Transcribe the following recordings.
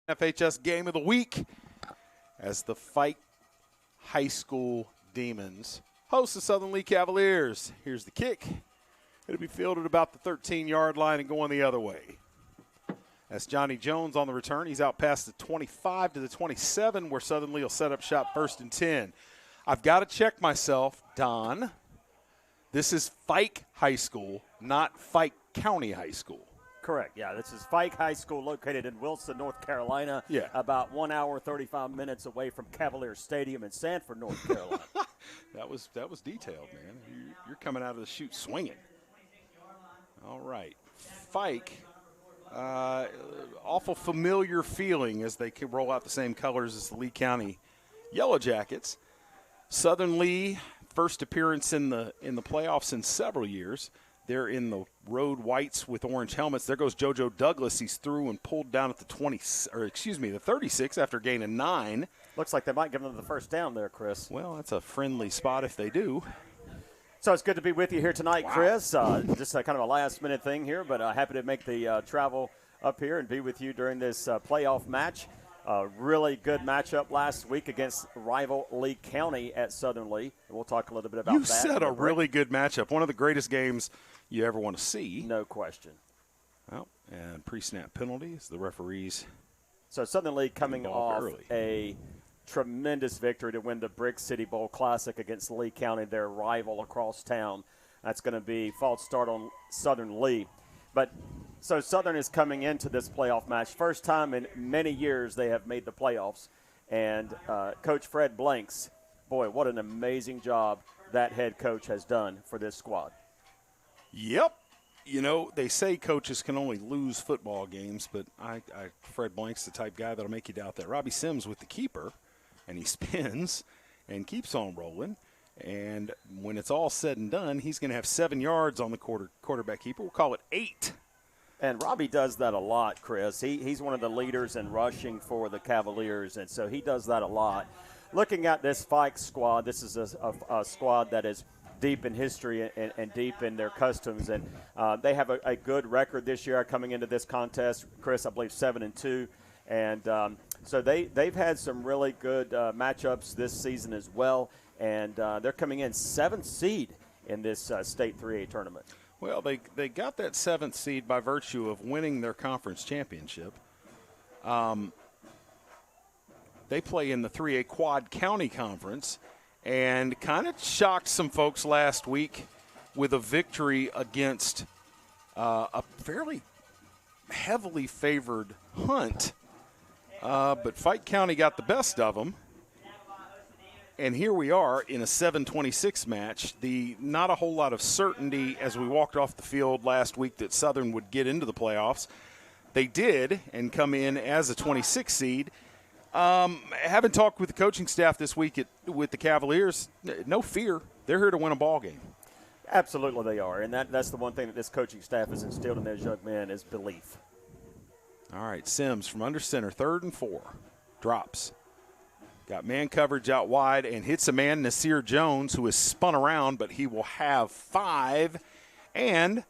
NFHS Game of the Week as the Fike High School Demons host the Southern Lee Cavaliers. Here's the kick. It'll be fielded about the 13-yard line and going the other way. That's Johnny Jones on the return. He's out past the 25 to the 27 where Southern Lee will set up shop 1st and 10. I've got to check myself, Don. This is Fike High School, not Fike County High School. Correct. Yeah, this is Fike High School located in Wilson, North Carolina. Yeah. About 1 hour, 35 minutes away from Cavalier Stadium in Sanford, North Carolina. That was detailed, man. You're coming out of the chute swinging. All right. Fike, awful familiar feeling as they can roll out the same colors as the Lee County Yellow Jackets. Southern Lee, first appearance in the playoffs in several years. They're in the road whites with orange helmets. There goes JoJo Douglas. He's through and pulled down at the 36 after gaining 9. Looks like they might give them the first down there, Chris. Well, that's a friendly spot if they do. So it's good to be with you here tonight, wow. Chris. Just kind of a last-minute thing here, but happy to make the travel up here and be with you during this playoff match. Really good matchup last week against rival Lee County at Southern Lee. And we'll talk a little bit about that. You said a really good matchup. One of the greatest games you ever want to see. No question. Well, and pre-snap penalties, the referees. So Southern Lee coming off early. a tremendous victory to win the Brick City Bowl Classic against Lee County, their rival across town. That's going to be false start on Southern Lee. But so Southern is coming into this playoff match. First time in many years they have made the playoffs. And Coach Fred Blanks, boy, what an amazing job that head coach has done for this squad. Yep. You know, they say coaches can only lose football games, but Fred Blank's the type guy that'll make you doubt that. Robbie Sims with the keeper, and he spins and keeps on rolling. And when it's all said and done, he's going to have 7 yards on the quarterback keeper. We'll call it 8. And Robbie does that a lot, Chris. He's one of the leaders in rushing for the Cavaliers, and so he does that a lot. Looking at this Fike squad, this is a squad that is deep in history and deep in their customs, and they have a good record this year coming into this contest. Chris, I believe 7-2, and so they've had some really good matchups this season as well, and they're coming in 7th seed in this state 3A tournament. Well, they got that 7th seed by virtue of winning their conference championship. They play in the 3A Quad County Conference and kind of shocked some folks last week with a victory against a fairly heavily favored Hunt. But Fike County got the best of them. And here we are in a 7-26 match. Not a whole lot of certainty as we walked off the field last week that Southern would get into the playoffs. They did and come in as a 26 seed. Having talked with the coaching staff this week with the Cavaliers, no fear. They're here to win a ball game. Absolutely they are. And that's the one thing that this coaching staff has instilled in those young men is belief. All right, Sims from under center, 3rd and 4. Drops. Got man coverage out wide and hits a man, Nasir Jones, who is spun around, but he will have 5 and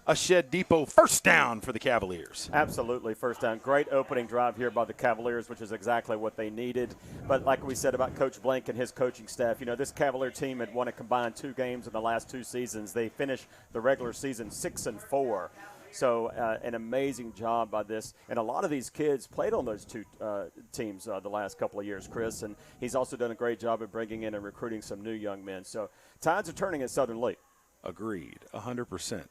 a Shed Depot first down for the Cavaliers. Absolutely, first down. Great opening drive here by the Cavaliers, which is exactly what they needed. But like we said about Coach Blank and his coaching staff, you know, this Cavalier team had won a combined 2 games in the last 2 seasons. They finished the regular season 6-4. So an amazing job by this. And a lot of these kids played on those 2 teams the last couple of years, Chris. And he's also done a great job of bringing in and recruiting some new young men. So tides are turning at Southern Lee. Agreed, 100%.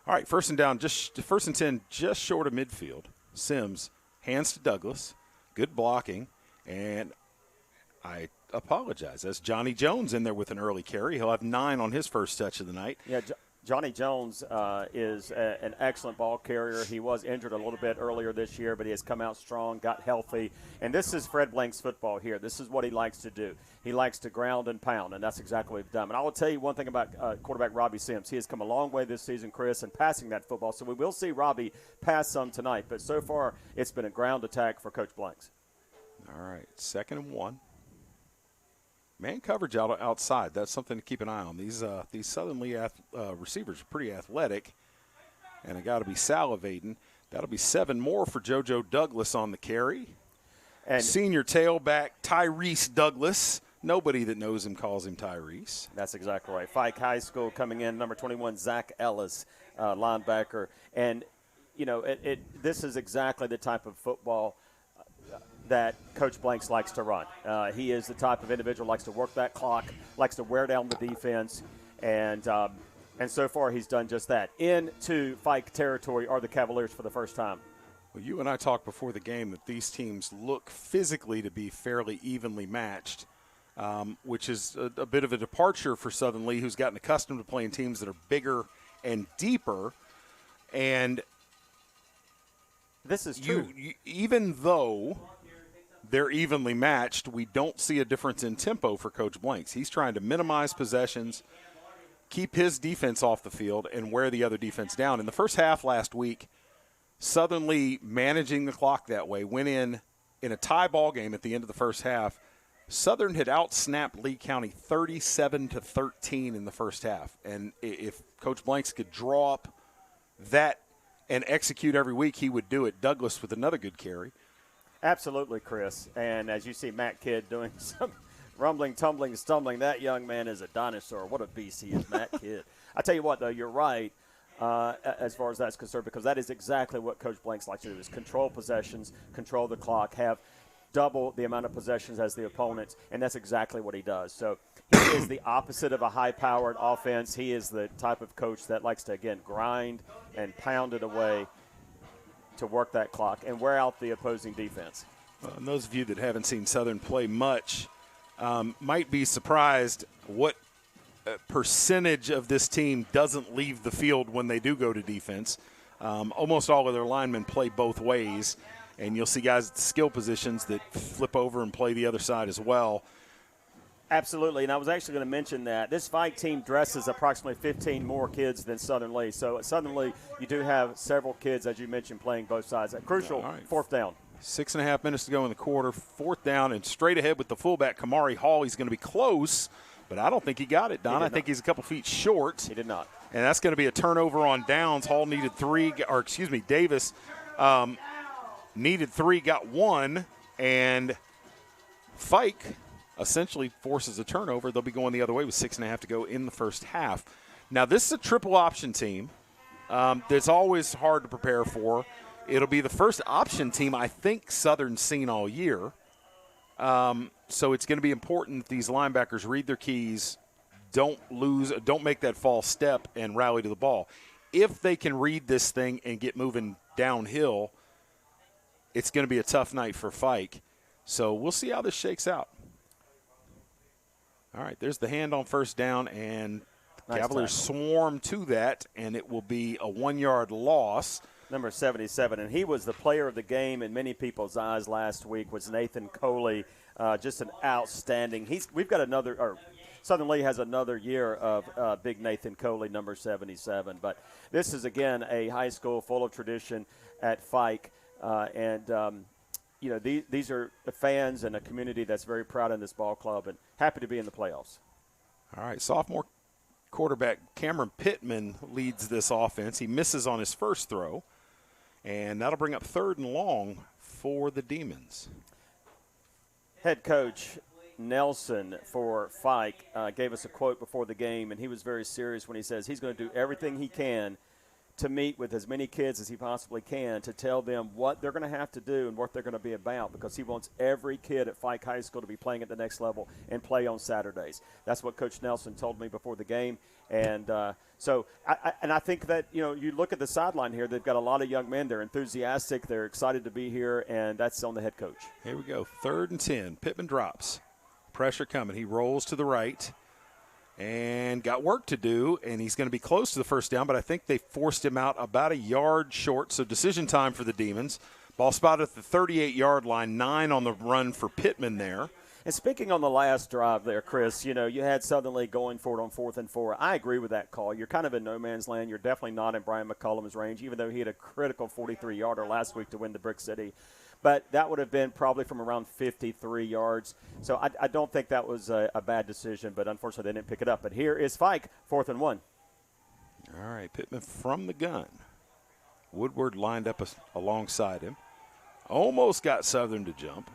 All right, 1st and down, just 1st and 10, just short of midfield. Sims hands to Douglas. Good blocking. And I apologize. That's Johnny Jones in there with an early carry. He'll have 9 on his first touch of the night. Yeah, Johnny Jones is an excellent ball carrier. He was injured a little bit earlier this year, but he has come out strong, got healthy. And this is Fred Blank's football here. This is what he likes to do. He likes to ground and pound, and that's exactly what he's done. And I will tell you one thing about quarterback Robbie Sims. He has come a long way this season, Chris, in passing that football. So we will see Robbie pass some tonight. But so far, it's been a ground attack for Coach Blanks. All right, 2nd and 1. Man coverage outside, that's something to keep an eye on. These Southern Lee receivers are pretty athletic, and they got to be salivating. That'll be 7 more for JoJo Douglas on the carry. And senior tailback Tyrese Douglas. Nobody that knows him calls him Tyrese. That's exactly right. Fike High School coming in, number 21, Zach Ellis, linebacker. And, you know, this is exactly the type of football that Coach Blanks likes to run. He is the type of individual who likes to work that clock, likes to wear down the defense, and so far he's done just that. Into Fike territory are the Cavaliers for the first time. Well, you and I talked before the game that these teams look physically to be fairly evenly matched, which is a bit of a departure for Southern Lee, who's gotten accustomed to playing teams that are bigger and deeper. And this is true. Even though they're evenly matched, we don't see a difference in tempo for Coach Blanks. He's trying to minimize possessions, keep his defense off the field, and wear the other defense down. In the first half last week, Southern Lee, managing the clock that way, went in a tie ball game at the end of the first half. Southern had outsnapped Lee County 37-13 in the first half. And if Coach Blanks could draw up that and execute every week, he would do it. Douglas with another good carry. Absolutely, Chris. And as you see Matt Kidd doing some rumbling, tumbling, stumbling, that young man is a dinosaur. What a beast he is, Matt Kidd. I tell you what, though, you're right as far as that's concerned, because that is exactly what Coach Blanks likes to do, is control possessions, control the clock, have double the amount of possessions as the opponents, and that's exactly what he does. So he is the opposite of a high-powered offense. He is the type of coach that likes to, again, grind and pound it away to work that clock and wear out the opposing defense. And those of you that haven't seen Southern play much might be surprised what percentage of this team doesn't leave the field when they do go to defense. Almost all of their linemen play both ways, and you'll see guys at the skill positions that flip over and play the other side as well. Absolutely, and I was actually going to mention that. This Fike team dresses approximately 15 more kids than Southern Lee. So at Southern Lee, you do have several kids, as you mentioned, playing both sides. A crucial fourth down. 6.5 minutes to go in the quarter. Fourth down and straight ahead with the fullback, Kamari Hall. He's going to be close, but I don't think he got it, Don. I think he's a couple feet short. He did not. And that's going to be a turnover on downs. Hall needed Davis needed 3, got 1, and Fike essentially forces a turnover. They'll be going the other way with 6.5 to go in the first half. Now, this is a triple option team that's always hard to prepare for. It'll be the first option team I think Southern's seen all year. So it's going to be important that these linebackers read their keys, don't make that false step, and rally to the ball. If they can read this thing and get moving downhill, it's going to be a tough night for Fike. So we'll see how this shakes out. All right, there's the hand on first down, and nice Cavaliers swarm to that, and it will be a 1-yard loss. Number 77, and he was the player of the game in many people's eyes last week, was Nathan Coley. Just an outstanding. We've got Southern Lee has another year of big Nathan Coley, number 77. But this is, again, a high school full of tradition at Fike. These are the fans and a community that's very proud in this ball club and happy to be in the playoffs. All right, sophomore quarterback Cameron Pittman leads this offense. He misses on his first throw, and that'll bring up 3rd and long for the Demons. Head coach Nelson for Fike gave us a quote before the game, and he was very serious when he says he's going to do everything he can to meet with as many kids as he possibly can to tell them what they're going to have to do and what they're going to be about, because he wants every kid at Fike High School to be playing at the next level and play on Saturdays. That's what Coach Nelson told me before the game. And I think that, you look at the sideline here, they've got a lot of young men. They're enthusiastic. They're excited to be here, and that's on the head coach. Here we go. 3rd and 10. Pittman drops. Pressure coming. He rolls to the right. And got work to do, and he's going to be close to the first down, but I think they forced him out about 1 yard short, so decision time for the Demons. Ball spotted at the 38-yard line, 9 on the run for Pittman there. And speaking on the last drive there, Chris, you had Southern Lee going for it on 4th and 4. I agree with that call. You're kind of in no man's land. You're definitely not in Brian McCullum's range, even though he had a critical 43-yarder last week to win the Brick City. But that would have been probably from around 53 yards. So I don't think that was a bad decision, but unfortunately they didn't pick it up. But here is Fike, 4th and 1. All right, Pittman from the gun. Woodward lined up alongside him. Almost got Southern to jump.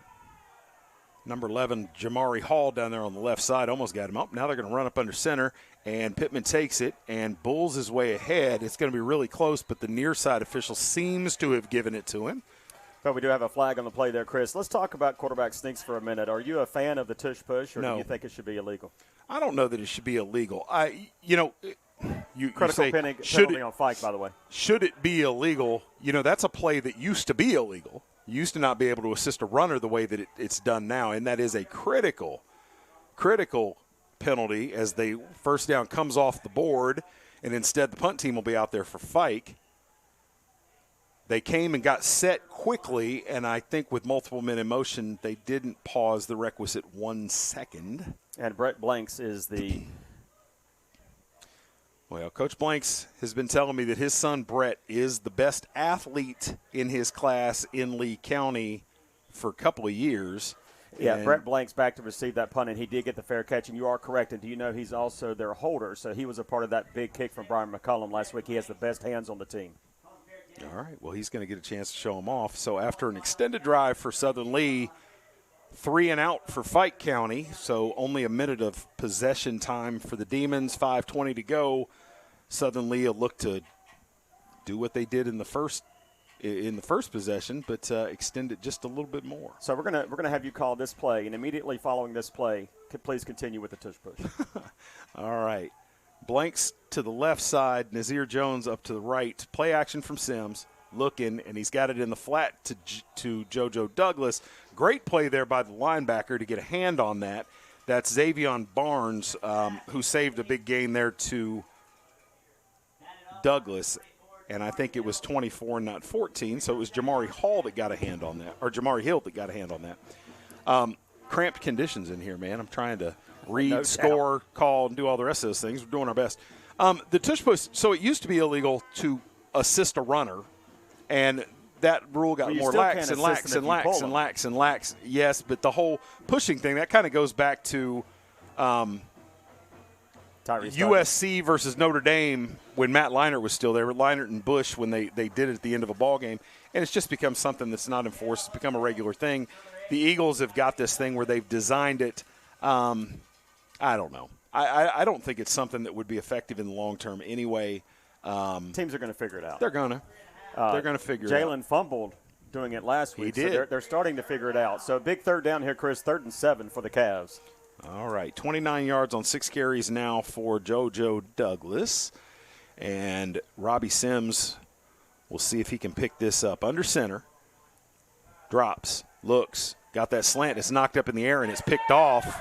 Number 11, Jamari Hall down there on the left side, almost got him up. Now they're going to run up under center, and Pittman takes it and bulls his way ahead. It's going to be really close, but the near side official seems to have given it to him. But we do have a flag on the play there, Chris. Let's talk about quarterback sneaks for a minute. Are you a fan of the tush push, or No. do you think it should be illegal? I don't know that it should be illegal. Critical penalty on Fike, by the way. Should it be illegal? That's a play that used to be illegal. You used to not be able to assist a runner the way that it's done now, and that is a critical penalty as the first down comes off the board, and instead the punt team will be out there for Fike. They came and got set quickly, and I think with multiple men in motion, they didn't pause the requisite 1 second. And Brett Blanks is the – Well, Coach Blanks has been telling me that his son Brett is the best athlete in his class in Lee County for a couple of years. Yeah, Brett Blanks back to receive that punt, and he did get the fair catch, and you are correct. And do you know he's also their holder? So he was a part of that big kick from Brian McCullum last week. He has the best hands on the team. All right, well, he's going to get a chance to show him off. So after an extended drive for Southern Lee, 3 and out for Fike County, so only a minute of possession time for the Demons, 5:20 to go. Southern Lee will look to do what they did in the first possession, but extend it just a little bit more. So we're gonna have you call this play, and immediately following this play, please continue with the tush push. All right. Blanks to the left side, Nazir Jones up to the right. Play action from Sims, looking, and he's got it in the flat to JoJo Douglas. Great play there by the linebacker to get a hand on that. That's Xavion Barnes, who saved a big gain there to Douglas, and I think it was 24, not 14, so it was Jamari Hall that got a hand on that, or Jamari Hill that got a hand on that. Cramped conditions in here, man. I'm trying to read, score, call, and do all the rest of those things. We're doing our best. The tush push, so it used to be illegal to assist a runner, and that rule got more lax and lax. Yes, but the whole pushing thing, that kind of goes back to USC versus Notre Dame when Matt Leinart was still there. Leinart and Bush when they did it at the end of a ball game. And it's just become something that's not enforced. It's become a regular thing. The Eagles have got this thing where they've designed it. I don't know. I don't think it's something that would be effective in the long term anyway. Teams are going to figure it out. They're going to figure it out. Jalen fumbled doing it last week. He did. So they're starting to figure it out. So big third down here, Chris, 3rd and 7 for the Cavs. All right, 29 yards on 6 carries now for JoJo Douglas. And Robbie Sims will see if he can pick this up. Under center, drops, looks, got that slant. It's knocked up in the air, and it's picked off.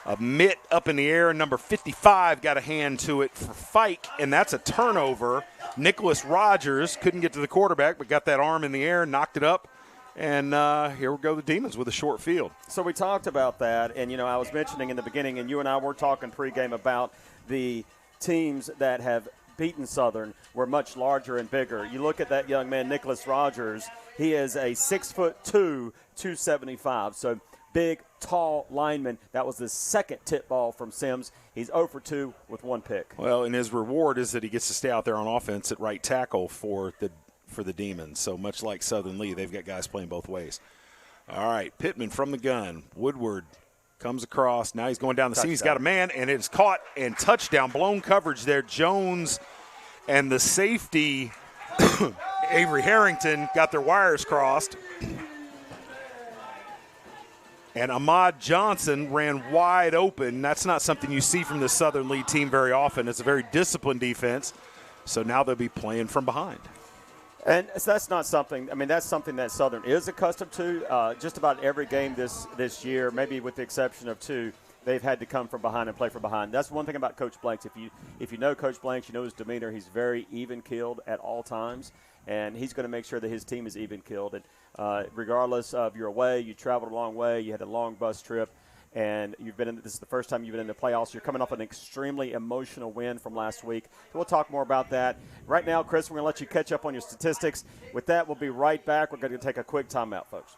A mitt up in the air. Number 55 got a hand to it for Fike, and that's a turnover. Nicholas Rogers couldn't get to the quarterback, but got that arm in the air, knocked it up. And here we go, the Demons with a short field. So we talked about that, and, I was mentioning in the beginning, and you and I were talking pregame about the teams that have beaten Southern were much larger and bigger. You look at that young man, Nicholas Rogers. He is a 6'2", 275. So big, tall lineman. That was the second tip ball from Sims. He's 0 for 2 with 1 pick. Well, and his reward is that he gets to stay out there on offense at right tackle for the Demons. So much like Southern Lee, they've got guys playing both ways. All right, Pittman from the gun. Woodward comes across. Now he's going down the seam. He's got a man, and it's caught and touchdown. Blown coverage there. Jones and the safety, Avery Harrington, got their wires crossed. And Ahmad Johnson ran wide open. That's not something you see from the Southern Lee team very often. It's a very disciplined defense. So now they'll be playing from behind. And that's not something – that's something that Southern is accustomed to. Just about every game this year, maybe with the exception of 2, they've had to come from behind and play from behind. That's one thing about Coach Blanks. If you know Coach Blanks, you know his demeanor. He's very even-keeled at all times, and he's going to make sure that his team is even-keeled. And regardless of your away, you traveled a long way, you had a long bus trip, and this is the first time you've been in the playoffs. You're coming off an extremely emotional win from last week. So we'll talk more about that. Right now, Chris, we're going to let you catch up on your statistics. With that, we'll be right back. We're going to take a quick timeout, folks.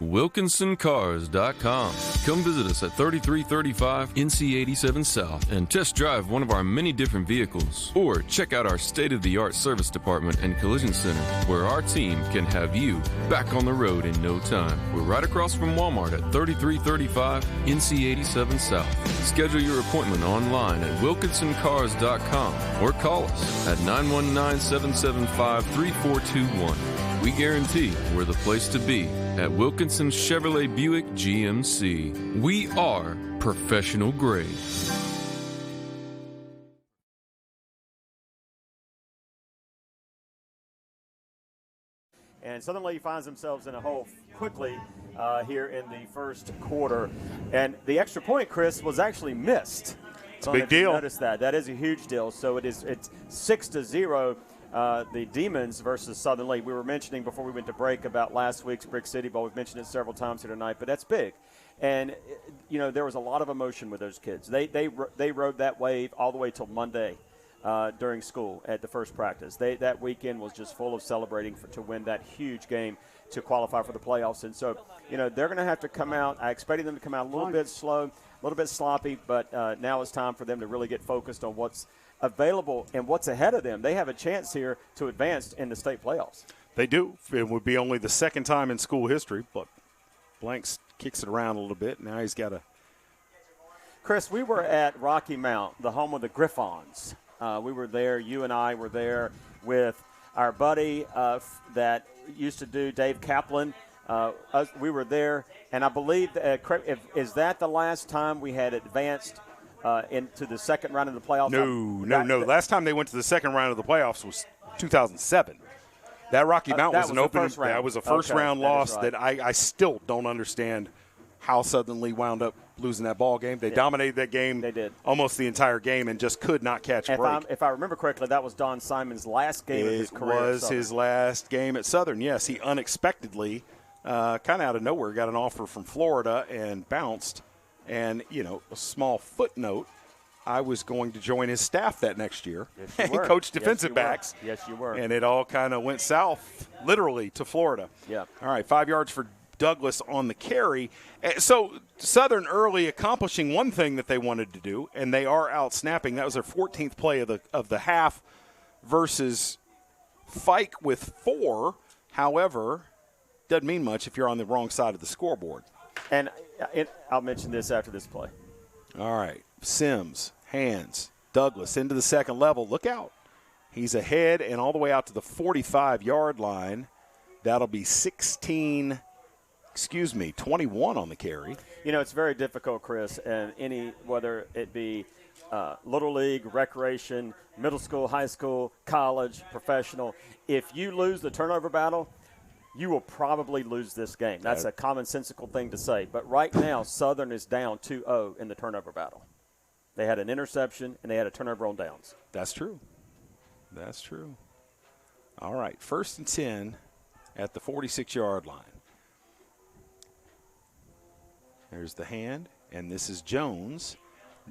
WilkinsonCars.com. Come visit us at 3335 NC 87 South and test drive one of our many different vehicles. Or check out our state-of-the-art service department and collision center, where our team can have you back on the road in no time. We're right across from Walmart at 3335 NC 87 South. Schedule your appointment online at WilkinsonCars.com or call us at 919-775-3421. We guarantee we're the place to be at Wilkinson Chevrolet Buick GMC. We are professional grade. And Southern Lee finds themselves in a hole quickly here in the first quarter. And the extra point, Chris, was actually missed. It's a big deal. Notice that. That is a huge deal. So it's 6-0. The Demons versus Southern Lee. We were mentioning before we went to break about last week's Brick City Bowl. We've mentioned it several times here tonight, but that's big. And, you know, there was a lot of emotion with those kids. They rode that wave all the way till Monday during school at the first practice. That weekend was just full of celebrating to win that huge game to qualify for the playoffs. And so, you know, they're going to have to come out. I expected them to come out a little bit slow, a little bit sloppy, but now it's time for them to really get focused on what's available and what's ahead of them. They have a chance here to advance in the state playoffs. They do. It would be only the second time in school history, but Blanks kicks it around a little bit. Now he's got a – Chris, we were at Rocky Mount, the home of the Griffons. We were there. You and I were there with our buddy that used to do Dave Kaplan. We were there, and I believe is that the last time we had advanced into the second round of the playoffs? No. Last time they went to the second round of the playoffs was 2007. That Rocky Mount was an open. That was a first-round loss that I still don't understand how Southern Lee wound up losing that ball game. They dominated that game. They did. Almost the entire game and just could not catch a break. If I remember correctly, that was Don Simon's last game of his career. It was his last game at Southern, yes. He unexpectedly, kind of out of nowhere, got an offer from Florida and bounced. And, you know, a small footnote, I was going to join his staff that next year and coach defensive backs. Yes, you were. And it all kind of went south, literally, to Florida. Yeah. All right, 5 yards for Douglas on the carry. So Southern early accomplishing one thing that they wanted to do, and they are out snapping. That was their 14th play of the half versus Fike with 4. However, doesn't mean much if you're on the wrong side of the scoreboard. And I'll mention this after this play. All right. Sims, hands, Douglas into the second level. Look out. He's ahead and all the way out to the 45-yard line. That'll be 21 on the carry. You know, it's very difficult, Chris, and whether it be Little League, recreation, middle school, high school, college, professional, if you lose the turnover battle, you will probably lose this game. That's a commonsensical thing to say. But right now, Southern is down 2-0 in the turnover battle. They had an interception, and they had a turnover on downs. That's true. That's true. All right, 1st and 10 at the 46-yard line. There's the hand, and this is Jones.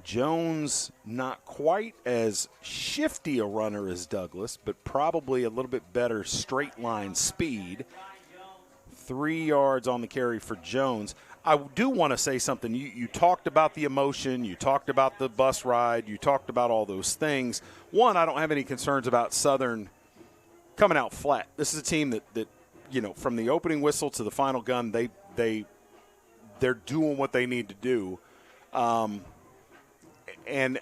Jones not quite as shifty a runner as Douglas, but probably a little bit better straight line speed. 3 yards on the carry for Jones. I do want to say something. You talked about the emotion. You talked about the bus ride. You talked about all those things. One, I don't have any concerns about Southern coming out flat. This is a team that you know, from the opening whistle to the final gun, they're doing what they need to do. And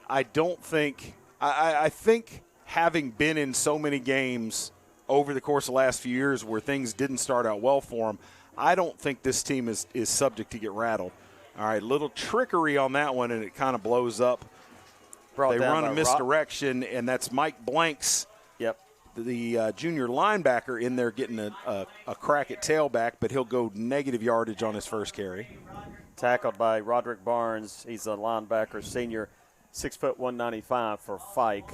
I don't think I think having been in so many games over the course of the last few years where things didn't start out well for them, I don't think this team is subject to get rattled. All right, little trickery on that one, and it kind of blows up. They run a misdirection, and that's Mike Blanks, the junior linebacker, in there getting a crack at tailback, but he'll go negative yardage on his first carry. Tackled by Roderick Barnes. He's a linebacker, senior, 6 foot 195 for Fike.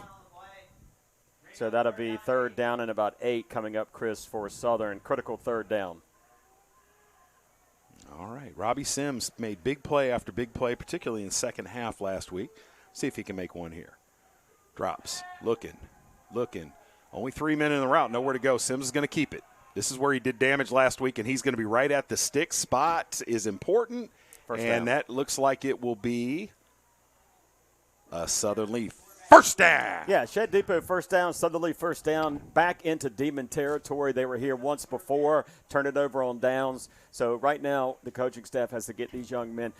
So that'll be 3rd down and about 8 coming up, Chris, for Southern. Critical 3rd down. All right. Robbie Sims made big play after big play, particularly in the second half last week. See if he can make one here. Drops. Looking. Only 3 men in the route. Nowhere to go. Sims is going to keep it. This is where he did damage last week, and he's going to be right at the stick. Spot is important, and that looks like it will be a Southern Leaf first down. Yeah, Shed Depot first down, Southern Leaf first down, back into Demon territory. They were here once before, turned it over on downs. So right now the coaching staff has to get these young men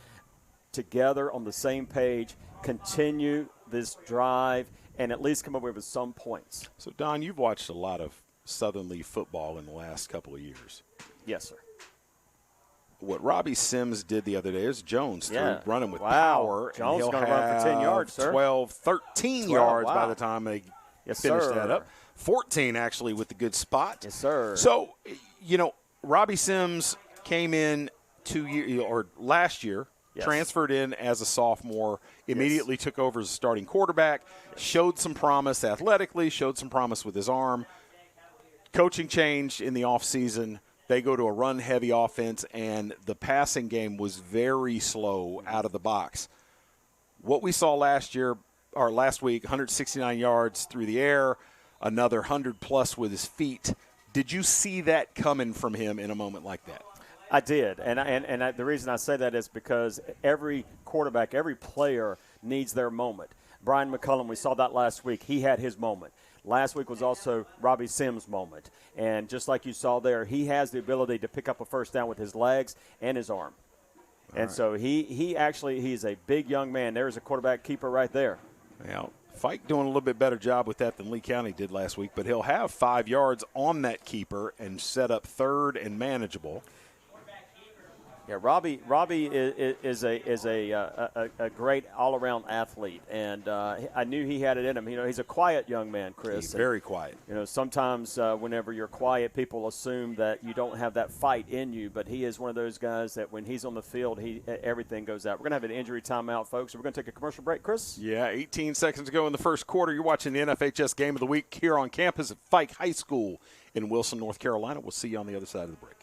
together on the same page, continue this drive, and at least come away with some points. So, Don, you've watched a lot of Southern Leaf football in the last couple of years. Yes, sir. What Robbie Sims did the other day is Jones running with wow. power. Jones is going to run for 10 yards, sir. 12, 13 yards by the time they finish that up. 14, actually, with the good spot. Yes, sir. So, Robbie Sims came in last year, transferred in as a sophomore, immediately took over as a starting quarterback, showed some promise athletically, showed some promise with his arm. Coaching change in the offseason. They go to a run-heavy offense, and the passing game was very slow out of the box. What we saw last week, 169 yards through the air, another 100-plus with his feet. Did you see that coming from him in a moment like that? I did, and the reason I say that is because every quarterback, every player needs their moment. Brian McCullum, we saw that last week. He had his moment. Last week was also Robbie Sims' moment. And just like you saw there, he has the ability to pick up a first down with his legs and his arm. So he's a big young man. There's a quarterback keeper right there. Well, Fike doing a little bit better job with that than Lee County did last week, but he'll have 5 yards on that keeper and set up third and manageable. Yeah, Robbie is a great all-around athlete, and I knew he had it in him. He's a quiet young man, Chris. He's very quiet. Sometimes whenever you're quiet, people assume that you don't have that fight in you, but he is one of those guys that when he's on the field, everything goes out. We're going to have an injury timeout, folks. So we're going to take a commercial break, Chris. Yeah, 18 seconds to go in the first quarter. You're watching the NFHS Game of the Week here on campus at Fike High School in Wilson, North Carolina. We'll see you on the other side of the break.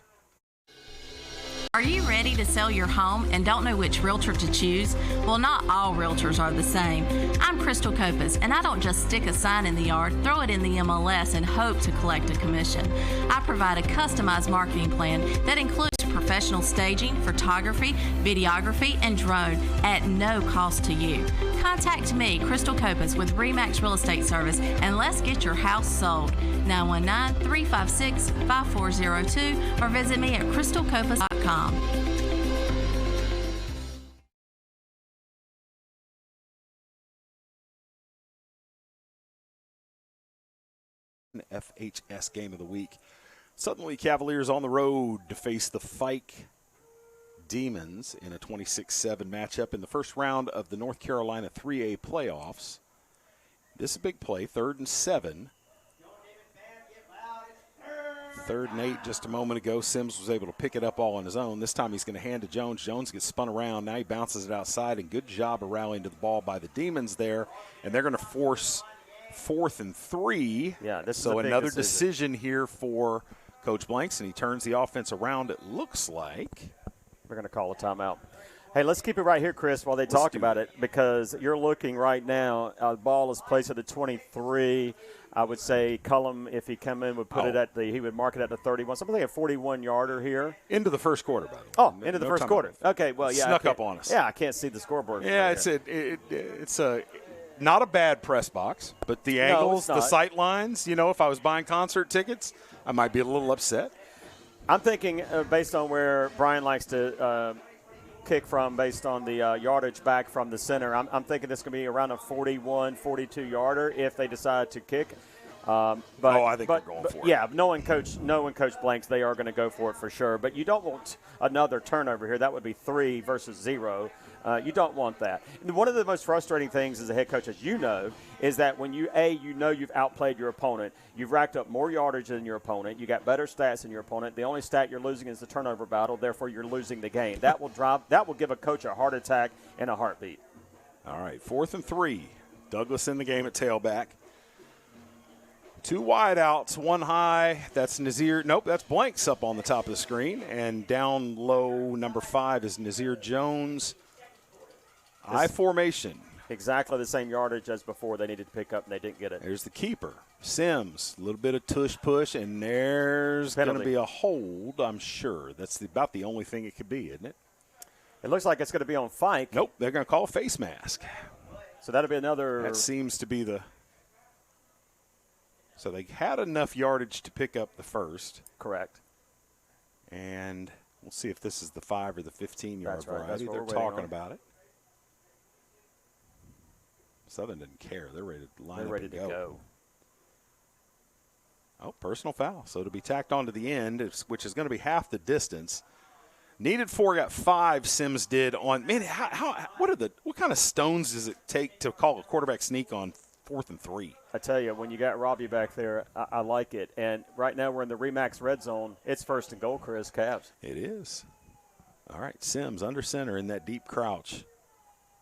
Are you ready to sell your home and don't know which realtor to choose? Well, not all realtors are the same. I'm Crystal Copas, and I don't just stick a sign in the yard, throw it in the MLS, and hope to collect a commission. I provide a customized marketing plan that includes professional staging, photography, videography, and drone at no cost to you. Contact me, Crystal Copas, with RE/MAX Real Estate Service, and let's get your house sold. 919-356-5402 or visit me at crystalcopas.com. NFHS Game of the Week. Southern Leaf Cavaliers on the road to face the Fike Demons in a 26-7 matchup in the first round of the North Carolina 3A playoffs. This is a big play, 3rd and 7. 3rd and 8 just a moment ago. Sims was able to pick it up all on his own. This time he's going to hand to Jones. Jones gets spun around. Now he bounces it outside, and good job of rallying to the ball by the Demons there. And they're going to force 4th and 3. Yeah, this so is a another big decision here for Coach Blanks, and he turns the offense around, it looks like. We're going to call a timeout. Hey, let's keep it right here, Chris, while they talk about it, because you're looking right now. The ball is placed at the 23. I would say Cullum, if he come in, would put it he would mark it at the 31. Something like a 41-yarder here. Into the first quarter, by the way. Oh, into the first quarter. Okay, well, yeah. Snuck up on us. Yeah, I can't see the scoreboard. Yeah, it's not a bad press box, but the angles, the sight lines, if I was buying concert tickets, I might be a little upset. I'm thinking based on where Brian likes to kick from, based on the yardage back from the center, I'm thinking it's going to be around a 41, 42-yarder if they decide to kick. I think they're going for it. Yeah, knowing Coach Blanks, they are going to go for it for sure. But you don't want another turnover here. That would be 3 versus 0. You don't want that. And one of the most frustrating things as a head coach, as you know, is that when you've outplayed your opponent, you've racked up more yardage than your opponent, you got better stats than your opponent. The only stat you're losing is the turnover battle. Therefore, you're losing the game. That will give a coach a heart attack in a heartbeat. All right, 4th and 3. Douglas in the game at tailback. 2 wide outs, 1 high. That's Nazir. Nope, that's Blanks up on the top of the screen. And down low, number 5 is Nazir Jones. I formation. Exactly the same yardage as before they needed to pick up, and they didn't get it. There's the keeper. Sims, a little bit of tush push, and there's going to be a hold, I'm sure. That's about the only thing it could be, isn't it? It looks like it's going to be on Fike. Nope, they're going to call a face mask. So that'll be another. That seems to be the. So they had enough yardage to pick up the first. Correct. And we'll see if this is the 5 or the 15-yard variety. They're talking about it. Southern didn't care. They're ready to line up and go. Oh, personal foul. So to be tacked on to the end, which is going to be half the distance. Needed 4, got 5. Sims did on. Man, what kind of stones does it take to call a quarterback sneak on 4th and 3? I tell you, when you got Robbie back there, I like it. And right now we're in the Remax red zone. It's 1st and goal, Chris. Cavs. It is. All right, Sims under center in that deep crouch.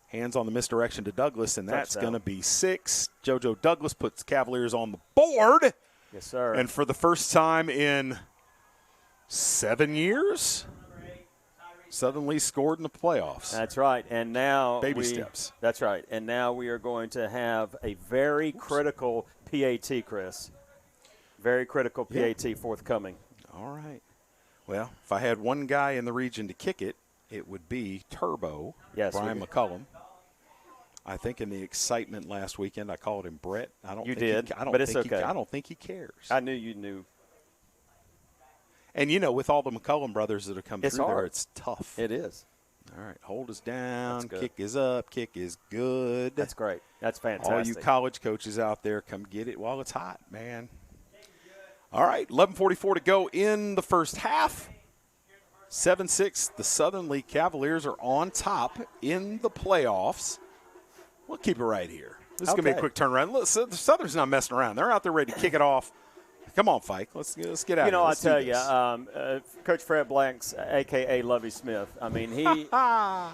Hands on the misdirection to Douglas, and that's going to be 6. JoJo Douglas puts Cavaliers on the board. Yes, sir. And for the first time in 7 years, Southern Lee scored in the playoffs. That's right. And now baby steps. That's right. And now we are going to have a very critical PAT, Chris. Very critical PAT forthcoming. All right. Well, if I had one guy in the region to kick it, it would be Turbo, Brian McCullum. I think in the excitement last weekend, I called him Brett. But it's okay. I don't think he cares. I knew you knew. And, with all the McCullum brothers that have come through there, it's tough. It is. All right, hold is down, kick is up, kick is good. That's great. That's fantastic. All you college coaches out there, come get it while it's hot, man. All right, 11:44 to go in the first half. 7-6, the Southern Lee Cavaliers are on top in the playoffs. We'll keep it right here. This is going to be a quick turnaround. Look, the Southern's not messing around. They're out there ready to kick it off. Come on, Fike. Let's get out of here. I tell you, Coach Fred Blanks, a.k.a. Lovey Smith, I mean, he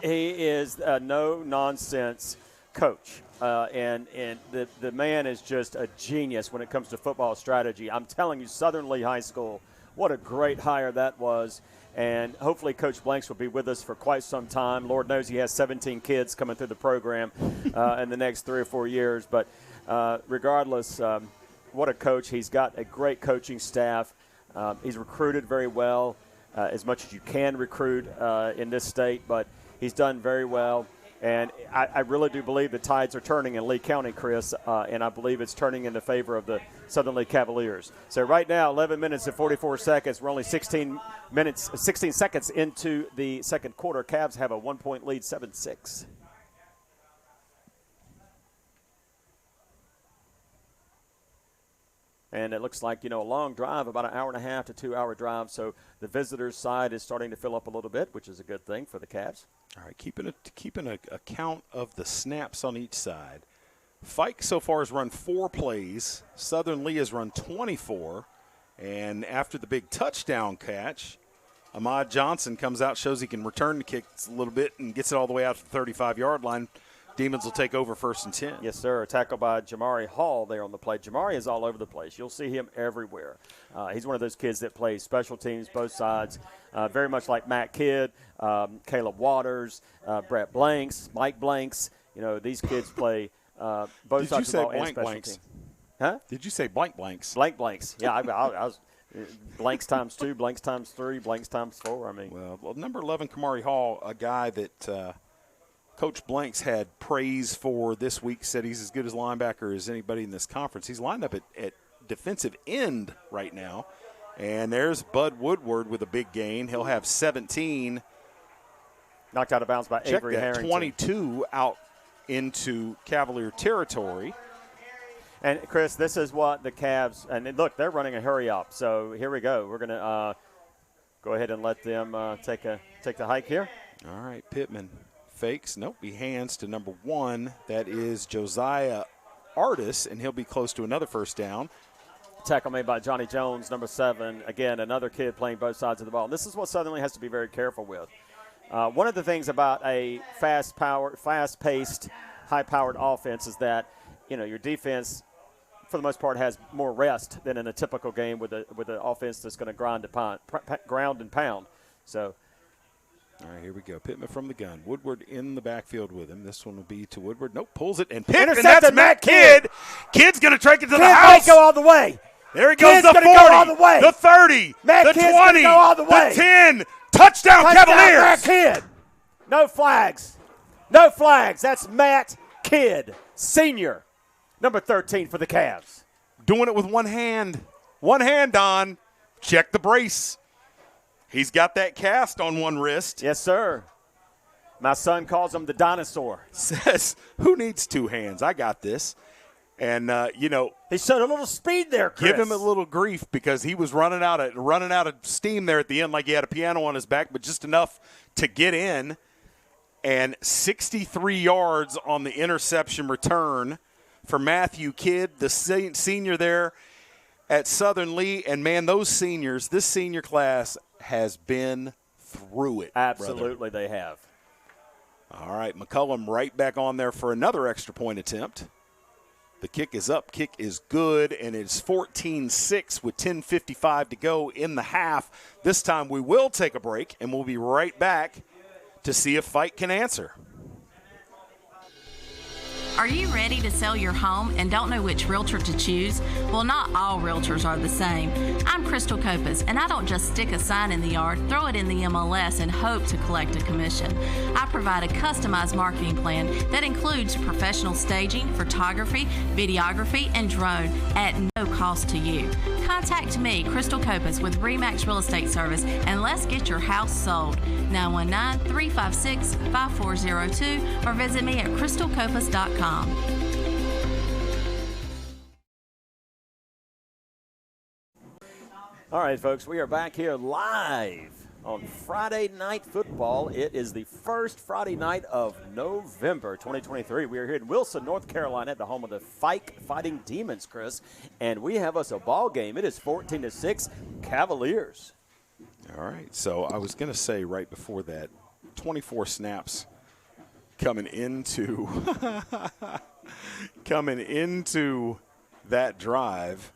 is a no-nonsense coach. And the man is just a genius when it comes to football strategy. I'm telling you, Southern Lee High School, what a great hire that was. And hopefully Coach Blanks will be with us for quite some time. Lord knows he has 17 kids coming through the program in the next 3 or 4 years. But regardless, what a coach. He's got a great coaching staff. He's recruited very well, as much as you can recruit in this state. But he's done very well. And I really do believe the tides are turning in Lee County, Chris, and I believe it's turning in the favor of the Southern Lee Cavaliers. So right now, 11 minutes and 44 seconds. We're only 16 seconds into the second quarter. Cavs have a 1-point lead, 7-6. And it looks like, a long drive, about an hour and a half to 2 hour drive. So the visitors' side is starting to fill up a little bit, which is a good thing for the Cavs. All right, keeping a count of the snaps on each side. Fike so far has run 4 plays. Southern Lee has run 24. And after the big touchdown catch, Ahmad Johnson comes out, shows he can return the kick a little bit, and gets it all the way out to the 35-yard line. Demons will take over 1st and 10. Yes, sir. A tackle by Jamari Hall there on the play. Jamari is all over the place. You'll see him everywhere. He's one of those kids that plays special teams, both sides, very much like Matt Kidd, Caleb Waters, Brett Blanks, Mike Blanks. These kids play both sides of the ball and special teams. Huh? Did you say blanks? Blanks. Yeah, I was blanks times 2, blanks times 3, blanks times 4. I mean, well, number 11, Kamari Hall, a guy that Coach Blanks had praise for this week, said he's as good as linebacker as anybody in this conference. He's lined up at defensive end right now. And there's Bud Woodward with a big gain. He'll have 17. Knocked out of bounds by Avery Harrington. 22 out into Cavalier territory. And, Chris, this is what the Cavs – and, look, they're running a hurry-up. So here we go. We're going to go ahead and let them take the hike here. All right, Pittman fakes. Nope, he hands to number 1. That is Josiah Artis, and he'll be close to another first down. Tackle made by Johnny Jones, number 7. Again, another kid playing both sides of the ball. And this is what Southern Lee has to be very careful with. One of the things about a fast-paced, high-powered offense is that, your defense, for the most part, has more rest than in a typical game with an offense that's going to ground and pound. So All right, here we go. Pittman from the gun. Woodward in the backfield with him. This one will be to Woodward. Nope, pulls it and Pittman. And that's Matt Kidd. Kidd's going to take it to the house. Kidd might go all the way. There he goes, the 40, go all the way. The 30, Matt the Kidd's 20, go all the way. The 10. Touchdown Cavaliers. Matt Kidd. No flags. No flags. That's Matt Kidd, senior, number 13 for the Cavs. Doing it with one hand. One hand, Don. Check the brace. He's got that cast on one wrist. Yes, sir. My son calls him the dinosaur. Says, who needs two hands? I got this. And, he showed a little speed there, Chris. Give him a little grief because he was running out of steam there at the end like he had a piano on his back, but just enough to get in. And 63 yards on the interception return for Matthew Kidd, the senior there at Southern Lee. And, man, those seniors, this senior class has been through it. Absolutely, brother. They have. All right, McCullum right back on there for another extra point attempt. The kick is up, kick is good, and it's 14-6 with 10:55 to go in the half. This time we will take a break, and we'll be right back to see if Fike can answer. Are you ready to sell your home and don't know which realtor to choose? Well, not all realtors are the same. I'm Crystal Copas, and I don't just stick a sign in the yard, throw it in the MLS, and hope to collect a commission. I provide a customized marketing plan that includes professional staging, photography, videography, and drone at no cost to you. Contact me, Crystal Copas, with RE/MAX Real Estate Service, and let's get your house sold. 919-356-5402 or visit me at crystalcopas.com. All right, folks, we are back here live on Friday Night Football. It is the first Friday night of November 2023. We are here in Wilson, North Carolina, at the home of the Fike Fighting Demons, Chris, and we have us a ball game. It is 14-6 Cavaliers. All right, so I was going to say right before that, 24 snaps coming into that drive.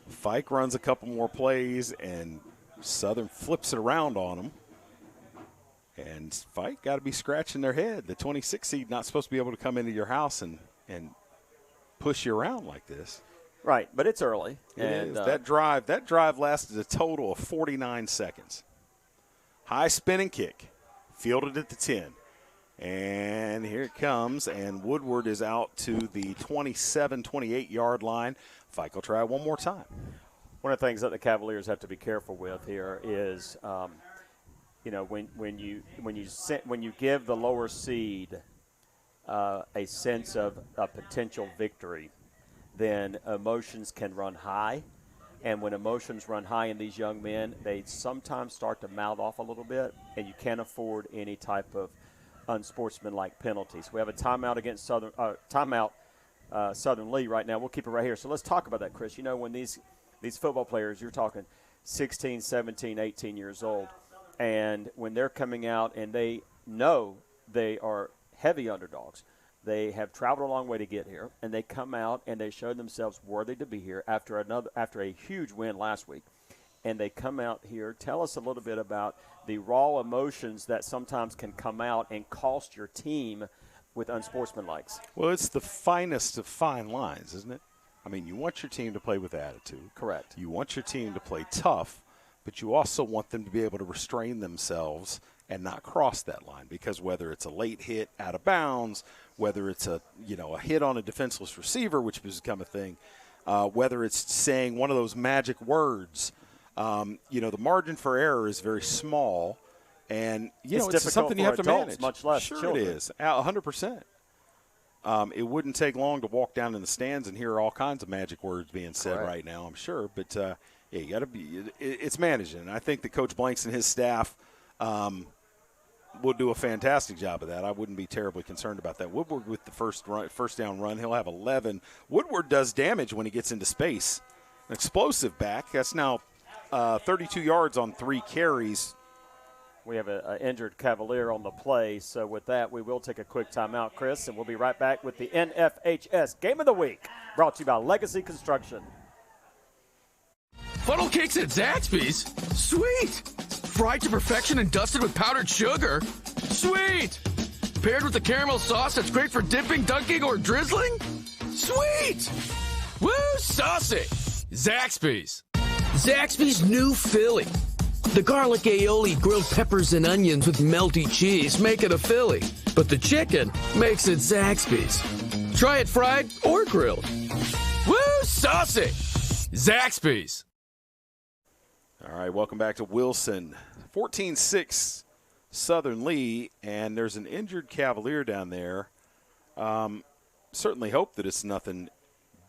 Fike runs a couple more plays, and Southern flips it around on them. And Fike got to be scratching their head. The 26 seed not supposed to be able to come into your house and push you around like this. Right, but it's early. It is. That drive lasted a total of 49 seconds. High spinning kick, fielded at the 10. And here it comes, and Woodward is out to the 27, 28-yard line. Fike will try one more time. One of the things that the Cavaliers have to be careful with here is, when you give the lower seed a sense of a potential victory, then emotions can run high. And when emotions run high in these young men, they sometimes start to mouth off a little bit, and you can't afford any type of unsportsmanlike penalties. We have a timeout against Southern Lee right now. We'll keep it right here. So let's talk about that, Chris. You know, when these football players, you're talking 16, 17, 18 years old, and when they're coming out and they know they are heavy underdogs, they have traveled a long way to get here, and they come out and they show themselves worthy to be here after a huge win last week. And they come out here. Tell us a little bit about the raw emotions that sometimes can come out and cost your team with unsportsmanlikes. Well, it's the finest of fine lines, isn't it? I mean, you want your team to play with attitude. Correct. You want your team to play tough, but you also want them to be able to restrain themselves and not cross that line, because whether it's a late hit out of bounds, whether it's a hit on a defenseless receiver, which has become a thing, whether it's saying one of those magic words, the margin for error is very small, and it's something you have to manage. Much less sure children. It is 100%. It wouldn't take long to walk down in the stands and hear all kinds of magic words being said right now, I'm sure. But you got to be. It's managing. And I think that Coach Blanks and his staff will do a fantastic job of that. I wouldn't be terribly concerned about that. Woodward with the first down run, he'll have 11. Woodward does damage when he gets into space. An explosive back. That's now 32 yards on 3 carries. We have an injured Cavalier on the play. So with that, we will take a quick timeout, Chris, and we'll be right back with the NFHS Game of the Week, brought to you by Legacy Construction. Funnel cakes at Zaxby's? Sweet! fried to perfection and dusted with powdered sugar? Sweet! Paired with the caramel sauce that's great for dipping, dunking, or drizzling? Sweet! Woo, saucy! Zaxby's. Zaxby's new Philly. The garlic aioli, grilled peppers and onions with melty cheese make it a Philly, but the chicken makes it Zaxby's. Try it fried or grilled. Woo, saucy! Zaxby's. All right, welcome back to Wilson. 14-6 Southern Lee, and there's an injured Cavalier down there. Certainly hope that it's nothing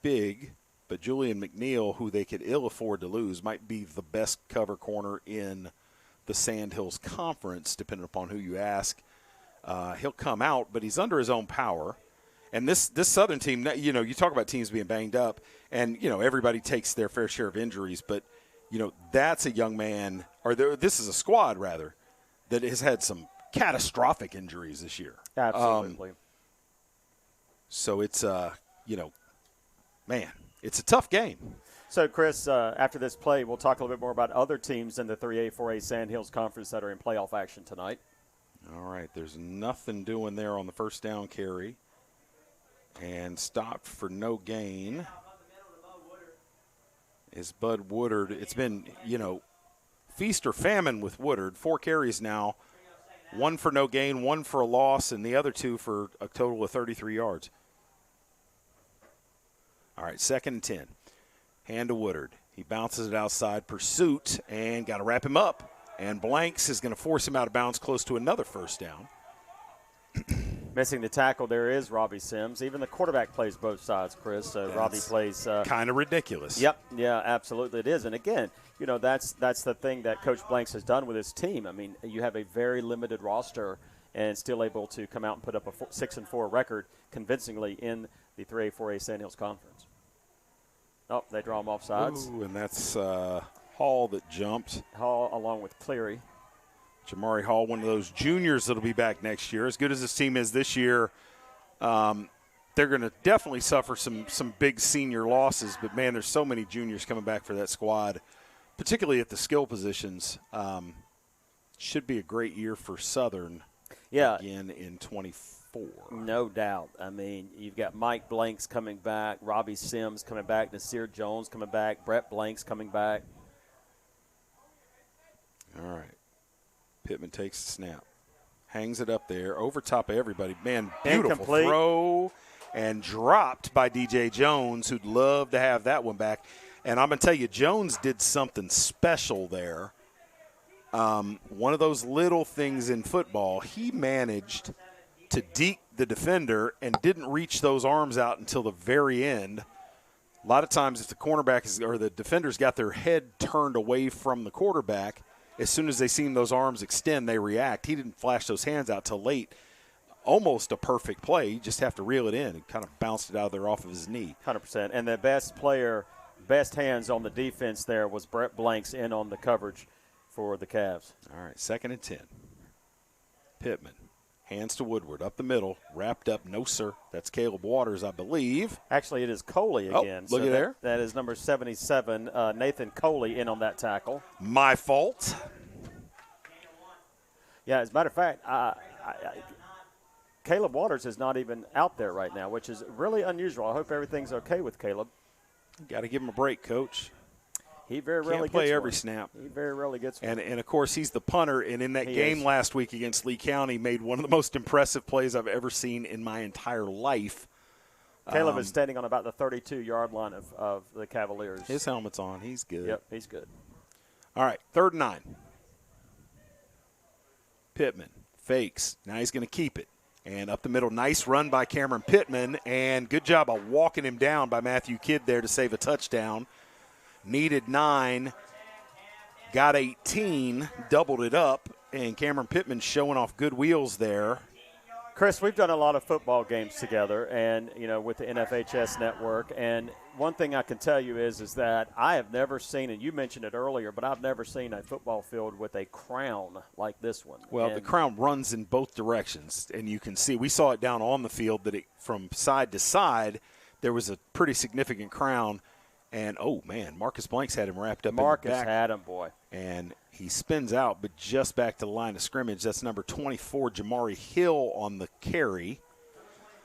big, but Julian McNeil, who they could ill afford to lose, might be the best cover corner in the Sandhills Conference, depending upon who you ask. He'll come out, but he's under his own power. And this Southern team, you know, you talk about teams being banged up, and, you know, everybody takes their fair share of injuries, but, you know, that's a young man, or this is a squad, rather, that has had some catastrophic injuries this year. Absolutely. So it's, you know, man, it's a tough game. So, Chris, after this play, we'll talk a little bit more about other teams in the 3A, 4A Sandhills Conference that are in playoff action tonight. All right, there's nothing doing there on the first down carry. And stopped for no gain is Bud Woodard. It's been, you know, feast or famine with Woodard. 4 carries now, 1 for no gain, 1 for a loss, and the other 2 for a total of 33 yards. All right, 2nd and 10. Hand to Woodard. He bounces it outside, pursuit, and got to wrap him up. And Blanks is going to force him out of bounds close to another first down. Missing the tackle there is Robbie Sims. Even the quarterback plays both sides, Chris. So Robbie plays kind of ridiculous. Yep, yeah, absolutely it is. And again, you know, that's the thing that Coach Blanks has done with his team. I mean, you have a very limited roster and still able to come out and put up a 6-4 record convincingly in the 3A, 4A Sandhills Conference. Oh, they draw him off sides. Ooh, and that's Hall that jumped. Hall along with Cleary. Jamari Hall, one of those juniors that will be back next year. As good as this team is this year, they're going to definitely suffer some big senior losses. But, man, there's so many juniors coming back for that squad, particularly at the skill positions. Should be a great year for Southern again in 24. No doubt. I mean, you've got Mike Blanks coming back, Robbie Sims coming back, Nasir Jones coming back, Brett Blanks coming back. All right. Pittman takes the snap, hangs it up there over top of everybody. Man, beautiful Incomplete. Throw and dropped by DJ Jones, who'd love to have that one back. And I'm going to tell you, Jones did something special there. One of those little things in football, he managed to deke the defender and didn't reach those arms out until the very end. A lot of times if the cornerback or the defender's got their head turned away from the quarterback, as soon as they seen those arms extend, they react. He didn't flash those hands out till late. Almost a perfect play. You just have to reel it in. He kind of bounced it out of there off of his knee. 100%. And the best player, best hands on the defense there was Brett Blanks in on the coverage for the Cavs. All right, 2nd and 10. Pittman. Hands to Woodward, up the middle, wrapped up. No, sir. That's Caleb Waters, I believe. Actually, it is Coley again. Look at there. That is number 77, Nathan Coley, in on that tackle. My fault. Yeah, as a matter of fact, Caleb Waters is not even out there right now, which is really unusual. I hope everything's okay with Caleb. Got to give him a break, Coach. He very rarely Can't play gets every one. snap. He very rarely gets one. And of course, he's the punter. And in that game last week against Lee County, made one of the most impressive plays I've ever seen in my entire life. Caleb is standing on about the 32-yard line of the Cavaliers. His helmet's on. He's good. Yep, he's good. All right, 3rd and 9. Pittman fakes. Now he's going to keep it. And up the middle, nice run by Cameron Pittman. And good job of walking him down by Matthew Kidd there to save a touchdown. Needed 9, got 18, doubled it up, and Cameron Pittman showing off good wheels there. Chris, we've done a lot of football games together, and you know, with the NFHS Network. And one thing I can tell you is that I have never seen, and you mentioned it earlier, but I've never seen a football field with a crown like this one. Well, the crown runs in both directions, and you can see we saw it down on the field that from side to side there was a pretty significant crown. And, oh, man, Marcus Blanks had him wrapped up in the back. Marcus had him, boy. And he spins out, but just back to the line of scrimmage. That's number 24, Jamari Hill, on the carry.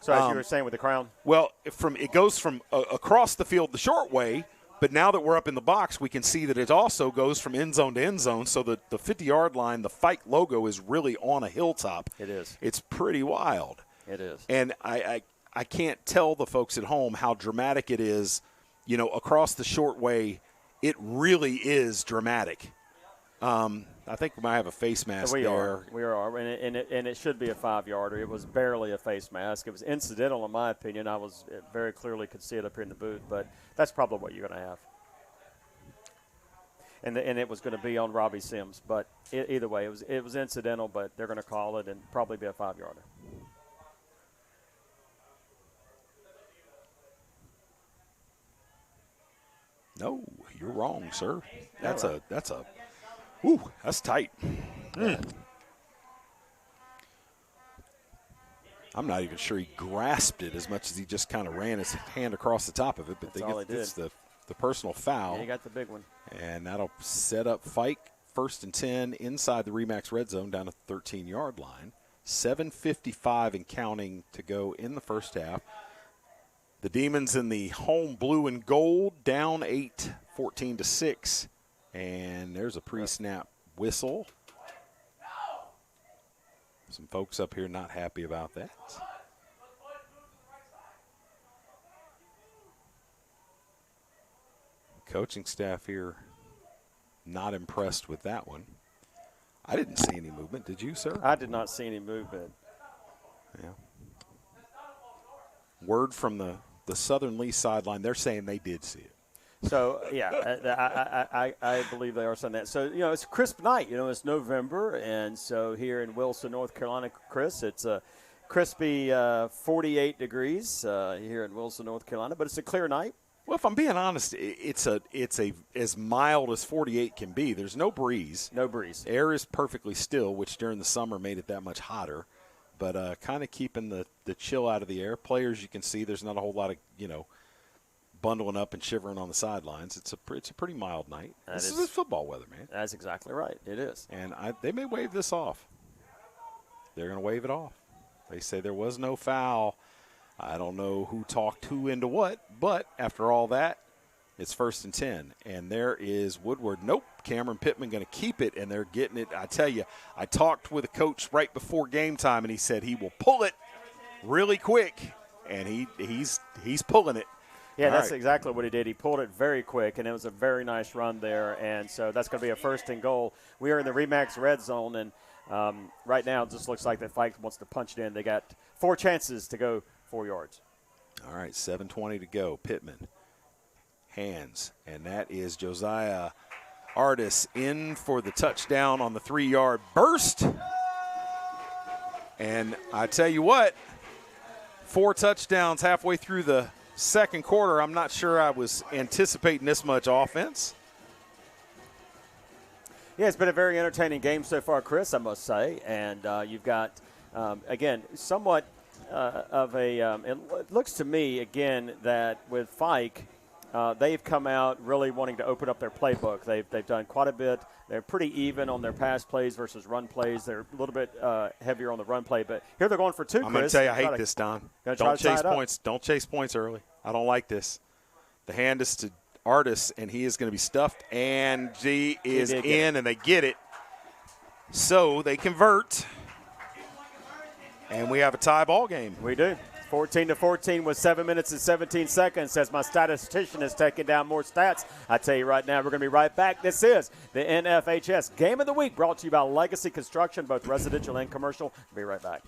So as you were saying with the crown? Well, it goes from across the field the short way, but now that we're up in the box, we can see that it also goes from end zone to end zone. So the 50-yard line, the Fike logo is really on a hilltop. It is. It's pretty wild. It is. And I can't tell the folks at home how dramatic it is. You know, across the short way, it really is dramatic. I think we might have a face mask there. We are, and it should be a 5-yarder. It was barely a face mask. It was incidental, in my opinion. I was very clearly could see it up here in the booth, but that's probably what you're going to have. And it was going to be on Robbie Sims, but either way, it was incidental, but they're going to call it and probably be a 5-yarder. No, you're wrong, sir. That's tight. I'm not even sure he grasped it as much as he just kind of ran his hand across the top of it, but it's the personal foul. Yeah, he got the big one. And that'll set up Fike 1st and 10 inside the Remax red zone down to the 13-yard line. 7:55 and counting to go in the first half. The Demons in the home blue and gold, down 8, 14-6. And there's a pre-snap whistle. Some folks up here not happy about that. Coaching staff here not impressed with that one. I didn't see any movement. Did you, sir? I did not see any movement. Yeah. Word from the Southern Lee sideline, they're saying they did see it. So, yeah, I believe they are saying that. So, you know, it's a crisp night. You know, it's November, and so here in Wilson, North Carolina, Chris, it's a crispy 48 degrees here in Wilson, North Carolina, but it's a clear night. Well, if I'm being honest, it's as mild as 48 can be. There's no breeze. No breeze. Air is perfectly still, which during the summer made it that much hotter. But kind of keeping the chill out of the air. Players, you can see there's not a whole lot of, you know, bundling up and shivering on the sidelines. It's a pretty mild night. This is football weather, man. That's exactly right. It is. And they may wave this off. They're going to wave it off. They say there was no foul. I don't know who talked who into what, but after all that, it's 1st and 10. And there is Woodward. Nope, Cameron Pittman going to keep it, and they're getting it. I tell you, I talked with a coach right before game time, and he said he will pull it really quick, and he's pulling it. Yeah, that's exactly what he did. He pulled it very quick, and it was a very nice run there. And so that's going to be a 1st and goal. We are in the Remax red zone, and right now it just looks like that Fike wants to punch it in. They got 4 chances to go 4 yards. All right, 7:20 to go. Pittman, hands, and that is Josiah Artis in for the touchdown on the 3-yard burst. And I tell you what, 4 touchdowns halfway through the second quarter. I'm not sure I was anticipating this much offense. Yeah, it's been a very entertaining game so far, Chris, I must say. And you've got, again, somewhat of a it looks to me, again, that with Fike, they've come out really wanting to open up their playbook. They've done quite a bit. They're pretty even on their pass plays versus run plays. They're a little bit heavier on the run play. But here they're going for 2, Chris. I'm going to tell you, I hate this, Don. Don't chase points. Don't chase points early. I don't like this. The hand is to Artis, and he is going to be stuffed. And G is in, and they get it. So they convert. And we have a tie ball game. We do. 14-14 with 7 minutes and 17 seconds as my statistician is taking down more stats. I tell you right now, we're going to be right back. This is the NFHS Game of the Week brought to you by Legacy Construction, both residential and commercial. We'll be right back.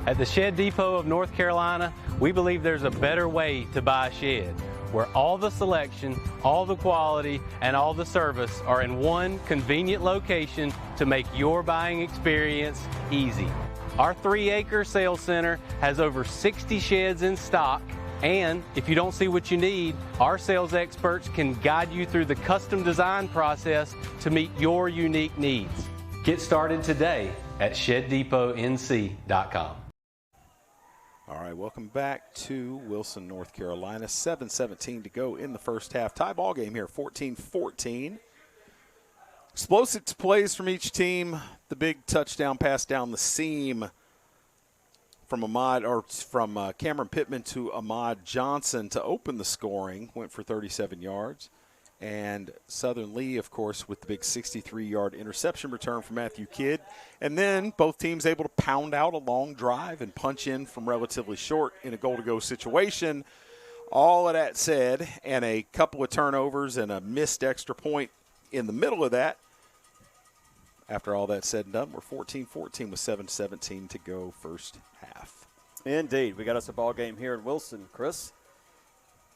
At the Shed Depot of North Carolina, we believe there's a better way to buy a shed, where all the selection, all the quality, and all the service are in one convenient location to make your buying experience easy. Our 3-acre sales center has over 60 sheds in stock, and if you don't see what you need, our sales experts can guide you through the custom design process to meet your unique needs. Get started today at ShedDepotNC.com. All right, welcome back to Wilson, North Carolina. 7:17 to go in the first half. Tie ball game here, 14-14. Explosive plays from each team. The big touchdown pass down the seam from Cameron Pittman to Ahmad Johnson to open the scoring. Went for 37 yards. And Southern Lee, of course, with the big 63-yard interception return from Matthew Kidd. And then both teams able to pound out a long drive and punch in from relatively short in a goal-to-go situation. All of that said, and a couple of turnovers and a missed extra point in the middle of that, after all that said and done, we're 14-14 with 7:17 to go first half. Indeed. We got us a ball game here in Wilson, Chris.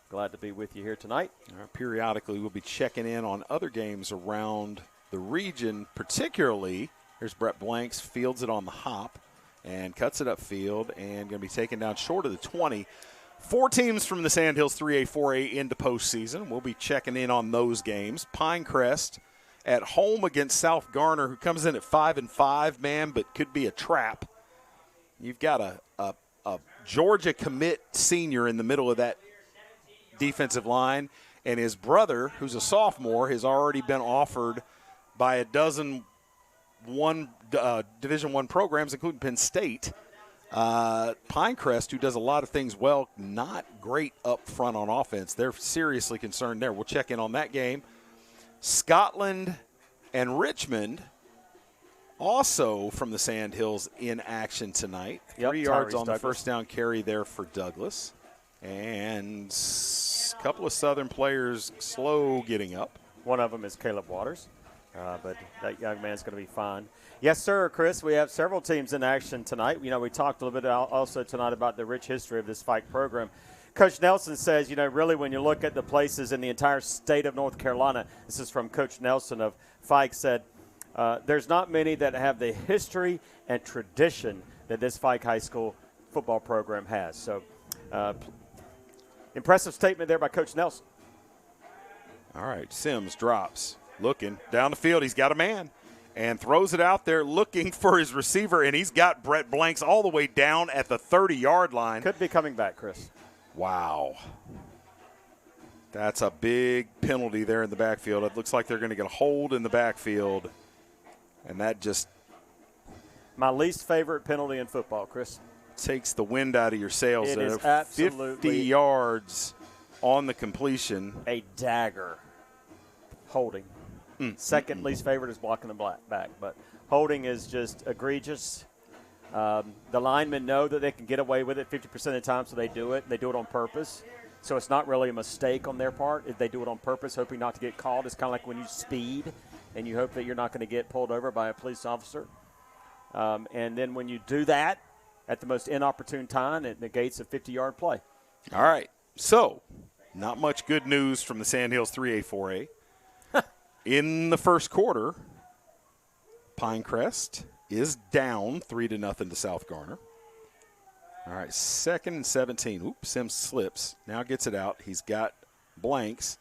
Glad to be with you here tonight. Periodically, we'll be checking in on other games around the region, particularly, here's Brett Blanks, fields it on the hop and cuts it upfield and going to be taken down short of the 20. 4 teams from the Sandhills 3A, 4A into postseason. We'll be checking in on those games. Pinecrest at home against South Garner, who comes in at 5-5, man, but could be a trap. You've got a Georgia commit senior in the middle of that defensive line, and his brother, who's a sophomore, has already been offered by a dozen Division I programs, including Penn State. Pinecrest, who does a lot of things well, not great up front on offense. They're seriously concerned there. We'll check in on that game. Scotland and Richmond, also from the Sandhills, in action tonight. 3 yards on the first down carry there for Douglas. And a couple of Southern players slow getting up. One of them is Caleb Waters, but that young man's going to be fine. Yes, sir, Chris. We have several teams in action tonight. We talked a little bit also tonight about the rich history of this Fike program. Coach Nelson says, really when you look at the places in the entire state of North Carolina, this is from Coach Nelson of Fike, said, there's not many that have the history and tradition that this Fike High School football program has. So, impressive statement there by Coach Nelson. All right, Sims drops, looking down the field. He's got a man and throws it out there looking for his receiver, and he's got Brett Blanks all the way down at the 30-yard line. Could be coming back, Chris. Wow. That's a big penalty there in the backfield. It looks like they're going to get a hold in the backfield, and that just my least favorite penalty in football, Chris. Takes the wind out of your sails. It is there. absolutely 50 yards on the completion. A dagger. Holding. Second least favorite is blocking the back, but holding is just egregious. The linemen know that they can get away with it 50% of the time, so they do it. They do it on purpose. So it's not really a mistake on their part. If they do it on purpose, hoping not to get caught, it's kind of like when you speed and you hope that you're not going to get pulled over by a police officer. And then when you do that at the most inopportune time, it negates a 50-yard play. All right. So, not much good news from the Sandhills 3A, 4A. In the first quarter, Pinecrest is down 3-0 to South Garner. All right, 2nd and 17. Oops, Sims slips. Now gets it out. He's got Blanks.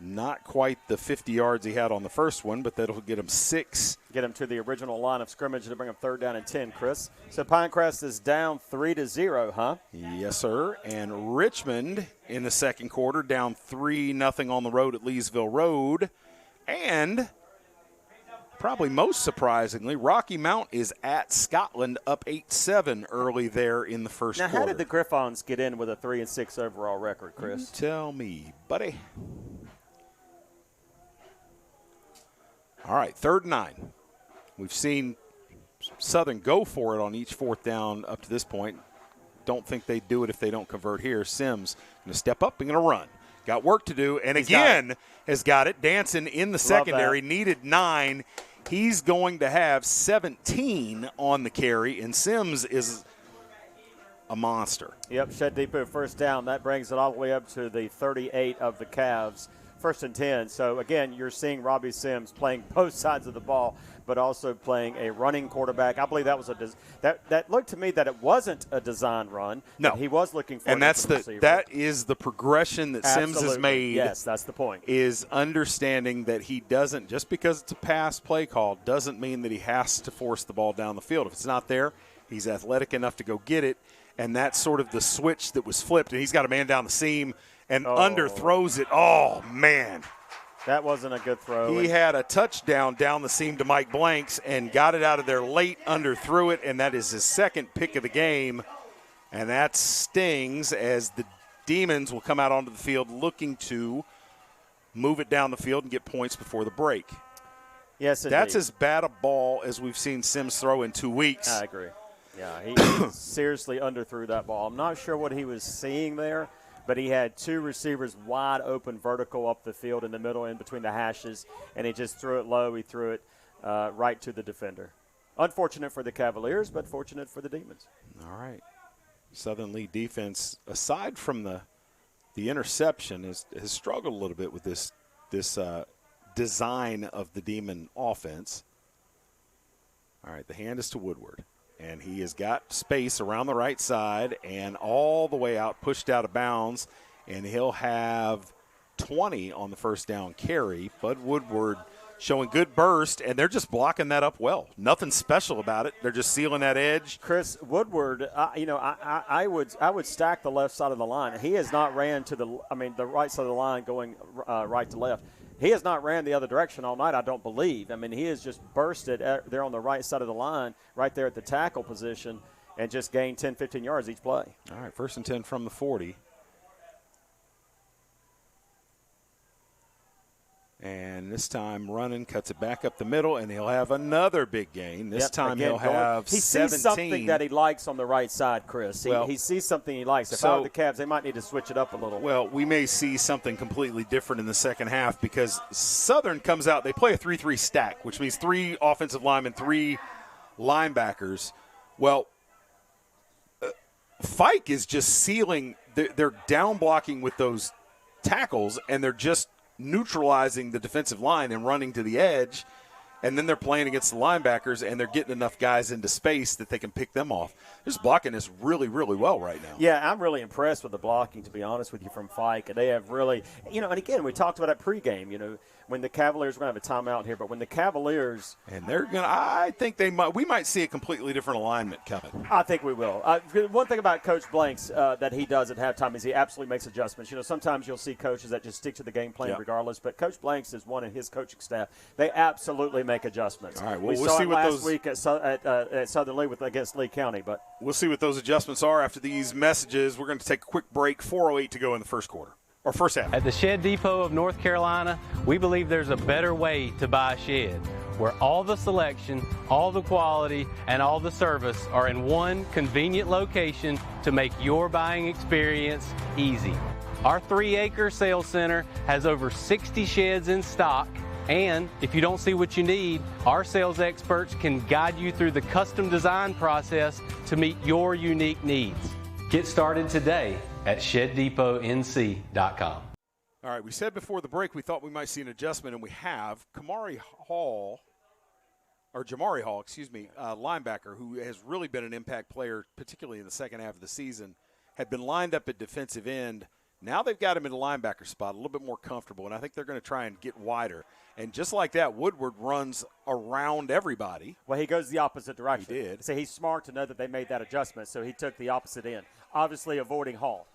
Not quite the 50 yards he had on the first one, but that'll get him 6. Get him to the original line of scrimmage to bring him 3rd down and 10, Chris. So Pinecrest is down 3-0, huh? Yes, sir. And Richmond in the second quarter down 3-0 on the road at Leesville Road. And probably most surprisingly, Rocky Mount is at Scotland up 8-7 early there in the first quarter. Now, how did the Griffons get in with a 3-6 overall record, Chris? Tell me, buddy. All right, 3rd and 9. We've seen Southern go for it on each 4th down up to this point. Don't think they'd do it if they don't convert here. Sims going to step up and going to run. Got work to do, and has got it. Dancing in the secondary, needed 9. He's going to have 17 on the carry, and Sims is a monster. Yep, Shed Depot first down. That brings it all the way up to the 38 of the Cavs. 1st and 10. So, again, you're seeing Robbie Sims playing both sides of the ball, but also playing a running quarterback. I believe that was that looked to me that it wasn't a design run. No. He was looking for and that is the progression that Sims has made. Yes, that's the point. Is understanding that he doesn't, just because it's a pass play call, doesn't mean that he has to force the ball down the field. If it's not there, he's athletic enough to go get it, and that's sort of the switch that was flipped, and he's got a man down the seam and underthrows it. Oh, man. That wasn't a good throw. He had a touchdown down the seam to Mike Blanks and got it out of there late, underthrew it, and that is his second pick of the game. And that stings as the Demons will come out onto the field looking to move it down the field and get points before the break. Yes, indeed. That's as bad a ball as we've seen Sims throw in 2 weeks. I agree. Yeah, he seriously underthrew that ball. I'm not sure what he was seeing there, but he had two receivers wide open vertical up the field in the middle in between the hashes, and he just threw it low. He threw it right to the defender. Unfortunate for the Cavaliers, but fortunate for the Demons. All right. Southern Lee defense, aside from the interception, has struggled a little bit with this design of the Demon offense. All right, the hand is to Woodward, and he has got space around the right side and all the way out, pushed out of bounds, and he'll have 20 on the first down carry. Bud Woodward showing good burst, and they're just blocking that up well. Nothing special about it. They're just sealing that edge. Chris, Woodward, I would stack the left side of the line. He has not ran to the right side of the line going right to left. He has not ran the other direction all night, I don't believe. I mean, he has just bursted there on the right side of the line, right there at the tackle position, and just gained 10, 15 yards each play. All right, 1st and 10 from the 40. And this time running, cuts it back up the middle, and he'll have another big gain. This time he'll have 17. He sees something that he likes on the right side, Chris. He sees something he likes. If I were the Cavs, they might need to switch it up a little. Well, we may see something completely different in the second half because Southern comes out. They play a 3-3 stack, which means 3 offensive linemen, 3 linebackers. Well, Fike is just sealing. They're down blocking with those tackles, and they're just neutralizing the defensive line and running to the edge, and then they're playing against the linebackers, and they're getting enough guys into space that they can pick them off. Just blocking this really, really well right now. Yeah, I'm really impressed with the blocking, to be honest with you, from Fike. They have really, and again, we talked about that pregame, when the Cavaliers, we're going to have a timeout here, but when the Cavaliers. And they're going to, I think we might see a completely different alignment coming. I think we will. One thing about Coach Blanks that he does at halftime is he absolutely makes adjustments. Sometimes you'll see coaches that just stick to the game plan regardless, but Coach Blanks is one in his coaching staff. They absolutely make adjustments. All right, well, we'll see what last week at Southern Lee against Lee County, but we'll see what those adjustments are after these messages. We're going to take a quick break. 4:08 to go in the first quarter. Or first half. At the Shed Depot of North Carolina, we believe there's a better way to buy a shed, where all the selection, all the quality, and all the service are in one convenient location to make your buying experience easy. Our 3-acre sales center has over 60 sheds in stock, and if you don't see what you need, our sales experts can guide you through the custom design process to meet your unique needs. Get started today at ShedDepotNC.com. All right, we said before the break we thought we might see an adjustment, and we have. Jamari Hall, linebacker, who has really been an impact player, particularly in the second half of the season, had been lined up at defensive end. Now they've got him in the linebacker spot, a little bit more comfortable, and I think they're going to try and get wider. And just like that, Woodward runs around everybody. Well, he goes the opposite direction. He did. So he's smart to know that they made that adjustment, so he took the opposite end, obviously avoiding Hall.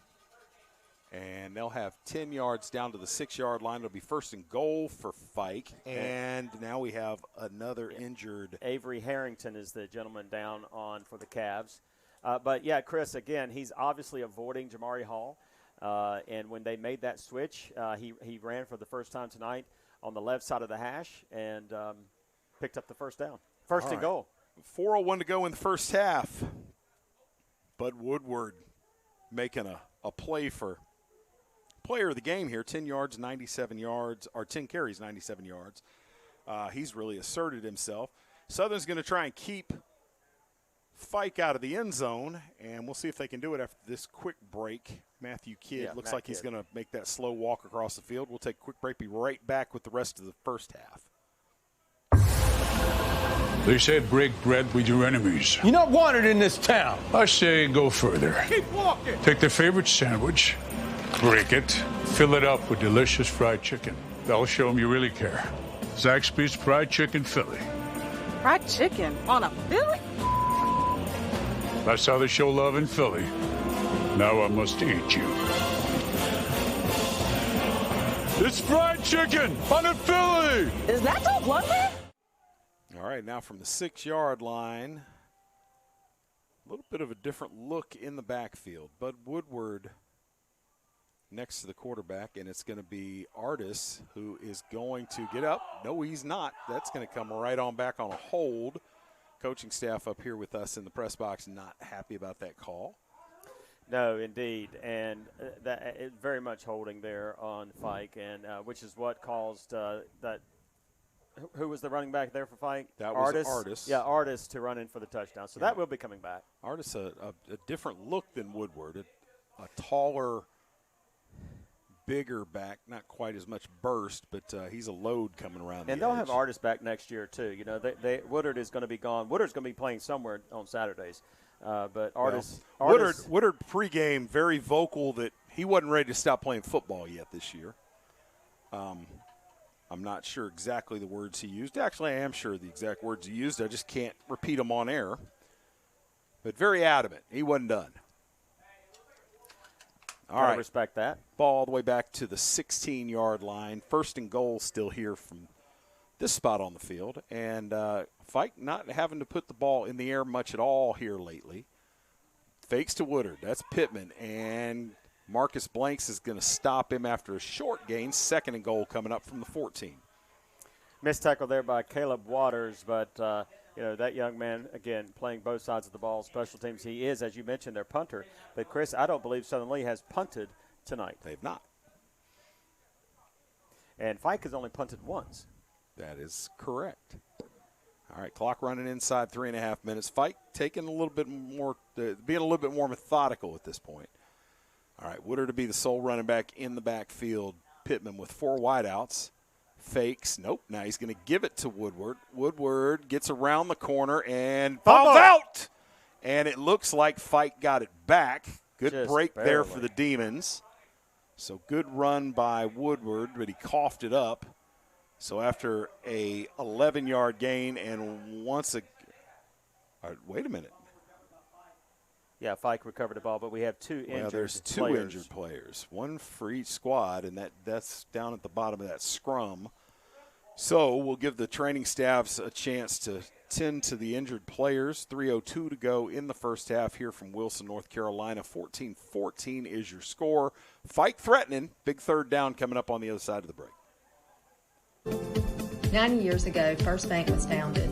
And they'll have 10 yards down to the 6-yard line. It'll be 1st and goal for Fike. And now we have another injured. Avery Harrington is the gentleman down on for the Cavs. But, yeah, Chris, again, he's obviously avoiding Jamari Hall. And when they made that switch, he ran for the first time tonight on the left side of the hash and picked up the first down. First and goal. 4:01 to go in the first half. Bud Woodward making a play for player of the game here. 10 yards, 97 yards, or 10 carries, 97 yards. He's really asserted himself. Southern's going to try and keep Fike out of the end zone, and we'll see if they can do it after this quick break. Matthew Kidd looks like he's going to make that slow walk across the field. We'll take a quick break, be right back with the rest of the first half. They say break bread with your enemies. You're not wanted in this town. I say go further. Keep walking. Take their favorite sandwich, break it, fill it up with delicious fried chicken. That'll show them you really care. Zaxby's Fried Chicken Philly. Fried chicken on a Philly? That's how they show love in Philly. Now I must eat you. It's fried chicken on a Philly. Is that your blunder? All right, now from the 6-yard line, a little bit of a different look in the backfield. Bud Woodward next to the quarterback, and it's going to be Artis who is going to get up. No, he's not. That's going to come right on back on a hold. Coaching staff up here with us in the press box not happy about that call. No, indeed, and that very much holding there on Fike, and which is what caused that. Who was the running back there for Fike? That was Artis. Yeah, Artis to run in for the touchdown. So that will be coming back. Artis, a different look than Woodward, a taller, bigger back, not quite as much burst, but he's a load coming around. And they'll have Artis back next year too. You know, Woodward is going to be gone. Woodward's going to be playing somewhere on Saturdays, but Artis. Woodward pregame very vocal that he wasn't ready to stop playing football yet this year. I'm not sure exactly the words he used. Actually, I am sure the exact words he used. I just can't repeat them on air. But very adamant. He wasn't done. All right. Respect that. Ball all the way back to the 16-yard line. 1st and goal still here from this spot on the field. And Fike not having to put the ball in the air much at all here lately. Fakes to Woodard. That's Pittman. And Marcus Blanks is going to stop him after a short gain. 2nd and goal coming up from the 14. Missed tackle there by Caleb Waters, but that young man, again, playing both sides of the ball, special teams. He is, as you mentioned, their punter. But, Chris, I don't believe Southern Lee has punted tonight. They've not. And Fike has only punted once. That is correct. All right, clock running inside 3.5 minutes. Fike taking a little bit more, being a little bit more methodical at this point. All right, Woodard to be the sole running back in the backfield. Pittman with 4 wideouts. Fakes. Nope. Now he's going to give it to Woodward. Woodward gets around the corner and falls out. And it looks like Fike got it back. Good Just break barely. there for the Demons. So good run by Woodward, but he coughed it up. So after a 11-yard gain and once a – all right, wait a minute. Yeah, Fike recovered the ball, but we have 2 injured players. Well, there's 2 injured players, one for each squad, and that's down at the bottom of that scrum. So we'll give the training staffs a chance to tend to the injured players. 3:02 to go in the first half here from Wilson, North Carolina. 14-14 is your score. Fike threatening. Big 3rd down coming up on the other side of the break. 90 years ago, First Bank was founded.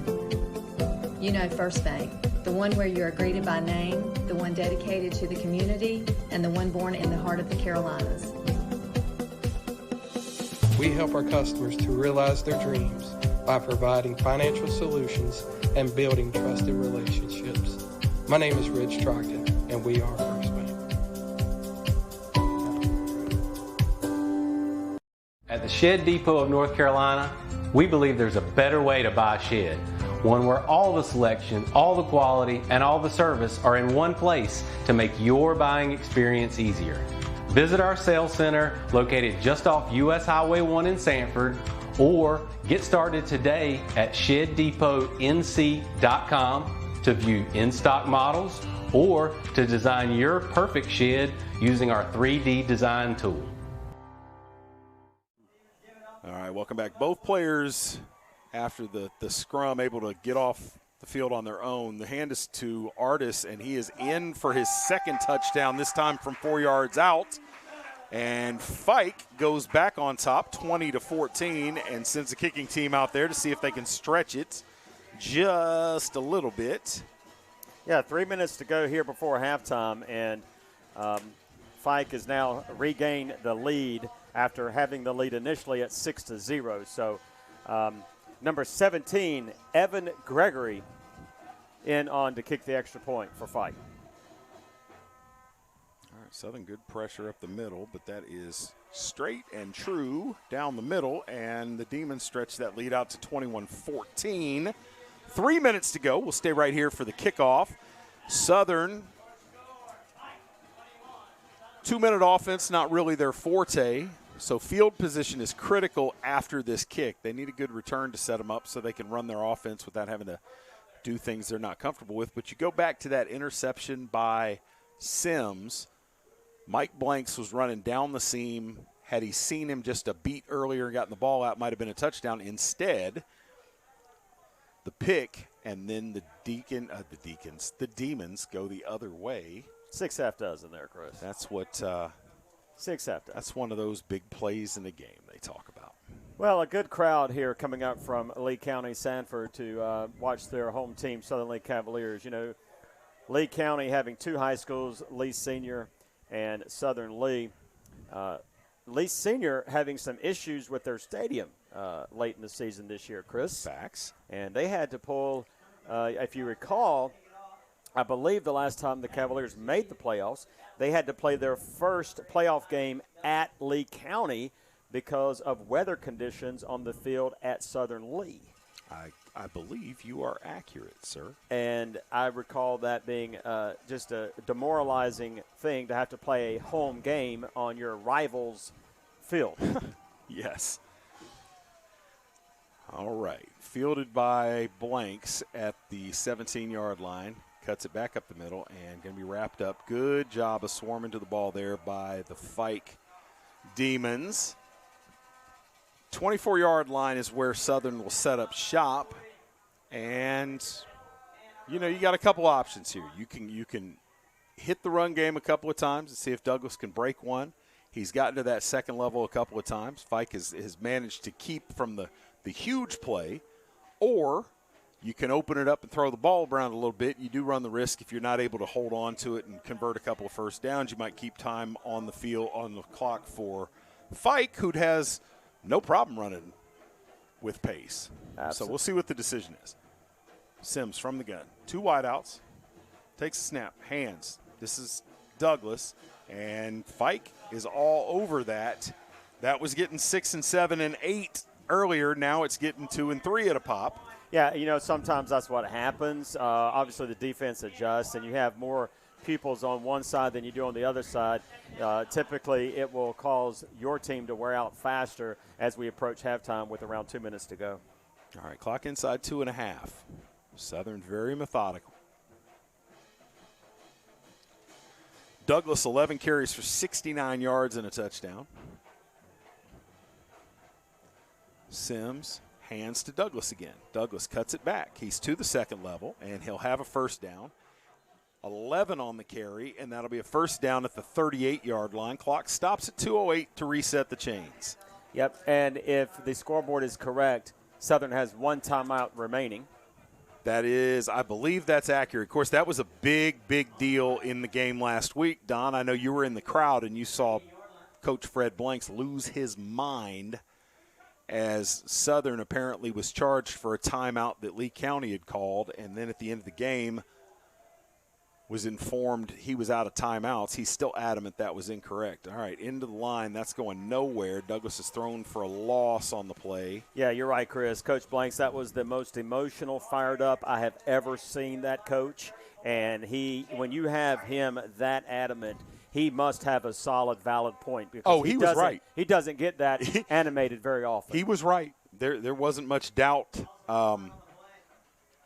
You know First Bank, the one where you are greeted by name, the one dedicated to the community, and the one born in the heart of the Carolinas. We help our customers to realize their dreams by providing financial solutions and building trusted relationships. My name is Rich Trockton, and we are First Bank. At the Shed Depot of North Carolina, we believe there's a better way to buy a shed. One where all the selection, all the quality, and all the service are in one place to make your buying experience easier. Visit our sales center located just off US Highway 1 in Sanford, or get started today at ShedDepotNC.com to view in-stock models or to design your perfect shed using our 3D design tool. All right, welcome back. Both players, after the scrum, able to get off the field on their own. The hand is to Artis, and he is in for his 2nd touchdown, this time from 4 yards out. And Fike goes back on top, 20-14, and sends the kicking team out there to see if they can stretch it just a little bit. Yeah, 3 minutes to go here before halftime, and Fike has now regained the lead after having the lead initially at 6-0. So number 17, Evan Gregory, in on to kick the extra point for Fike. All right, Southern good pressure up the middle, but that is straight and true down the middle, and the Demons stretch that lead out to 21-14. 3 minutes to go. We'll stay right here for the kickoff. Southern, 2-minute offense, not really their forte. So field position is critical after this kick. They need a good return to set them up so they can run their offense without having to do things they're not comfortable with. But you go back to that interception by Sims. Mike Blanks was running down the seam, Had he seen him just a beat earlier and gotten the ball out, might have been a touchdown. Instead, the pick, and then the Demons go the other way. 6 half dozen there, Chris. That's what 6 half dozen. That's one of those big plays in the game they talk about. Well, a good crowd here coming up from Lee County, Sanford, to watch their home team, Southern Lee Cavaliers. You know, Lee County having 2 high schools, Lee Senior and Southern Lee. Lee Senior having some issues with their stadium late in the season this year, Chris. Facts. And they had to pull, if you recall, I believe the last time the Cavaliers made the playoffs, they had to play their first playoff game at Lee County because of weather conditions on the field at Southern Lee. I believe you are accurate, sir. And I recall that being just a demoralizing thing to have to play a home game on your rival's field. Yes. All right. Fielded by Blanks at the 17-yard line. Cuts it back up the middle and going to be wrapped up. Good job of swarming to the ball there by the Fike Demons. 24-yard line is where Southern will set up shop. And, you know, you got a couple options here. You can hit the run game a couple of times and see if Douglas can break one. He's gotten to that second level a couple of times. Fike has managed to keep from the huge play. Or you can open it up and throw the ball around a little bit. You do run the risk if you're not able to hold on to it and convert a couple of first downs. You might keep time on the field, on the clock for Fike, who has no problem running with pace. Absolutely. So we'll see what the decision is. Sims from the gun. 2 wideouts. Takes a snap. Hands. This is Douglas. And Fike is all over that. That was getting 6 and 7 and 8 earlier. Now it's getting 2 and 3 at a pop. Yeah, you know, sometimes that's what happens. Obviously, the defense adjusts, and you have more pupils on one side than you do on the other side. Typically, it will cause your team to wear out faster as we approach halftime with around 2 minutes to go. All right, clock inside 2.5. Southern very methodical. Douglas, 11 carries for 69 yards and a touchdown. Sims hands to Douglas again. Douglas cuts it back. He's to the second level, and he'll have a first down. 11 on the carry, and that'll be a first down at the 38-yard line. Clock stops at 2:08 to reset the chains. Yep, and if the scoreboard is correct, Southern has 1 timeout remaining. That is, I believe that's accurate. Of course, that was a big, big deal in the game last week. Don, I know you were in the crowd, and you saw Coach Fred Blanks lose his mind as Southern apparently was charged for a timeout that Lee County had called, and then at the end of the game was informed he was out of timeouts. He's still adamant that was incorrect. All right, into the line. That's going nowhere. Douglas is thrown for a loss on the play. Yeah, you're right, Chris. Coach Blanks, that was the most emotional, fired up I have ever seen that coach. And when you have him that adamant, he must have a solid, valid point. Because he was right. He doesn't get that animated very often. He was right. There wasn't much doubt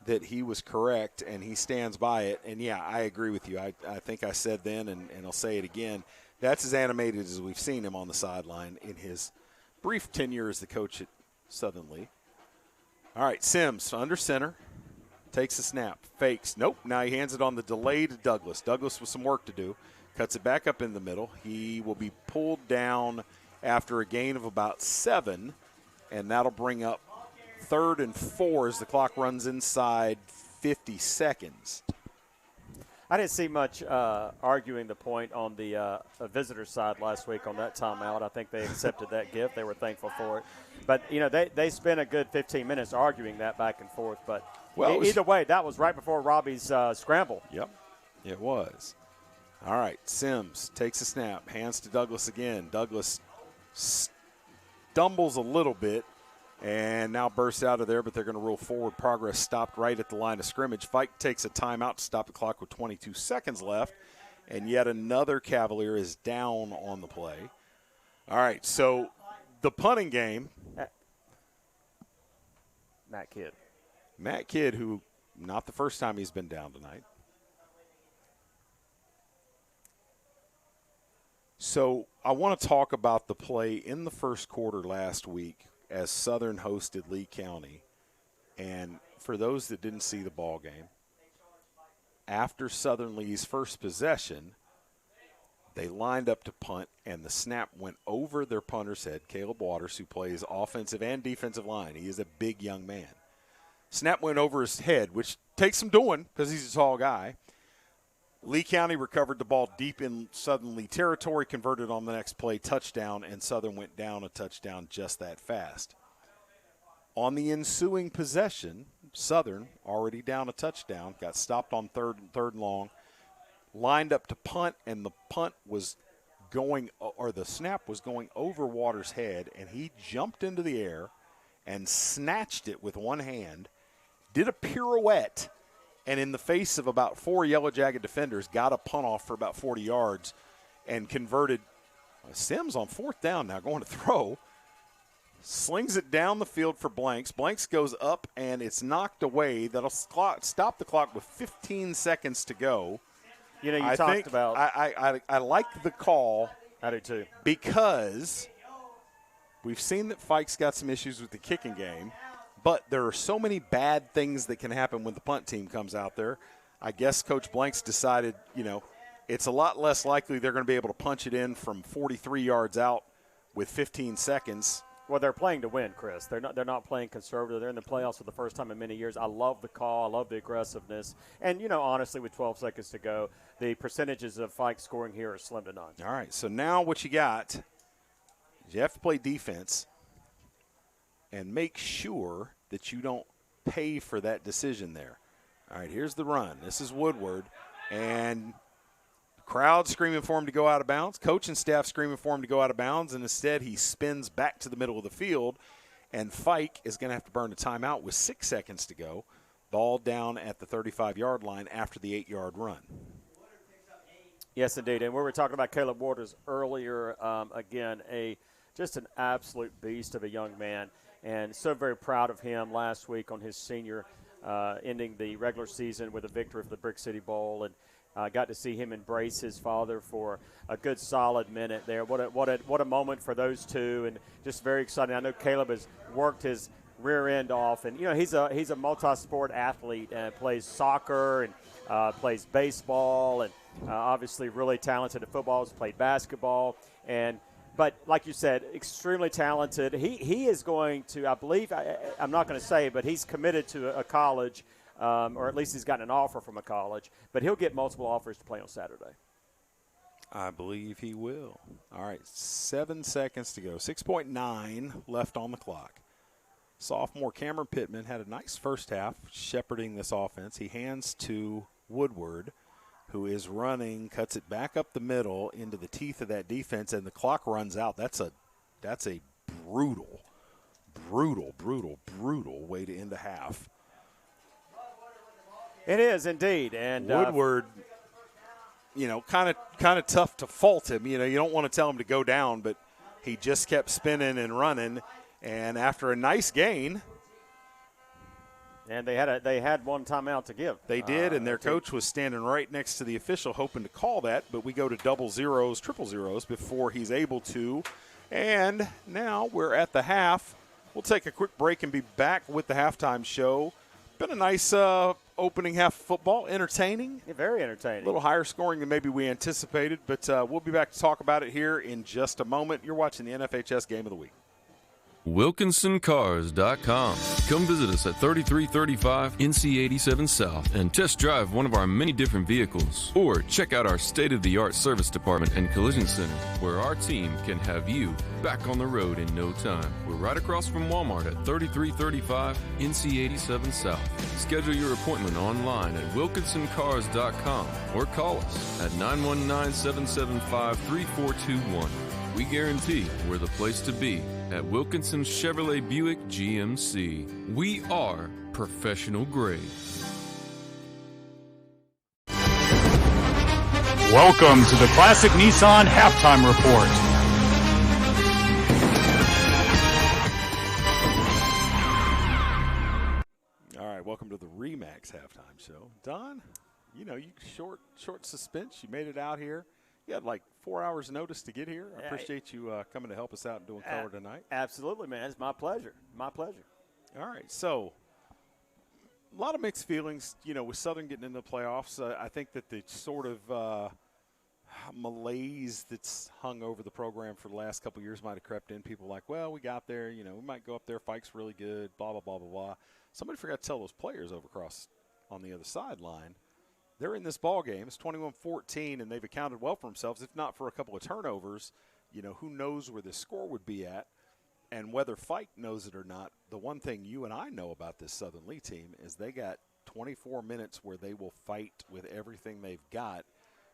that he was correct, and he stands by it. And, yeah, I agree with you. I think I said then, and I'll say it again, that's as animated as we've seen him on the sideline in his brief tenure as the coach at Southern Lee. All right, Sims under center, takes a snap, fakes. Nope, now he hands it on the delay to Douglas. Douglas with some work to do. Cuts it back up in the middle. He will be pulled down after a gain of about 7, and that'll bring up 3rd and 4 as the clock runs inside 50 seconds. I didn't see much arguing the point on the visitor side last week on that timeout. I think they accepted that gift. They were thankful for it. But, you know, they spent a good 15 minutes arguing that back and forth. But either way, that was right before Robbie's scramble. Yep, it was. All right, Sims takes a snap, hands to Douglas again. Douglas stumbles a little bit and now bursts out of there, but they're going to rule forward progress stopped right at the line of scrimmage. Fike takes a timeout to stop the clock with 22 seconds left, and yet another Cavalier is down on the play. All right, so the punting game. Matt Kidd, who not the first time he's been down tonight. So I want to talk about the play in the first quarter last week as Southern hosted Lee County. And for those that didn't see the ball game, after Southern Lee's first possession, they lined up to punt, and the snap went over their punter's head, Caleb Waters, who plays offensive and defensive line. He is a big young man. Snap went over his head, which takes some doing because he's a tall guy. Lee County recovered the ball deep in Southern Lee territory, converted on the next play, touchdown, and Southern went down a touchdown just that fast. On the ensuing possession, Southern, already down a touchdown, got stopped on third and long, lined up to punt, and the punt was going, or the snap was going over Waters' head, and he jumped into the air and snatched it with one hand, did a pirouette, and in the face of about 4 Yellow Jacket defenders, got a punt off for about 40 yards and converted. Sims on fourth down now going to throw. Slings it down the field for Blanks. Blanks goes up, and it's knocked away. That'll stop the clock with 15 seconds to go. You know, you talked about. I like the call. I do too. Because we've seen that Fike's got some issues with the kicking game, but there are so many bad things that can happen when the punt team comes out there. I guess Coach Blanks decided, it's a lot less likely they're going to be able to punch it in from 43 yards out with 15 seconds. Well, they're playing to win, Chris. They're not playing conservative. They're in the playoffs for the first time in many years. I love the call. I love the aggressiveness. And, honestly, with 12 seconds to go, the percentages of Fike scoring here are slim to none. All right, so now what you got is you have to play defense and make sure that you don't pay for that decision there. All right, here's the run. This is Woodward. And crowd screaming for him to go out of bounds. Coach and staff screaming for him to go out of bounds. And instead he spins back to the middle of the field. And Fike is going to have to burn a timeout with 6 seconds to go. Ball down at the 35-yard line after the 8-yard run. Yes, indeed. And we were talking about Caleb Waters earlier. Again, just an absolute beast of a young man. And so very proud of him last week on his senior, ending the regular season with a victory for the Brick City Bowl. And got to see him embrace his father for a good solid minute there. What a moment for those two, and just very exciting. I know Caleb has worked his rear end off, and he's a multi-sport athlete and plays soccer and plays baseball, and obviously really talented at football. He's played basketball, but like you said, extremely talented. He is going to, I believe, I'm not going to say, but he's committed to a college. Or at least he's gotten an offer from a college, but he'll get multiple offers to play on Saturday. I believe he will. All right, 7 seconds to go. 6.9 left on the clock. Sophomore Cameron Pittman had a nice first half shepherding this offense. He hands to Woodward, who is running, cuts it back up the middle into the teeth of that defense, and the clock runs out. That's a brutal way to end a half. It is indeed, and Woodward, kind of tough to fault him. You don't want to tell him to go down, but he just kept spinning and running. And after a nice gain, and they had one timeout to give. They did, and their coach was standing right next to the official, hoping to call that. But we go to double zeros, triple zeros before he's able to. And now we're at the half. We'll take a quick break and be back with the halftime show. Been a nice opening half of football, entertaining. Yeah, very entertaining. A little higher scoring than maybe we anticipated, but we'll be back to talk about it here in just a moment. You're watching the NFHS Game of the Week. WilkinsonCars.com. Come visit us at 3335 NC 87 South and test drive one of our many different vehicles. Or check out our state-of-the-art service department and collision center, where our team can have you back on the road in no time. We're right across from Walmart at 3335 NC 87 South. Schedule your appointment online at WilkinsonCars.com or call us at 919-775-3421. We guarantee we're the place to be at Wilkinson Chevrolet Buick GMC. We are professional grade. Welcome to the Classic Nissan Halftime Report. All right, welcome to the Remax Halftime Show. Don, you short suspense. You made it out here. You had like 4 hours notice to get here. I appreciate you coming to help us out and doing color tonight. Absolutely, man. It's my pleasure. My pleasure. All right. So a lot of mixed feelings, with Southern getting into the playoffs. I think that the sort of malaise that's hung over the program for the last couple of years might have crept in. People like, well, we got there. We might go up there. Fike's really good, blah, blah, blah, blah, blah. Somebody forgot to tell those players over across on the other sideline. They're in this ball game. It's 21-14, and they've accounted well for themselves. If not for a couple of turnovers, who knows where this score would be at. And whether Fike knows it or not, the one thing you and I know about this Southern Lee team is they got 24 minutes where they will fight with everything they've got.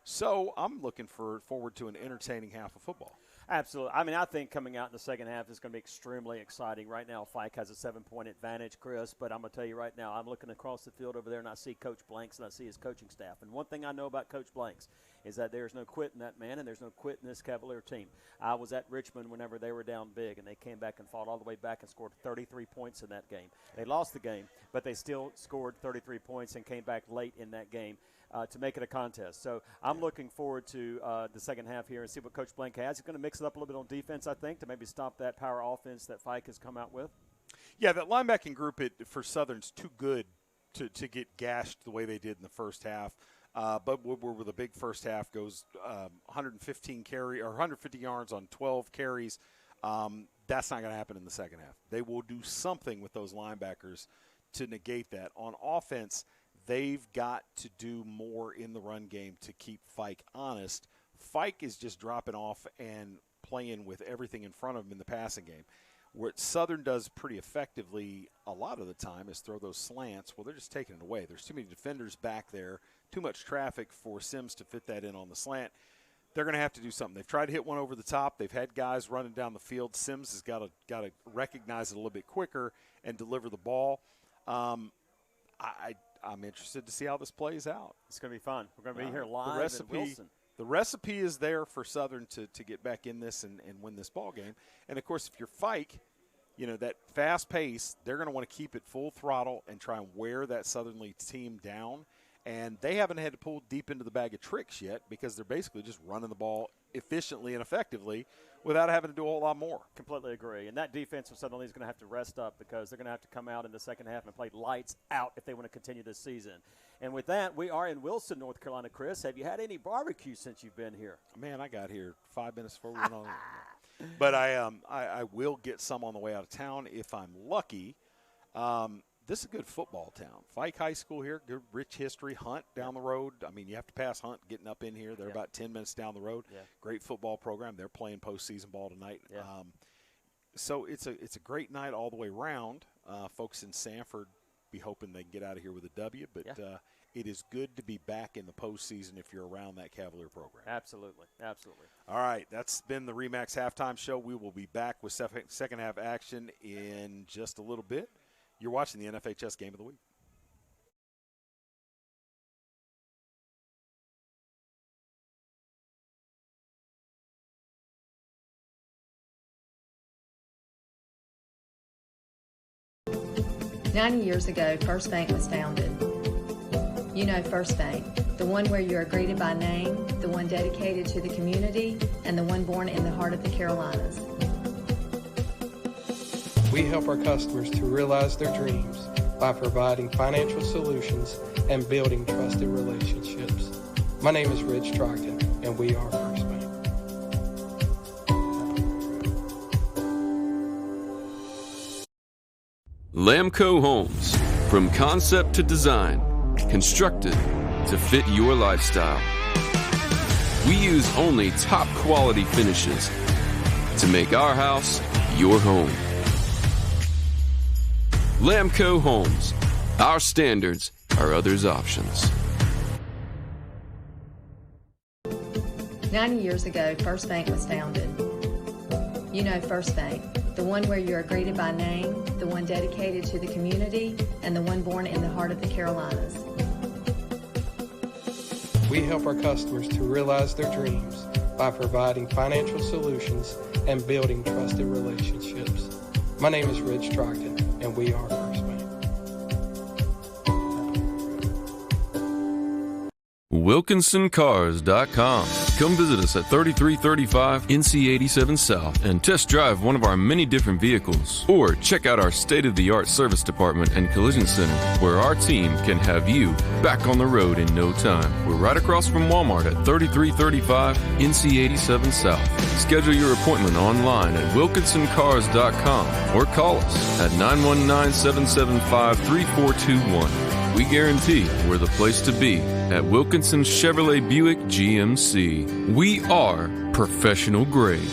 So I'm looking forward to an entertaining half of football. Absolutely. I mean, I think coming out in the second half is going to be extremely exciting. Right now, Fike has a 7-point advantage, Chris, but I'm going to tell you right now, I'm looking across the field over there, and I see Coach Blanks, and I see his coaching staff. And one thing I know about Coach Blanks is that there's no quit in that man, and there's no quit in this Cavalier team. I was at Richmond whenever they were down big, and they came back and fought all the way back and scored 33 points in that game. They lost the game, but they still scored 33 points and came back late in that game to make it a contest. So I'm looking forward to the second half here and see what Coach Blank has. He's going to mix it up a little bit on defense, I think, to maybe stop that power offense that Fike has come out with. Yeah, that linebacking group for Southern's too good to get gashed the way they did in the first half. But with a big first half goes 150 yards on 12 carries. That's not going to happen in the second half. They will do something with those linebackers to negate that. On offense, they've got to do more in the run game to keep Fike honest. Fike is just dropping off and playing with everything in front of him in the passing game. What Southern does pretty effectively a lot of the time is throw those slants. Well, they're just taking it away. There's too many defenders back there, too much traffic for Sims to fit that in on the slant. They're going to have to do something. They've tried to hit one over the top. They've had guys running down the field. Sims has got to recognize it a little bit quicker and deliver the ball. I'm interested to see how this plays out. It's going to be fun. We're going to be here live in Wilson. The recipe is there for Southern to get back in this and win this ball game. And, of course, if you're Fike, that fast pace, they're going to want to keep it full throttle and try and wear that Southern Lee team down. And they haven't had to pull deep into the bag of tricks yet because they're basically just running the ball efficiently and effectively without having to do a whole lot more. Completely agree. And that defense of Southern Lee is going to have to rest up because they're going to have to come out in the second half and play lights out if they want to continue this season. And with that, we are in Wilson, North Carolina. Chris, have you had any barbecue since you've been here? Man, I got here 5 minutes before we went on. But I will get some on the way out of town if I'm lucky. This is a good football town. Fike High School here, good rich history. Hunt down the road. I mean, you have to pass Hunt getting up in here. They're about 10 minutes down the road. Yeah. Great football program. They're playing postseason ball tonight. Yeah. So it's a great night all the way around. Folks in Sanford be hoping they can get out of here with a W, but it is good to be back in the postseason if you're around that Cavalier program. Absolutely. Absolutely. All right, that's been the RE/MAX Halftime Show. We will be back with second half action in just a little bit. You're watching the NFHS Game of the Week. "90 years ago, First Bank was founded. You know First Bank, the one where you are greeted by name, the one dedicated to the community, and the one born in the heart of the Carolinas. We help our customers to realize their dreams by providing financial solutions and building trusted relationships. My name is Rich Trockton, and we are First Bank. Lamco Homes, from concept to design, constructed to fit your lifestyle. We use only top quality finishes to make our house your home. Lamco Homes. Our standards are others' options. 90 years ago, First Bank was founded. You know First Bank, the one where you are greeted by name, the one dedicated to the community, and the one born in the heart of the Carolinas. We help our customers to realize their dreams by providing financial solutions and building trusted relationships. My name is Rich Trockton, and we are First Bank. WilkinsonCars.com. Come visit us at 3335 NC 87 South and test drive one of our many different vehicles. Or check out our state-of-the-art service department and collision center, where our team can have you back on the road in no time. We're right across from Walmart at 3335 NC 87 South. Schedule your appointment online at wilkinsoncars.com or call us at 919-775-3421. We guarantee we're the place to be at Wilkinson Chevrolet Buick GMC. We are professional grade.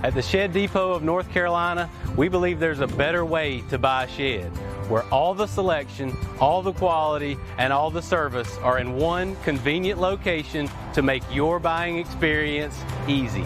At the Shed Depot of North Carolina, we believe there's a better way to buy a shed, where all the selection, all the quality, and all the service are in one convenient location to make your buying experience easy.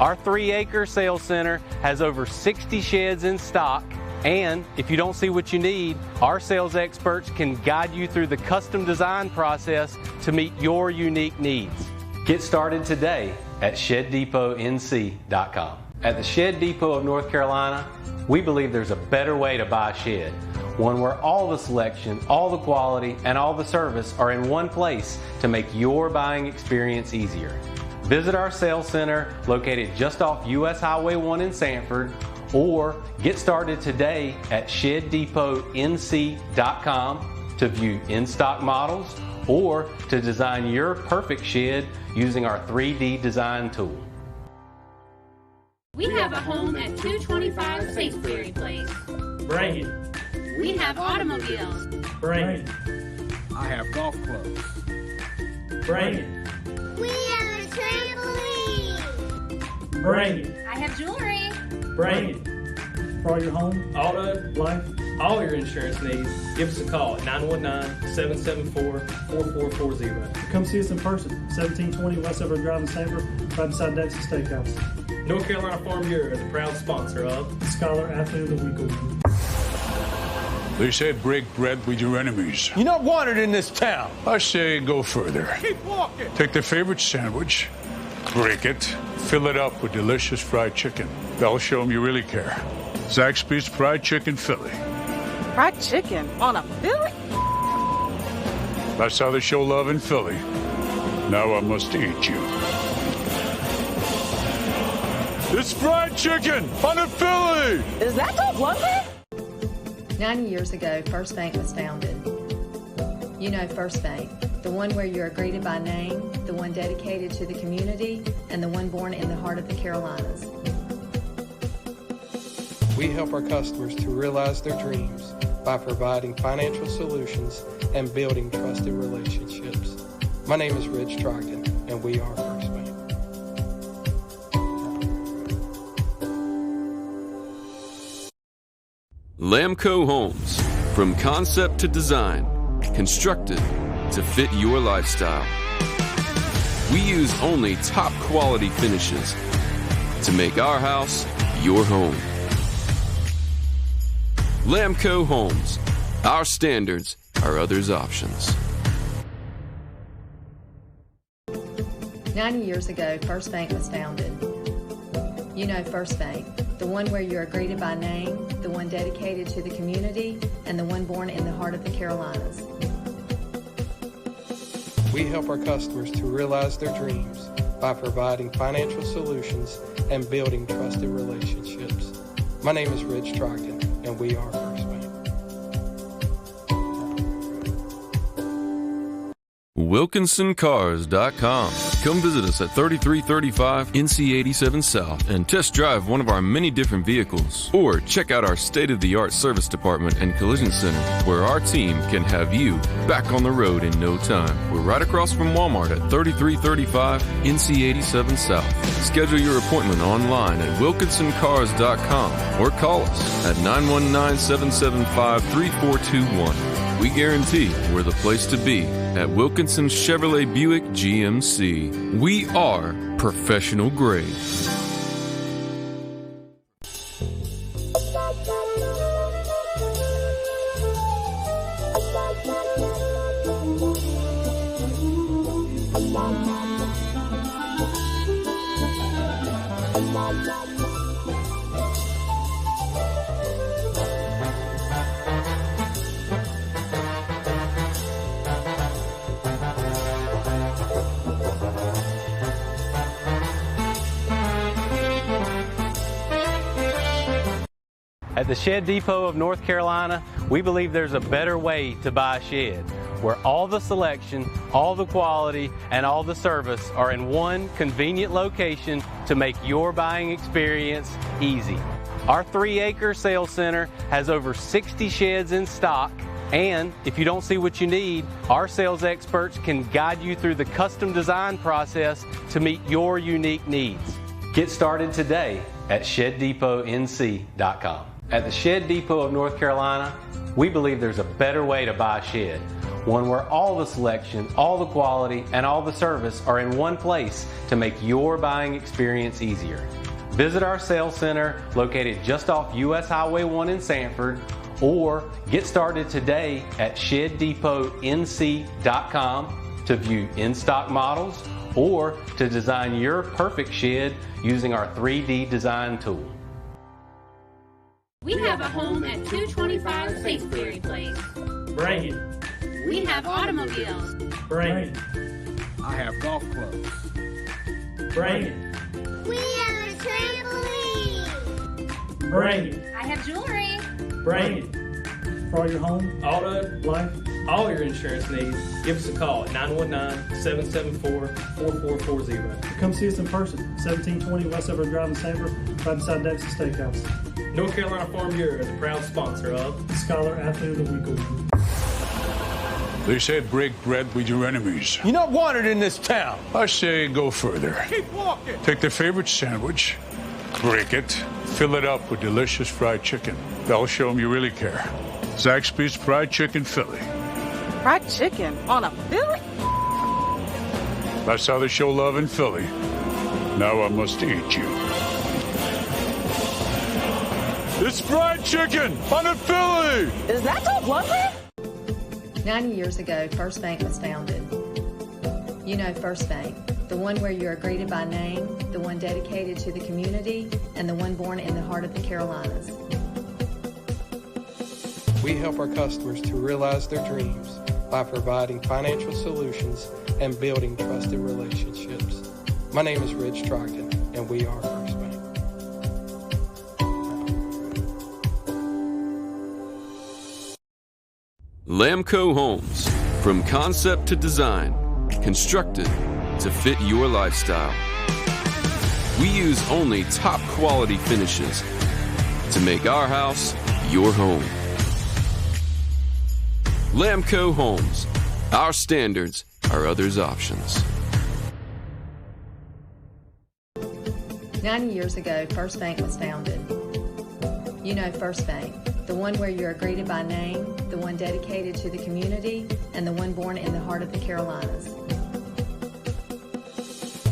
Our 3-acre sales center has over 60 sheds in stock, and if you don't see what you need, our sales experts can guide you through the custom design process to meet your unique needs. Get started today at ShedDepotNC.com. At the Shed Depot of North Carolina, we believe there's a better way to buy a shed, one where all the selection, all the quality, and all the service are in one place to make your buying experience easier. Visit our sales center located just off US Highway 1 in Sanford, or get started today at ShedDepotNC.com to view in-stock models or to design your perfect shed using our 3D design tool. We have a home at 225 Sainsbury Place. Bring it. We have automobiles. Bring it. I have golf clubs. Bring it. We have a trampoline. Bring it. I have jewelry. Bring it. For all your home, auto, life, all your insurance needs, give us a call at 919-774-4440. Come see us in person, 1720 West Edward Drive in Sanford, right beside Dexter Steakhouse. North Carolina Farm Bureau is a proud sponsor of the Scholar Athlete of the Week Award. They say break bread with your enemies. You're not wanted in this town. I say go further. Keep walking. Take their favorite sandwich, break it, fill it up with delicious fried chicken. That'll show them you really care. Zaxby's Fried Chicken Philly. Fried chicken on a Philly? That's how they show love in Philly. Now I must eat you. It's fried chicken on a Philly! Is that the blunder? 90 years ago, First Bank was founded. You know First Bank, the one where you are greeted by name, the one dedicated to the community, and the one born in the heart of the Carolinas. We help our customers to realize their dreams by providing financial solutions and building trusted relationships. My name is Rich Trogdon, and we are First Bank. Lamco Homes. From concept to design, constructed to fit your lifestyle. We use only top quality finishes to make our house your home. Lamco Homes. Our standards are others' options. 90 years ago, First Bank was founded. You know First Bank, the one where you are greeted by name, the one dedicated to the community, and the one born in the heart of the Carolinas. We help our customers to realize their dreams by providing financial solutions and building trusted relationships. My name is Rich Trogdon, and we are First Bank. WilkinsonCars.com. Come visit us at 3335 NC 87 South and test drive one of our many different vehicles. Or check out our state-of-the-art service department and collision center, where our team can have you back on the road in no time. We're right across from Walmart at 3335 NC 87 South. Schedule your appointment online at wilkinsoncars.com or call us at 919-775-3421. We guarantee we're the place to be at Wilkinson Chevrolet Buick GMC. We are professional grade. At the Shed Depot of North Carolina, we believe there's a better way to buy a shed, where all the selection, all the quality, and all the service are in one convenient location to make your buying experience easy. Our 3-acre sales center has over 60 sheds in stock, and if you don't see what you need, our sales experts can guide you through the custom design process to meet your unique needs. Get started today at ShedDepotNC.com. At the Shed Depot of North Carolina, we believe there's a better way to buy a shed, one where all the selection, all the quality, and all the service are in one place to make your buying experience easier. Visit our sales center located just off US Highway 1 in Sanford, or get started today at ShedDepotNC.com to view in-stock models or to design your perfect shed using our 3D design tool. We have a home at 225 Sainsbury Place. Bring it. We have automobiles. Bring it. I have golf clubs. Bring it. We have a trampoline. Bring it. I have jewelry. Bring it. For all your home, Auto, life, all your insurance needs, give us a call at 919-774-4440. come see us in person. 1720 West Edward Drive in Sanford, right beside Dexter Steakhouse. North Carolina Farm Bureau is the proud sponsor of Scholar Athlete of the Week Award. They said break bread with your enemies. You're not wanted in this town. I say go further. Keep walking. Take their favorite sandwich, break it, fill it up with delicious fried chicken. That'll show them you really care. Zaxby's Fried Chicken Philly. Fried chicken on a Philly? That's how they show love in Philly. Now I must eat you. It's fried chicken on a Philly! Is that DeLambert? 90 years ago, First Bank was founded. You know First Bank, the one where you are greeted by name, the one dedicated to the community, and the one born in the heart of the Carolinas. We help our customers to realize their dreams by providing financial solutions and building trusted relationships. My name is Rich Trockton, and we are First Bank. Lamco Homes. From concept to design, constructed to fit your lifestyle. We use only top quality finishes to make our house your home. Lamco Homes. Our standards are others' options. 90 years ago, First Bank was founded. You know First Bank, the one where you are greeted by name, the one dedicated to the community, and the one born in the heart of the Carolinas.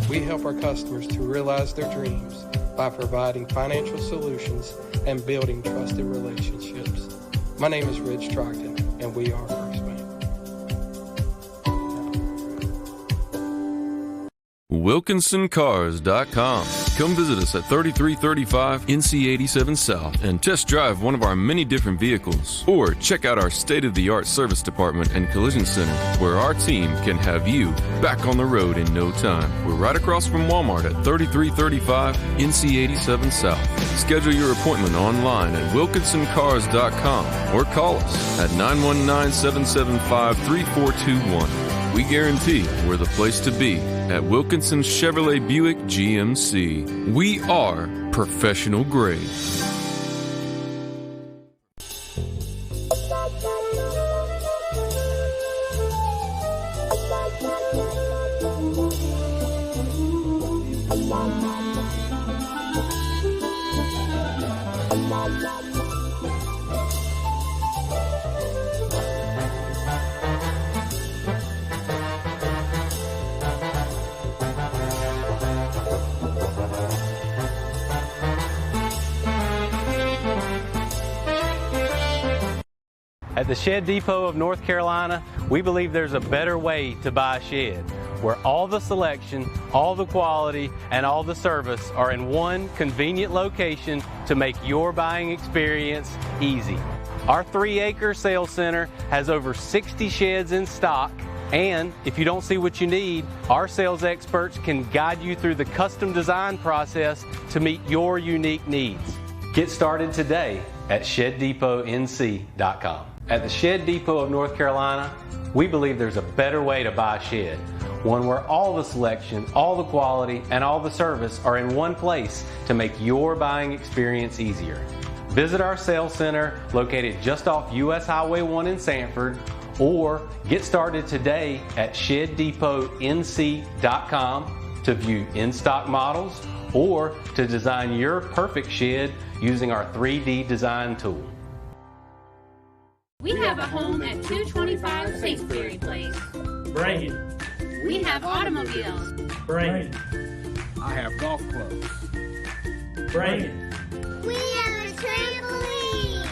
We help our customers to realize their dreams by providing financial solutions and building trusted relationships. My name is Rich Trockton, and we are First Bank. WilkinsonCars.com. Come visit us at 3335 NC 87 South and test drive one of our many different vehicles. Or check out our state-of-the-art service department and collision center, where our team can have you back on the road in no time. We're right across from Walmart at 3335 NC 87 South. Schedule your appointment online at WilkinsonCars.com or call us at 919-775-3421. We guarantee we're the place to be at Wilkinson Chevrolet Buick GMC. We are professional grade. At the Shed Depot of North Carolina, we believe there's a better way to buy a shed, where all the selection, all the quality, and all the service are in one convenient location to make your buying experience easy. Our 3-acre sales center has over 60 sheds in stock, and if you don't see what you need, our sales experts can guide you through the custom design process to meet your unique needs. Get started today at ShedDepotNC.com. At the Shed Depot of North Carolina, we believe there's a better way to buy a shed, one where all the selection, all the quality, and all the service are in one place to make your buying experience easier. Visit our sales center located just off US Highway 1 in Sanford, or get started today at ShedDepotNC.com to view in-stock models or to design your perfect shed using our 3D design tool. We have a home at 225 St. Ferry Place. Bring it. We have automobiles. Bring it. I have golf clubs. Bring it. We have a trampoline.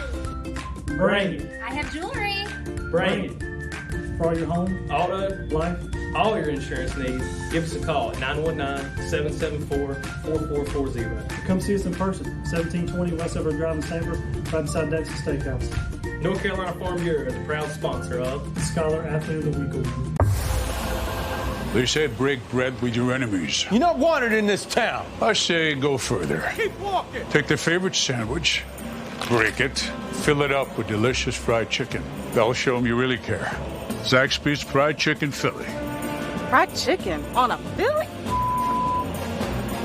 Bring it. I have jewelry. Bring it. For all your home, Auto, life, all your insurance needs, give us a call at 919-774-4440. come see us in person. 1720 West Edward Drive in Sanford, right beside Dexter Steakhouse. North Carolina Farm Bureau, the proud sponsor of The Scholar Athlete of the Week Award. They say break bread with your enemies. You're not wanted in this town. I say go further. Keep walking. Take their favorite sandwich, break it, fill it up with delicious fried chicken. That'll show them you really care. Zaxby's Fried Chicken Philly. Fried chicken on a Philly?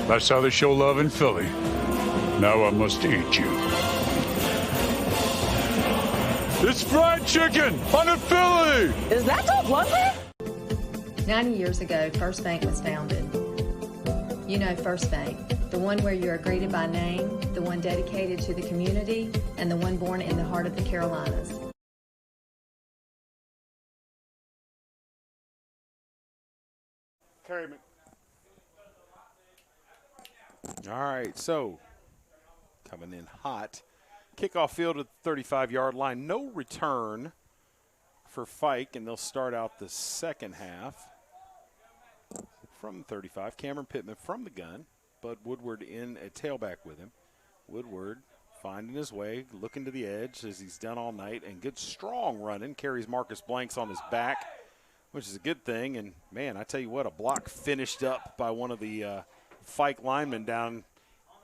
That's how they show love in Philly. Now I must eat you. It's fried chicken on a Philly! Is that your blood? 90 years ago, First Bank was founded. You know First Bank, the one where you are greeted by name, the one dedicated to the community, and the one born in the heart of the Carolinas. All right, so coming in hot. Kickoff field at the 35-yard line. No return for Fike, and they'll start out the second half from 35. Cameron Pittman from the gun. Bud Woodward in at tailback with him. Woodward finding his way, looking to the edge as he's done all night, and good strong running. Carries Marcus Blanks on his back, which is a good thing. And, man, I tell you what, a block finished up by one of the Fike linemen down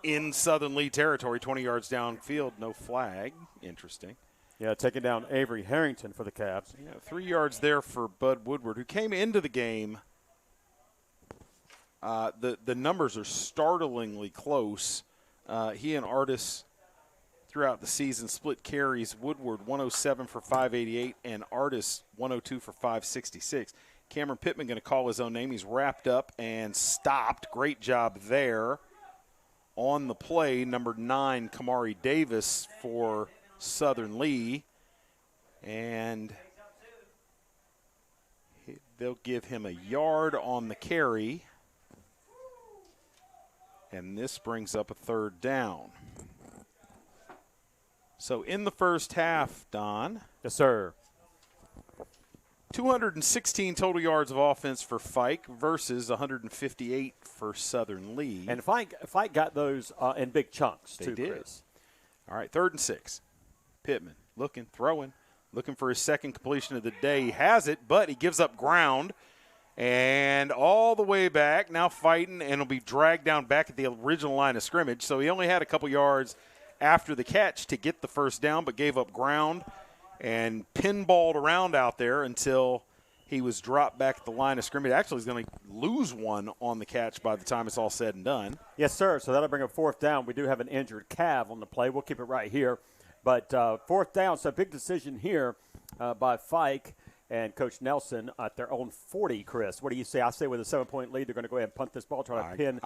in Southern Lee territory, 20 yards downfield, no flag. Interesting. Yeah, taking down Avery Harrington for the Cavs. Yeah, 3 yards there for Bud Woodward, who came into the game. The numbers are startlingly close. He and Artis throughout the season split carries. Woodward 107 for 588 and Artis 102 for 566. Cameron Pittman going to call his own name. He's wrapped up and stopped. Great job there. On the play, number 9, Kamari Davis for Southern Lee. And they'll give him a yard on the carry. And this brings up a third down. So in the first half, Don. Yes, sir. 216 total yards of offense for Fike versus 158 for Southern Lee. And Fike got those in big chunks, they too, did. Chris. All right, 3rd and 6. Pittman looking, throwing, looking for his second completion of the day. He has it, but he gives up ground. And all the way back, now fighting, and will be dragged down back at the original line of scrimmage. So he only had a couple yards after the catch to get the first down, but gave up ground and pinballed around out there until he was dropped back at the line of scrimmage. Actually, he's going to lose one on the catch by the time it's all said and done. Yes, sir. So that'll bring a 4th down. We do have an injured Cav on the play. We'll keep it right here. But 4th down, so big decision here by Fike and Coach Nelson at their own 40, Chris. What do you say? I say with a 7-point lead, they're going to go ahead and punt this ball, try to pin it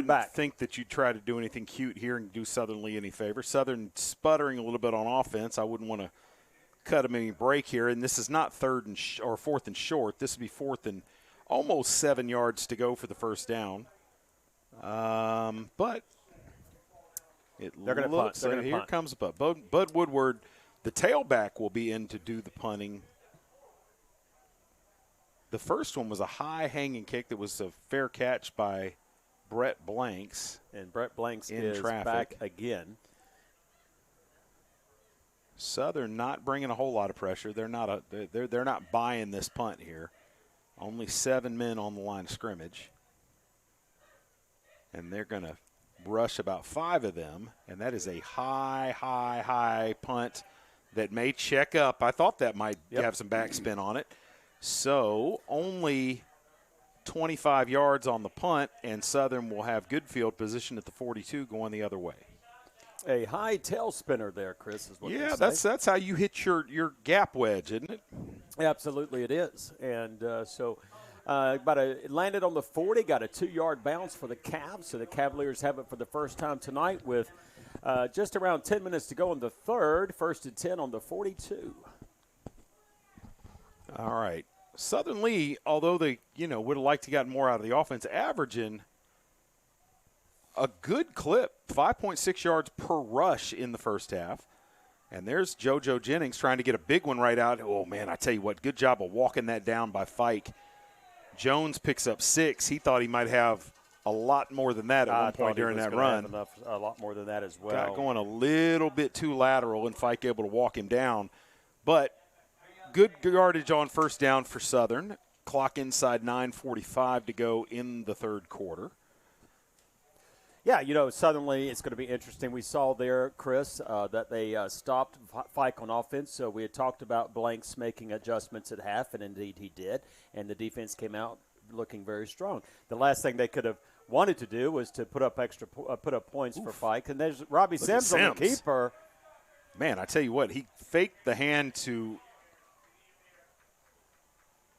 back. I think that you'd try to do anything cute here and do Southern Lee any favor. Southern sputtering a little bit on offense. I wouldn't want to cut them any break here. And this is not 4th and short. This would be 4th and almost 7 yards to go for the first down. But it they're going to punt. Here comes a punt. Bud Woodward, The tailback will be in to do the punting. The first one was a high hanging kick that was a fair catch by Brett Blanks. And Brett Blanks in is traffic. back again. Southern not bringing a whole lot of pressure. They're not buying this punt here. Only 7 men on the line of scrimmage. And they're going to rush about 5 of them, and that is a high punt that may check up. I thought that might have some backspin on it. So only 25 yards on the punt, and Southern will have good field position at the 42 going the other way. A high tail spinner there, Chris, is what they say. that's how you hit your gap wedge, isn't it? Absolutely it is. And it landed on the 40, got a 2-yard bounce for the Cavs. So the Cavaliers have it for the first time tonight with just around 10 minutes to go in the third. 1st and 10 on the 42. All right. Southern Lee, although they, would have liked to get more out of the offense, averaging a good clip, 5.6 yards per rush in the first half. And there's JoJo Jennings trying to get a big one right out. Oh, man, I tell you what, good job of walking that down by Fike. Jones picks up 6. He thought he might have a lot more than that at one point during that run. A lot more than that as well. Got going a little bit too lateral, and Fike able to walk him down. But good yardage on first down for Southern. Clock inside 9:45 to go in the third quarter. Yeah, suddenly it's going to be interesting. We saw there, Chris, that they stopped Fike on offense. So we had talked about Blanks making adjustments at half, and indeed he did. And the defense came out looking very strong. The last thing they could have wanted to do was to put up points for Fike. And there's Robbie Sims on the keeper. Man, I tell you what, he faked the hand to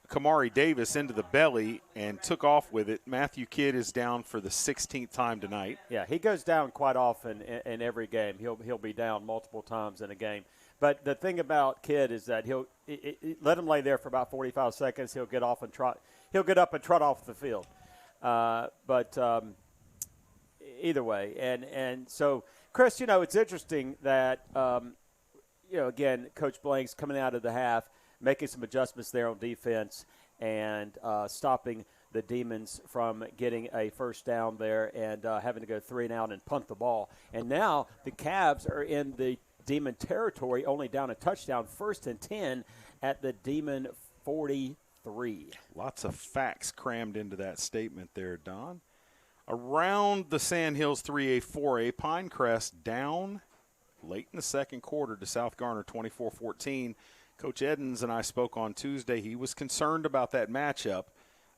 Kamari Davis into the belly and took off with it. Matthew Kidd is down for the 16th time tonight. Yeah, he goes down quite often in every game. He'll be down multiple times in a game. But the thing about Kidd is that he'll let him lay there for about 45 seconds. He'll get up and trot off the field. But either way, and so Chris, it's interesting that again, Coach Blanks coming out of the half, making some adjustments there on defense and stopping the Demons from getting a first down there and having to go 3 and out and punt the ball. And now the Cavs are in the Demon territory, only down a touchdown, 1st and 10 at the Demon 43. Lots of facts crammed into that statement there, Don. Around the Sandhills 3A, 4A, Pinecrest down late in the second quarter to South Garner 24-14. Coach Edens and I spoke on Tuesday. He was concerned about that matchup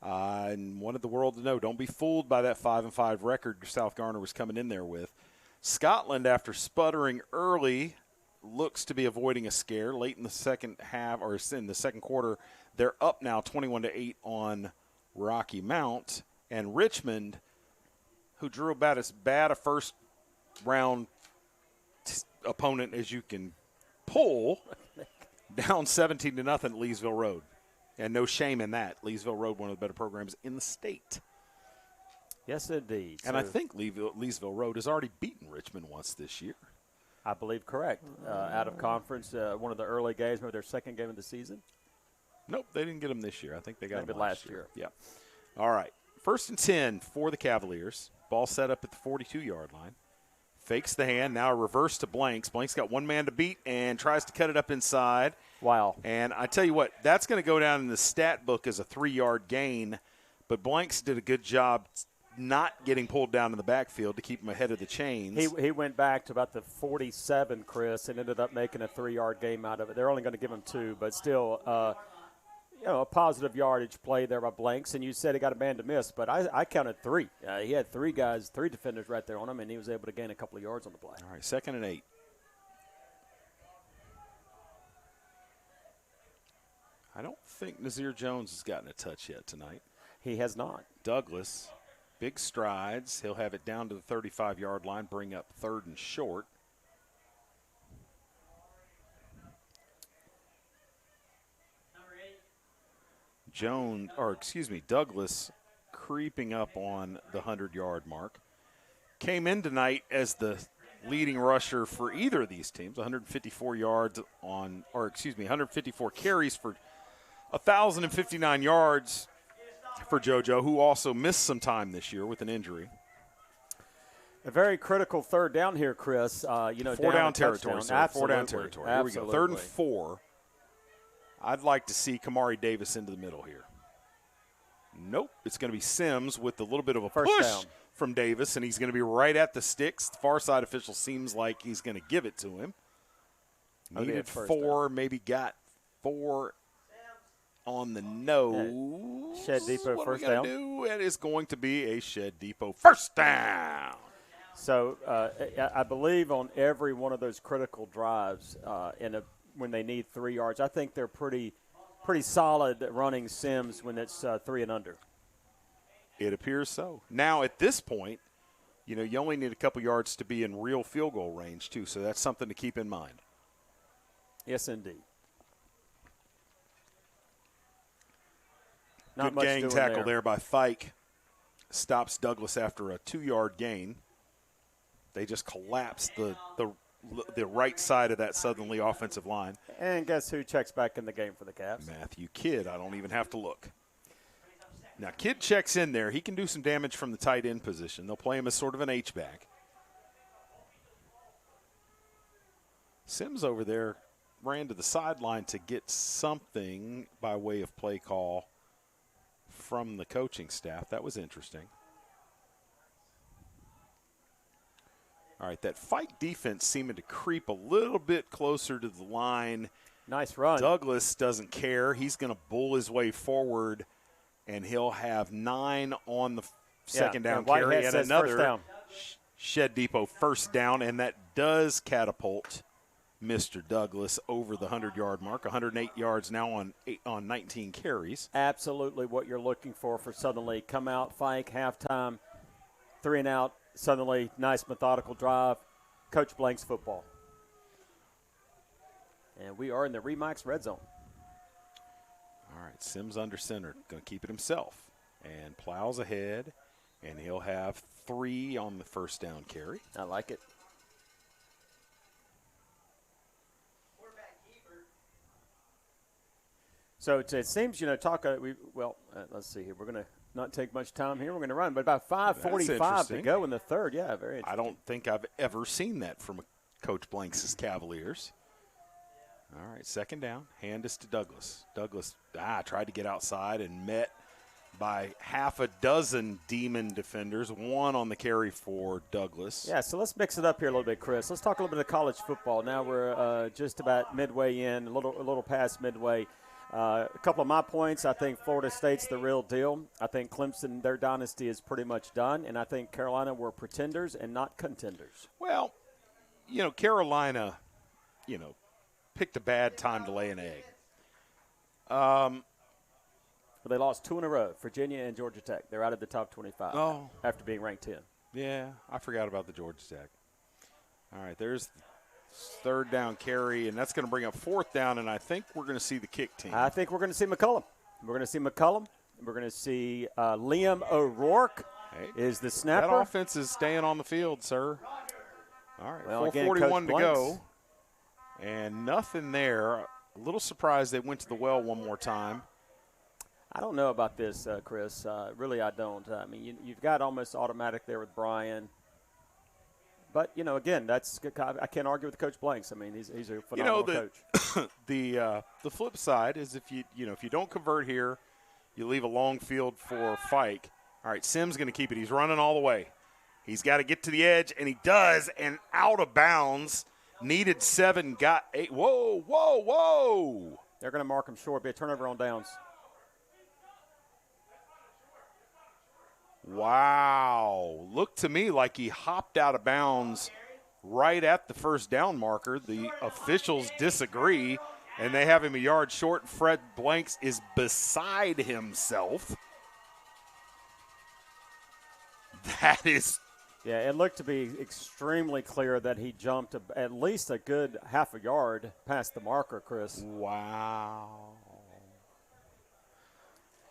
and wanted the world to know, don't be fooled by that 5-5 record South Garner was coming in there with. Scotland, after sputtering early, looks to be avoiding a scare. Late in the second half, or in the second quarter, they're up now 21-8 on Rocky Mount. And Richmond, who drew about as bad a first-round opponent as you can pull, down 17-0 at Leesville Road. And no shame in that. Leesville Road, one of the better programs in the state. Yes, indeed. And I think Leesville Road has already beaten Richmond once this year. I believe correct. Out of conference, one of the early games, maybe their second game of the season? Nope, they didn't get them this year. I think they got them last year. Yeah. All right. 1st and 10 for the Cavaliers. Ball set up at the 42-yard line. Fakes the hand, now a reverse to Blanks. Blanks got one man to beat and tries to cut it up inside. Wow. And I tell you what, that's going to go down in the stat book as a 3-yard gain. But Blanks did a good job not getting pulled down in the backfield to keep him ahead of the chains. He went back to about the 47, Chris, and ended up making a 3-yard game out of it. They're only going to give him 2, but still a positive yardage play there by Blanks. And you said he got a man to miss, but I counted 3. He had 3 defenders right there on him, and he was able to gain a couple of yards on the play. All right, 2nd and 8. I don't think Nazir Jones has gotten a touch yet tonight. He has not. Douglas, big strides. He'll have it down to the 35-yard line, bring up 3rd and short. Douglas creeping up on the 100-yard mark. Came in tonight as the leading rusher for either of these teams. 154 yards 154 carries for 1,059 yards for JoJo, who also missed some time this year with an injury. A very critical third down here, Chris. Four down territory, sir. Absolutely. 4 down territory. Here we go. 3rd and 4. I'd like to see Kamari Davis into the middle here. Nope. It's going to be Sims with a little bit of a First push down from Davis, and he's going to be right at the sticks. The far side official seems like he's going to give it to him. Needed 4, maybe got 4 on the nose. Shed Depot what first are we down. Do? It is going to be a Shed Depot first down. So I believe on every one of those critical drives when they need 3 yards, I think they're pretty solid running Sims when it's 3 and under. It appears so. Now, at this point, you only need a couple yards to be in real field goal range, too, so that's something to keep in mind. Yes, indeed. Good gang tackle there by Fike. Stops Douglas after a 2-yard gain. They just collapsed the right side of that Southern Lee offensive line. And guess who checks back in the game for the Cavs? Matthew Kidd. I don't even have to look. Now, Kidd checks in there. He can do some damage from the tight end position. They'll play him as sort of an H-back. Sims over there ran to the sideline to get something by way of play call from the coaching staff. That was interesting. All right, that Fike defense seeming to creep a little bit closer to the line. Nice run. Douglas doesn't care. He's going to bull his way forward, and he'll have 9 on the second down carry and another Shed Depot first down, and that does catapult Mr. Douglas over the 100-yard mark. 108 yards now on 19 carries. Absolutely what you're looking for Southern Lee. Come out, Fike, halftime, 3 and out. Suddenly, nice methodical drive. Coach Blank's football. And we are in the Remax red zone. All right, Sims under center. Going to keep it himself. And plows ahead. And he'll have 3 on the first down carry. I like it. So it seems, let's see here. We're going to not take much time here. We're going to run, but about 5:45 to go in the third. Yeah, very interesting. I don't think I've ever seen that from Coach Blanks' Cavaliers. All right, second down. Hand this to Douglas. Douglas tried to get outside and met by half a dozen Demon defenders, 1 on the carry for Douglas. Yeah, so let's mix it up here a little bit, Chris. Let's talk a little bit of college football. Now we're just about midway in, a little past midway. A couple of my points, I think Florida State's the real deal. I think Clemson, their dynasty is pretty much done. And I think Carolina were pretenders and not contenders. Well, Carolina, picked a bad time to lay an egg. They lost 2 in a row, Virginia and Georgia Tech. They're out of the top 25 after being ranked 10. Yeah, I forgot about the Georgia Tech. All right, there's the third down carry, and that's going to bring up 4th down, and I think we're going to see the kick team. I think we're going to see McCullum. We're going to see McCullum. We're going to see Liam O'Rourke is the snapper. That offense is staying on the field, sir. All right, well, 4:41 to go, and nothing there. A little surprised they went to the well one more time. I don't know about this, Chris. Really, I don't. I mean, you've got almost automatic there with Brian. But, again, I can't argue with Coach Blanks. I mean, he's a phenomenal coach. The flip side is if you don't convert here, you leave a long field for Fike. All right, Sims going to keep it. He's running all the way. He's got to get to the edge, and he does, and out of bounds. Needed 7, got 8. Whoa, whoa, whoa. They're going to mark him short. Be a turnover on downs. Wow. Looked to me like he hopped out of bounds right at the first down marker. The officials disagree, and they have him a yard short. Fred Blanks is beside himself. That is. Yeah, it looked to be extremely clear that he jumped at least a good half a yard past the marker, Chris. Wow.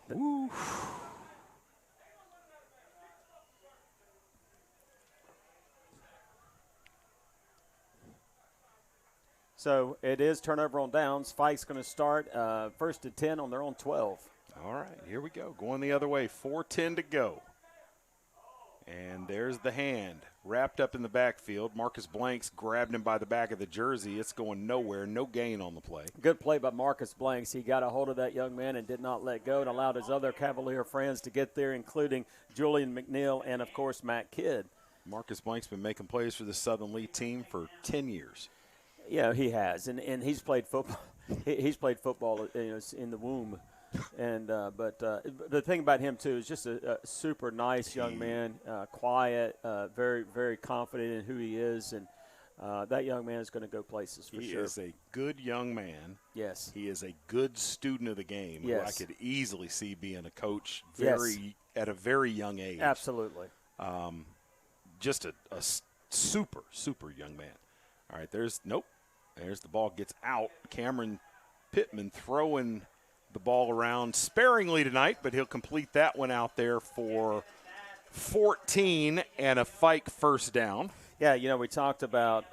Woo. So it is turnover on downs. Fike's going to start first and 10 on their own 12. All right, here we go. Going the other way, 4:10 to go. And there's the hand wrapped up in the backfield. Marcus Blanks grabbed him by the back of the jersey. It's going nowhere. No gain on the play. Good play by Marcus Blanks. He got a hold of that young man and did not let go and allowed his other Cavalier friends to get there, including Julian McNeil and, of course, Matt Kidd. Marcus Blank's been making plays for the Southern Lee team for 10 years. Yeah, he has. And he's played football. He's played football in the womb. And but the thing about him too is just a super nice young man, quiet, very very confident in who he is, and that young man is going to go places for sure. He is a good young man. Yes, he is a good student of the game. Yes, who I could easily see being a coach at a very young age. Absolutely, just a super young man. All right, there's the ball gets out. Cameron Pittman throwing the ball around sparingly tonight, but he'll complete that one out there for 14 and a Fike first down. Yeah, we talked about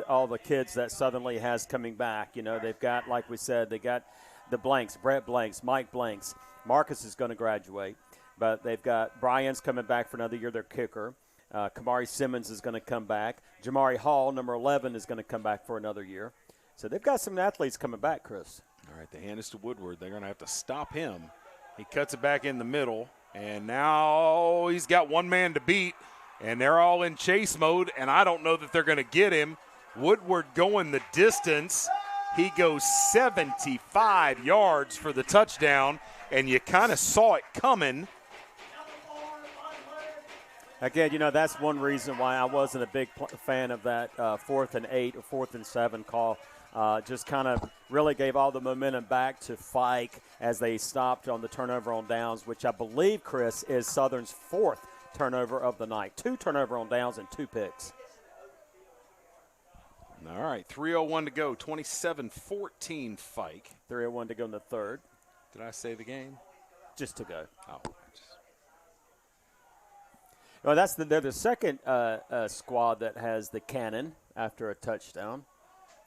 all the kids that Southern Lee has coming back. They've got, like we said, they got the Blanks, Brett Blanks, Mike Blanks. Marcus is going to graduate, but they've got Brian's coming back for another year, their kicker. Kamari Simmons is going to come back. Jamari Hall, number 11, is going to come back for another year. So they've got some athletes coming back, Chris. All right, the hand is to Woodward. They're going to have to stop him. He cuts it back in the middle, and now he's got one man to beat, and they're all in chase mode, and I don't know that they're going to get him. Woodward going the distance. He goes 75 yards for the touchdown, and you kind of saw it coming. Again, that's one reason why I wasn't a big fan of that 4th and 8 or 4th and 7 call. Just kind of really gave all the momentum back to Fike as they stopped on the turnover on downs, which I believe, Chris, is Southern's 4th turnover of the night. 2 turnover on downs and 2 picks. All right, 3:01 to go, 27-14 Fike. 3:01 to go in the third. Did I say the game? Just to go. Oh, Well, they're the second squad that has the cannon after a touchdown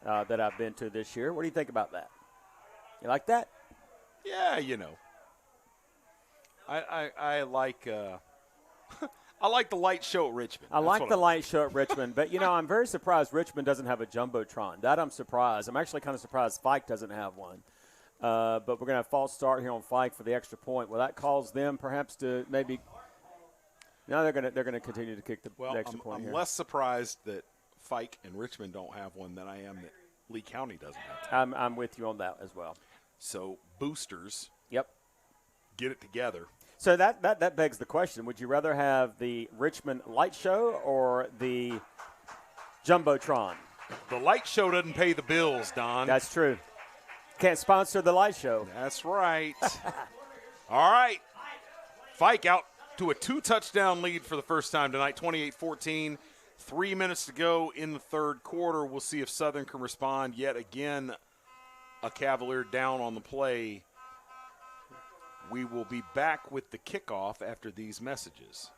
that I've been to this year. What do you think about that? You like that? Yeah, I like I like the light show at Richmond. I like the light show at Richmond, but I'm very surprised Richmond doesn't have a jumbotron. That I'm surprised. I'm actually kind of surprised Fike doesn't have one. But we're going to have a false start here on Fike for the extra point. Will that cause them perhaps to maybe? No, they're going to continue to kick the extra point here. I'm less surprised that Fike and Richmond don't have one than I am that Lee County doesn't have one. I'm with you on that as well. So boosters. Yep. Get it together. So that begs the question: would you rather have the Richmond light show or the jumbotron? The light show doesn't pay the bills, Don. That's true. Can't sponsor the light show. That's right. All right. Fike out to a 2-touchdown lead for the first time tonight, 28-14. 3 minutes to go in the third quarter. We'll see if Southern can respond. Yet again, a Cavalier down on the play. We will be back with the kickoff after these messages.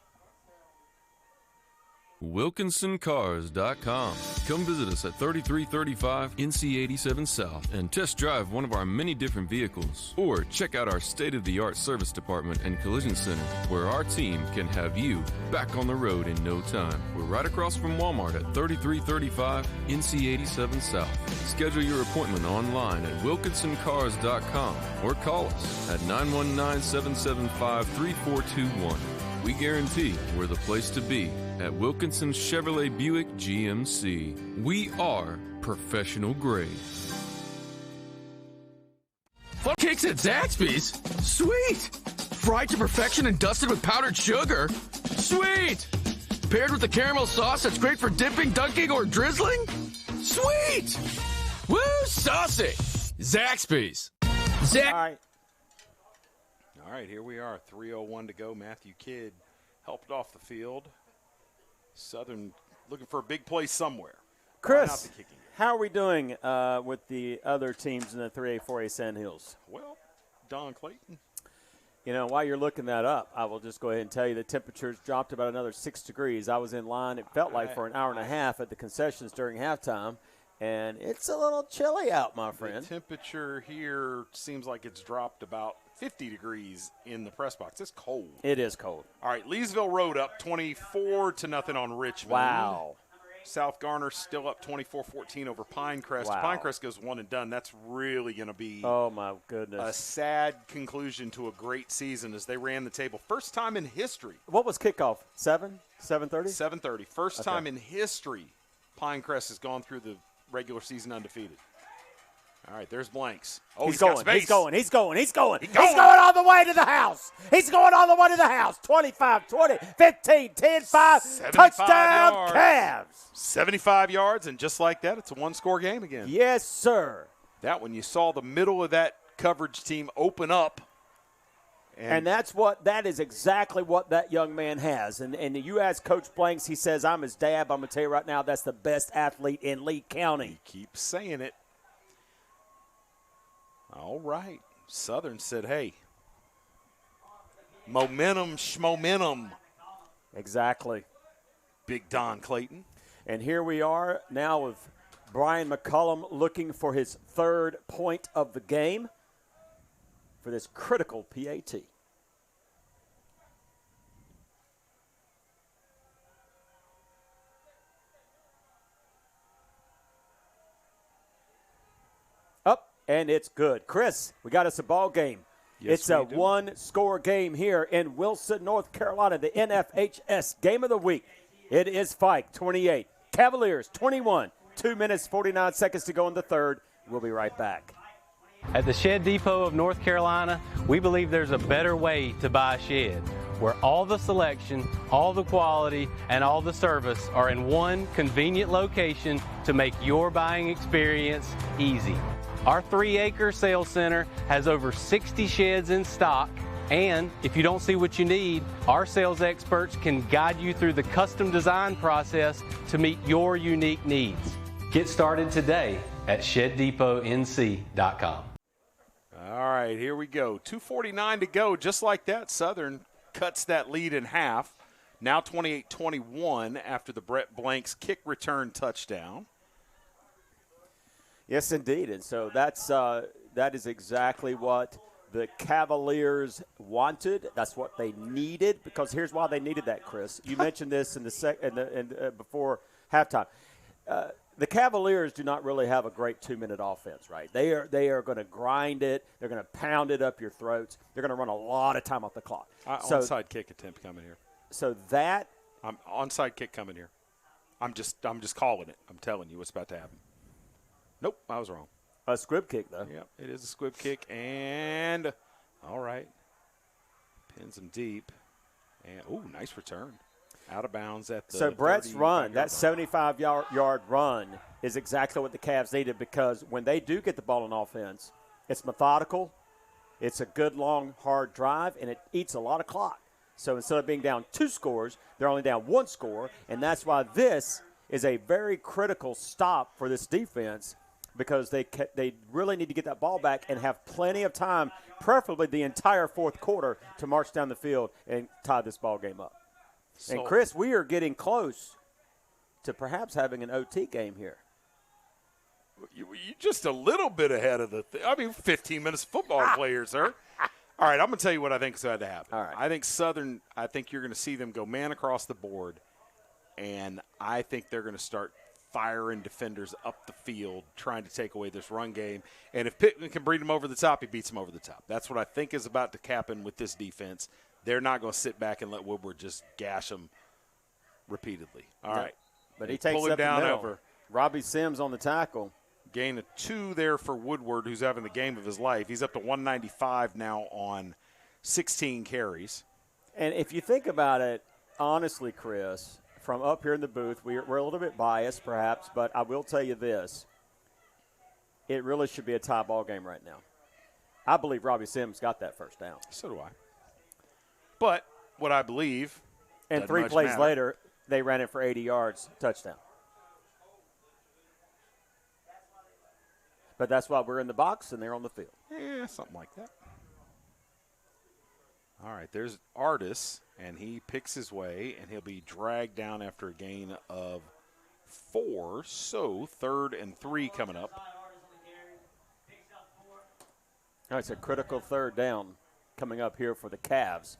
WilkinsonCars.com. Come visit us at 3335 NC 87 South and test drive one of our many different vehicles. Or check out our state-of-the-art service department and collision center, where our team can have you back on the road in no time. We're right across from Walmart at 3335 NC 87 South. Schedule your appointment online at WilkinsonCars.com or call us at 919-775-3421. We guarantee we're the place to be at Wilkinson Chevrolet Buick GMC. We are professional grade. Fun cakes at Zaxby's? Sweet! Fried to perfection and dusted with powdered sugar? Sweet! Paired with the caramel sauce that's great for dipping, dunking, or drizzling? Sweet! Woo, saucy! Zaxby's. All right, here we are, 3:01 to go. Matthew Kidd helped off the field. Southern looking for a big play somewhere. Chris, how are we doing with the other teams in the 3A, 4A Sandhills? Well, Don Clayton. While you're looking that up, I will just go ahead and tell you the temperatures dropped about another 6 degrees. I was in line, it felt like, for an hour and a half at the concessions during halftime, And it's a little chilly out, my friend. The temperature here seems like it's dropped about 50 degrees in the press box. It's cold. It is cold. All right, Leesville Road up 24-0 on Richmond. Wow. South Garner still up 24-14 over Pinecrest. Wow. Pinecrest goes one and done. That's really going to be my goodness, a sad conclusion to a great season as they ran the table. First time in history. What was kickoff? 7:30? 7:30. First time in history Pinecrest has gone through the regular season undefeated. All right, there's Blanks. Oh, he's got going. space. He's going. He's going all the way to the house. He's going all the way to the house. 25, 20, 15, 10, 5. Touchdown, yards. Cavs. 75 yards, and just like that, it's a one-score game again. Yes, sir. That one, you saw the middle of that coverage team open up. And that is exactly what that young man has. And you ask Coach Blanks, he says, I'm his dad. I'm going to tell you right now, that's the best athlete in Lee County. He keeps saying it. All right. Southern said, hey, momentum, schmomentum. Exactly. Big Don Clayton. And here we are now with Brian McCullum looking for his third point of the game for this critical PAT. Up, and it's good. Chris, we got us a ball game. Yes, it's a we do. one-score game here in Wilson, North Carolina, the NFHS Game of the Week. It is Fike, 28. Cavaliers, 21. 2 minutes, 49 seconds to go in the third. We'll be right back. At the Shed Depot of North Carolina, we believe there's a better way to buy a shed, where all the selection, all the quality, and all the service are in one convenient location to make your buying experience easy. Our 3-acre sales center has over 60 sheds in stock, and if you don't see what you need, our sales experts can guide you through the custom design process to meet your unique needs. Get started today at ShedDepotNC.com. All right, here we go. 2:49 to go. Just like that, Southern cuts that lead in half. Now 28-21 after the Brett Blanks kick return touchdown. Yes, indeed. And so that is exactly what the Cavaliers wanted. That's what they needed, because here's why they needed that, Chris. You mentioned this in before halftime. The Cavaliers do not really have a great 2-minute offense, right? They are going to grind it. They're going to pound it up your throats. They're going to run a lot of time off the clock. Onside kick attempt coming here. So that onside kick coming here. I'm just calling it. I'm telling you what's about to happen. Nope, I was wrong. A squib kick, though. Yep, it is a squib kick, and all right, pins him deep, and nice return. Out of bounds at the So Brett's run, that 75-yard run, is exactly what the Cavs needed, because when they do get the ball on offense, it's methodical, it's a good, long, hard drive, and it eats a lot of clock. So instead of being down 2 scores, they're only down 1 score, and that's why this is a very critical stop for this defense, because they really need to get that ball back and have plenty of time, preferably the entire fourth quarter, to march down the field and tie this ball game up. And, Chris, we are getting close to perhaps having an OT game here. You're just a little bit ahead of 15 minutes of football players, sir. All right, I'm going to tell you what I think is going to happen. All right. I think you're going to see them go man across the board, and I think they're going to start firing defenders up the field, trying to take away this run game. And if Pittman can beat them over the top, he beats them over the top. That's what I think is about to happen with this defense. They're not going to sit back and let Woodward just gash them repeatedly. All right. But he takes it down over. Robbie Sims on the tackle. Gain of 2 there for Woodward, who's having the game of his life. He's up to 195 now on 16 carries. And if you think about it, honestly, Chris, from up here in the booth, we're a little bit biased perhaps, but I will tell you this. It really should be a tie ball game right now. I believe Robbie Sims got that first down. So do I. But what I believe, and 3 plays later, they ran it for 80 yards, touchdown. But that's why we're in the box and they're on the field. Yeah, something like that. All right, there's Artis, and he picks his way, and he'll be dragged down after a gain of 4. So 3rd and 3 coming up. All right, it's a critical 3rd down coming up here for the Cavs.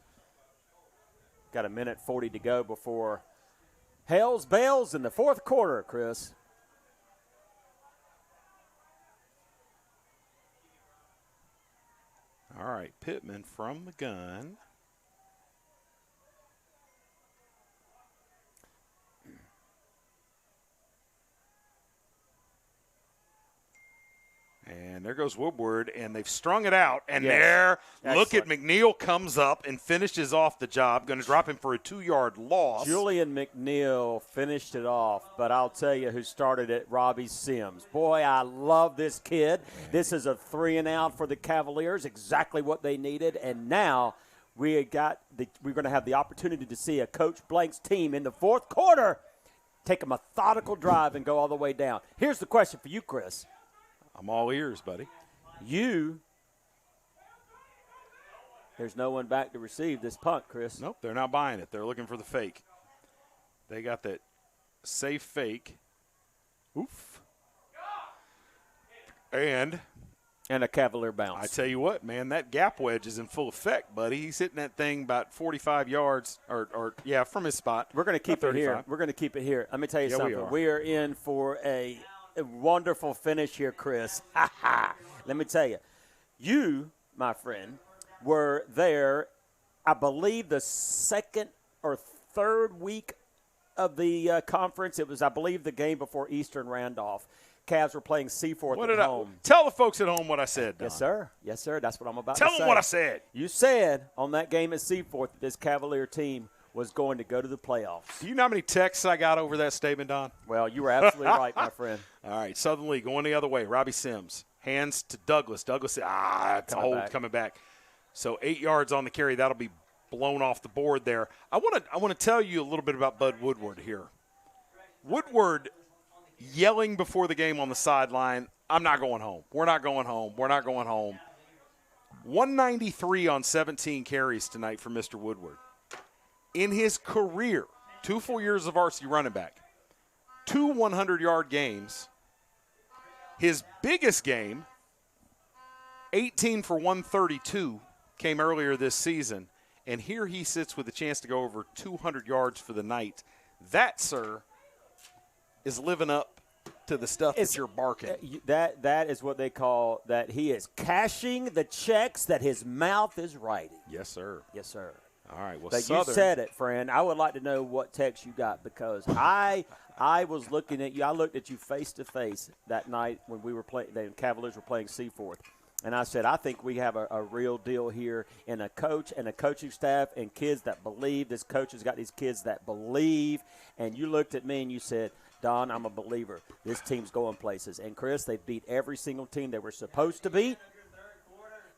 Got 1:40 to go before Hells Bells in the 4th quarter, Chris. All right, Pittman from the gun. And there goes Woodward, and they've strung it out. And look at McNeil comes up and finishes off the job. Going to drop him for a 2-yard loss. Julian McNeil finished it off, but I'll tell you who started it, Robbie Sims. Boy, I love this kid. This is a 3-and-out for the Cavaliers, exactly what they needed. And now we're going to have the opportunity to see a Coach Blank's team in the 4th quarter take a methodical drive and go all the way down. Here's the question for you, Chris. I'm all ears, buddy. There's no one back to receive this punt, Chris. Nope, they're not buying it. They're looking for the fake. They got that safe fake. Oof. And a Cavalier bounce. I tell you what, man, that gap wedge is in full effect, buddy. He's hitting that thing about 45 yards, from his spot. We're going to keep it here. We're going to keep it here. Let me tell you something. We are in for a wonderful finish here, Chris. Let me tell you, you, my friend, were there, I believe, the 2nd or 3rd week of the conference. It was, I believe, the game before Eastern Randolph. Cavs were playing Seaforth at home. Tell the folks at home what I said, Don. Yes, sir. Yes, sir. That's what I'm about to say. Tell them what I said. You said on that game at Seaforth that this Cavalier team was going to go to the playoffs. Do you know how many texts I got over that statement, Don? Well, you were absolutely right, my friend. All right, Southern League going the other way. Robbie Sims, hands to Douglas. Douglas, it's a hold coming back. So 8 yards on the carry. That'll be blown off the board there. I want to tell you a little bit about Bud Woodward here. Woodward yelling before the game on the sideline, I'm not going home. We're not going home. We're not going home. 193 on 17 carries tonight for Mr. Woodward. In his career, 2 full years of varsity running back, 2 100-yard games. His biggest game, 18 for 132, came earlier this season. And here he sits with a chance to go over 200 yards for the night. That, sir, is living up to the stuff that you're barking. That is what they call that he is cashing the checks that his mouth is writing. Yes, sir. Yes, sir. All right, well, but you said it, friend. I would like to know what text you got because I was looking at you. I looked at you face to face that night when we were playing. The Cavaliers were playing Seaforth, and I said, I think we have a real deal here in a coach and a coaching staff and kids that believe. This coach has got these kids that believe. And you looked at me and you said, Don, I'm a believer. This team's going places. And Chris, they beat every single team they were supposed to beat.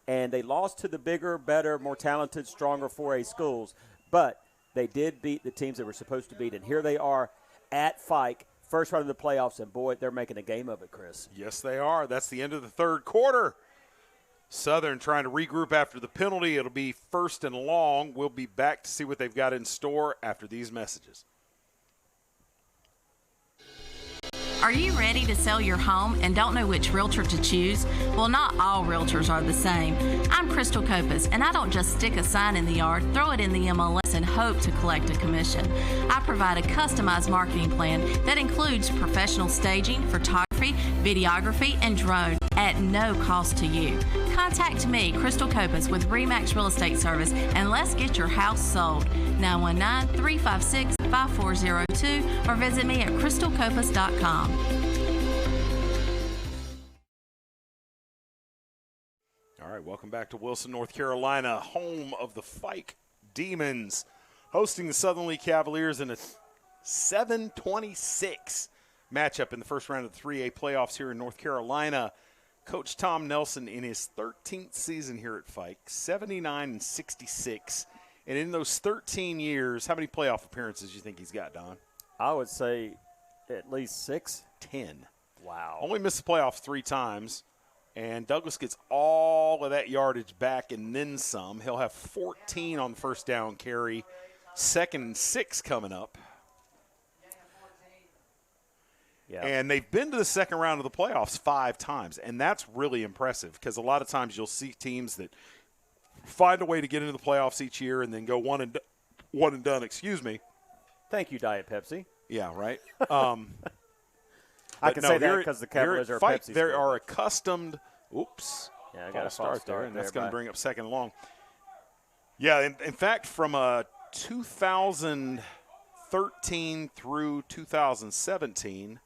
And they lost to the bigger, better, more talented, stronger 4A schools. But they did beat the teams they were supposed to beat. And here they are at Fike, first round of the playoffs. And, boy, they're making a game of it, Chris. Yes, they are. That's the end of the 3rd quarter. Southern trying to regroup after the penalty. It'll be 1st and long. We'll be back to see what they've got in store after these messages. Are you ready to sell your home and don't know which realtor to choose? Well, not all realtors are the same. I'm Crystal Copas, and I don't just stick a sign in the yard, throw it in the MLS, and hope to collect a commission. I provide a customized marketing plan that includes professional staging, photography, videography, and drone at no cost to you. Contact me, Crystal Copas, with RE/MAX Real Estate Service, and let's get your house sold. 919-356-5402 or visit me at crystalcopas.com. All right, welcome back to Wilson, North Carolina, home of the Fike Demons, hosting the Southern League Cavaliers in a 7-26 matchup in the first round of the 3A playoffs here in North Carolina. Coach Tom Nelson in his 13th season here at Fike, 79-66. And in those 13 years, how many playoff appearances do you think he's got, Don? I would say at least 6. 10. Wow. Only missed the playoffs 3 times. And Douglas gets all of that yardage back and then some. He'll have 14 on the first down carry. 2nd and 6 coming up. Yeah. And they've been to the second round of the playoffs 5 times, and that's really impressive because a lot of times you'll see teams that find a way to get into the playoffs each year and then go one and done. Excuse me. Thank you, Diet Pepsi. Yeah, right. I can say that because the Cavaliers are Fike, Pepsi. They are accustomed. Oops. Yeah, I got a start there, and that's going to bring bring up second and long. Yeah, in fact, from 2013 through 2017,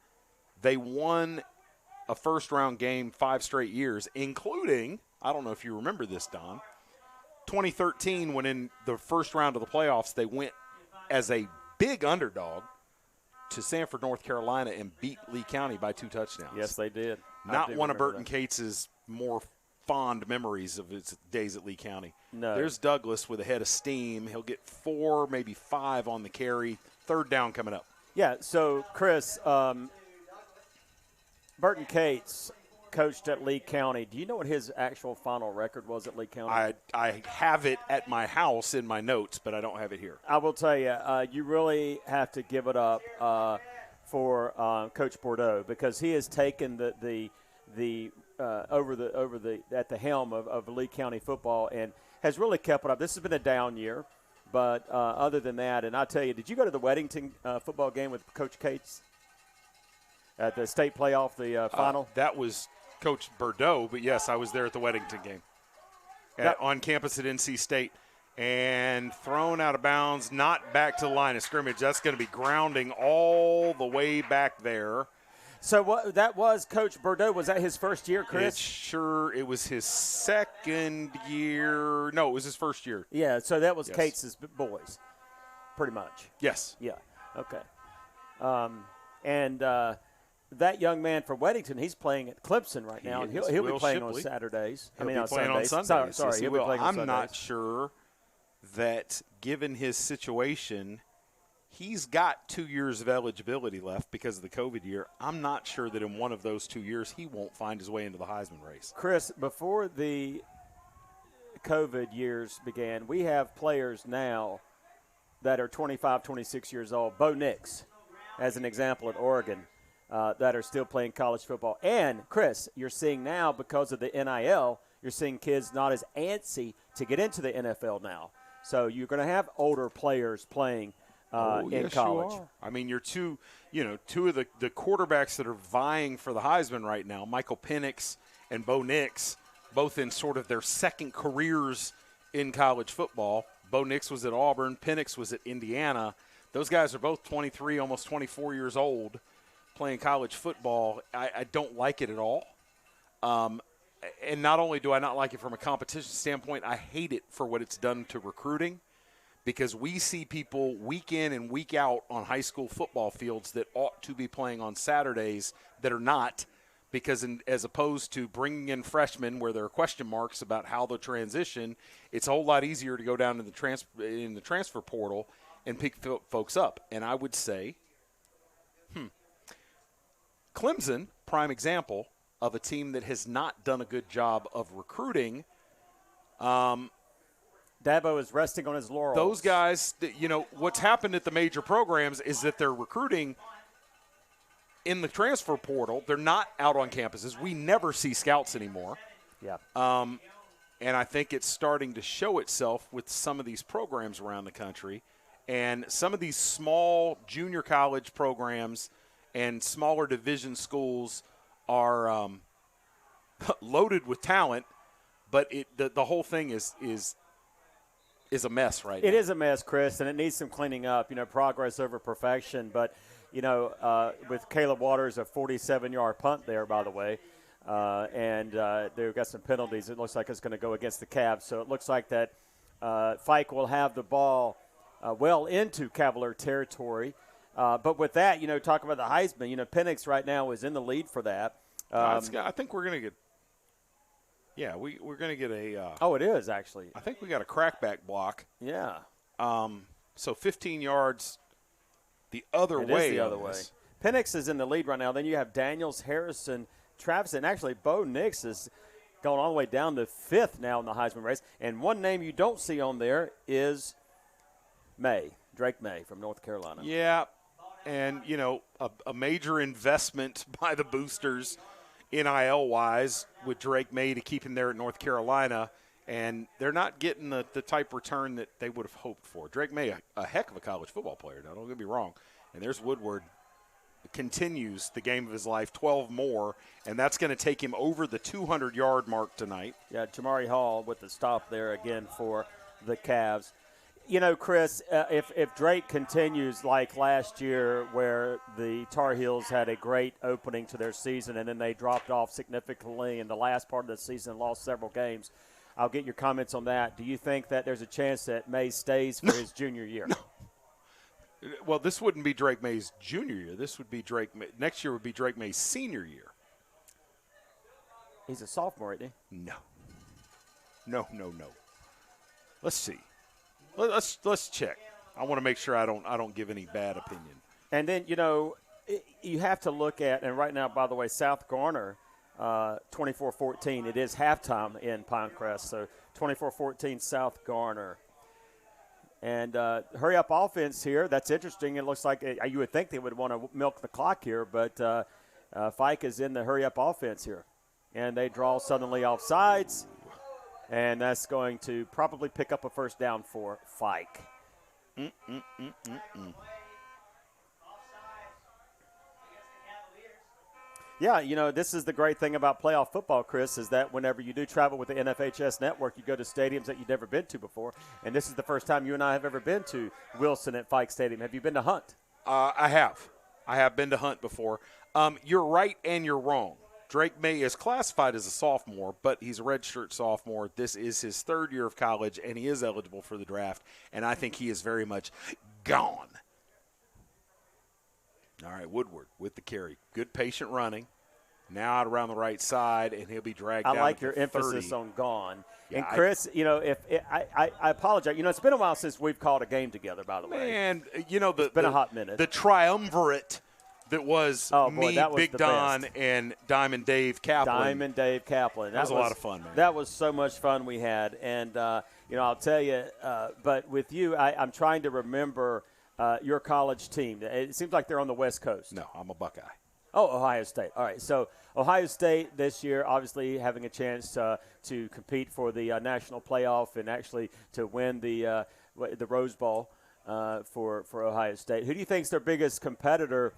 they won a first-round game 5 straight years, including, I don't know if you remember this, Don, 2013 when in the first round of the playoffs they went as a big underdog to Sanford, North Carolina, and beat Lee County by 2 touchdowns. Yes, they did. Not one of Burton Cates' more fond memories of his days at Lee County. No. There's Douglas with a head of steam. He'll get 4, maybe 5 on the carry. Third down coming up. Yeah, so, Chris, Burton Cates coached at Lee County. Do you know what his actual final record was at Lee County? I have it at my house in my notes, but I don't have it here. I will tell you, you really have to give it up for Coach Bordeaux because he has taken the at the helm of Lee County football and has really kept it up. This has been a down year, but other than that, and I'll tell you, did you go to the Weddington football game with Coach Cates at the state playoff, the final? That was Coach Bordeaux, but yes, I was there at the Weddington game on campus at NC State. And thrown out of bounds, not back to the line of scrimmage. That's going to be grounding all the way back there. So that was Coach Bordeaux. Was that his first year, Chris? It was his second year. No, it was his first year. Yeah, so that was Cates' boys, pretty much. Yes. Yeah, okay. That young man for Weddington, he's playing at Clemson right now, and he'll be playing on Saturdays. He'll be playing on Sundays. Sorry, he'll be playing on Sundays. I'm not sure that given his situation, he's got 2 years of eligibility left because of the COVID year. I'm not sure that in one of those 2 years he won't find his way into the Heisman race. Chris, before the COVID years began, we have players now that are 25, 26 years old. Bo Nix, as an example, at Oregon, that are still playing college football. And, Chris, you're seeing now because of the NIL, you're seeing kids not as antsy to get into the NFL now. So you're going to have older players playing in college. You are. I mean, you're two of the quarterbacks that are vying for the Heisman right now, Michael Penix and Bo Nix, both in sort of their second careers in college football. Bo Nix was at Auburn. Penix was at Indiana. Those guys are both 23, almost 24 years old playing college football. I don't like it at all. And not only do I not like it from a competition standpoint, I hate it for what it's done to recruiting because we see people week in and week out on high school football fields that ought to be playing on Saturdays that are not because as opposed to bringing in freshmen where there are question marks about how they'll transition, it's a whole lot easier to go down in the transfer portal and pick folks up. And I would say, Clemson, prime example, of a team that has not done a good job of recruiting. Dabo is resting on his laurels. Those guys, what's happened at the major programs is that they're recruiting in the transfer portal. They're not out on campuses. We never see scouts anymore. Yeah. And I think it's starting to show itself with some of these programs around the country. And some of these small junior college programs and smaller division schools are loaded with talent, but the whole thing is a mess right now. It is a mess, Chris, and it needs some cleaning up. Progress over perfection. But with Caleb Waters, a 47-yard punt there, by the way, and they've got some penalties. It looks like it's going to go against the Cavs. So it looks like that Fike will have the ball well into Cavalier territory. But with that, talk about the Heisman. Penix right now is in the lead for that. I think we're going to get – yeah, we're going to get a it is actually. I think we got a crackback block. Yeah. So 15 yards the other way. It is the other way. Penix is in the lead right now. Then you have Daniels, Harrison, Travis, and actually Bo Nix is going all the way down to 5th now in the Heisman race. And one name you don't see on there is Drake May from North Carolina. Yeah. and, you know, a major investment by the boosters NIL-wise with Drake May to keep him there at North Carolina, and they're not getting the type return that they would have hoped for. Drake May, a heck of a college football player, now don't get me wrong. And there's Woodward, continues the game of his life, 12 more, and that's going to take him over the 200-yard mark tonight. Yeah, Jamari Hall with the stop there again for the Cavs. You know, Chris, if Drake continues like last year where the Tar Heels had a great opening to their season and then they dropped off significantly in the last part of the season and lost several games, I'll get your comments on that. Do you think that there's a chance that May stays for his junior year? No. Well, this wouldn't be Drake May's junior year. This would be next year would be Drake May's senior year. He's a sophomore, isn't he? No. Let's see. Let's check. I want to make sure I don't give any bad opinion. And then, you know, you have to look at, and right now, by the way, South Garner, 24-14. It is halftime in Pinecrest, so 24-14 South Garner. And hurry-up offense here. That's interesting. It looks like you would think they would want to milk the clock here, but Fike is in the hurry-up offense here. And they draw suddenly off sides, and that's going to probably pick up a first down for Fike. Yeah, you know, this is the great thing about playoff football, Chris, is that whenever you do travel with the NFHS Network, you go to stadiums that you've never been to before. And this is the first time you and I have ever been to Wilson at Fike Stadium. Have you been to Hunt? I have. I have been to Hunt before. You're right and you're wrong. Drake May is classified as a sophomore, but he's a redshirt sophomore. This is his third year of college, and he is eligible for the draft. And I think he is very much gone. All right, Woodward with the carry. Good patient running. Now out around the right side, and he'll be dragged down. I like your 30. emphasis on gone. Yeah, and, Chris, you know, I apologize. You know, it's been a while since we've called a game together, by the way. And, you know, it's been a hot minute. The triumvirate that was Big Don, best. and Diamond Dave Kaplan. Diamond Dave Kaplan. That was a lot of fun, man. That was so much fun we had. And, you know, I'll tell you, but with you, I'm trying to remember your college team. It seems like they're on the West Coast. No, I'm a Buckeye. Oh, Ohio State. All right. So Ohio State this year, obviously having a chance to compete for the national playoff and actually to win the Rose Bowl for Ohio State. Who do you think is their biggest competitor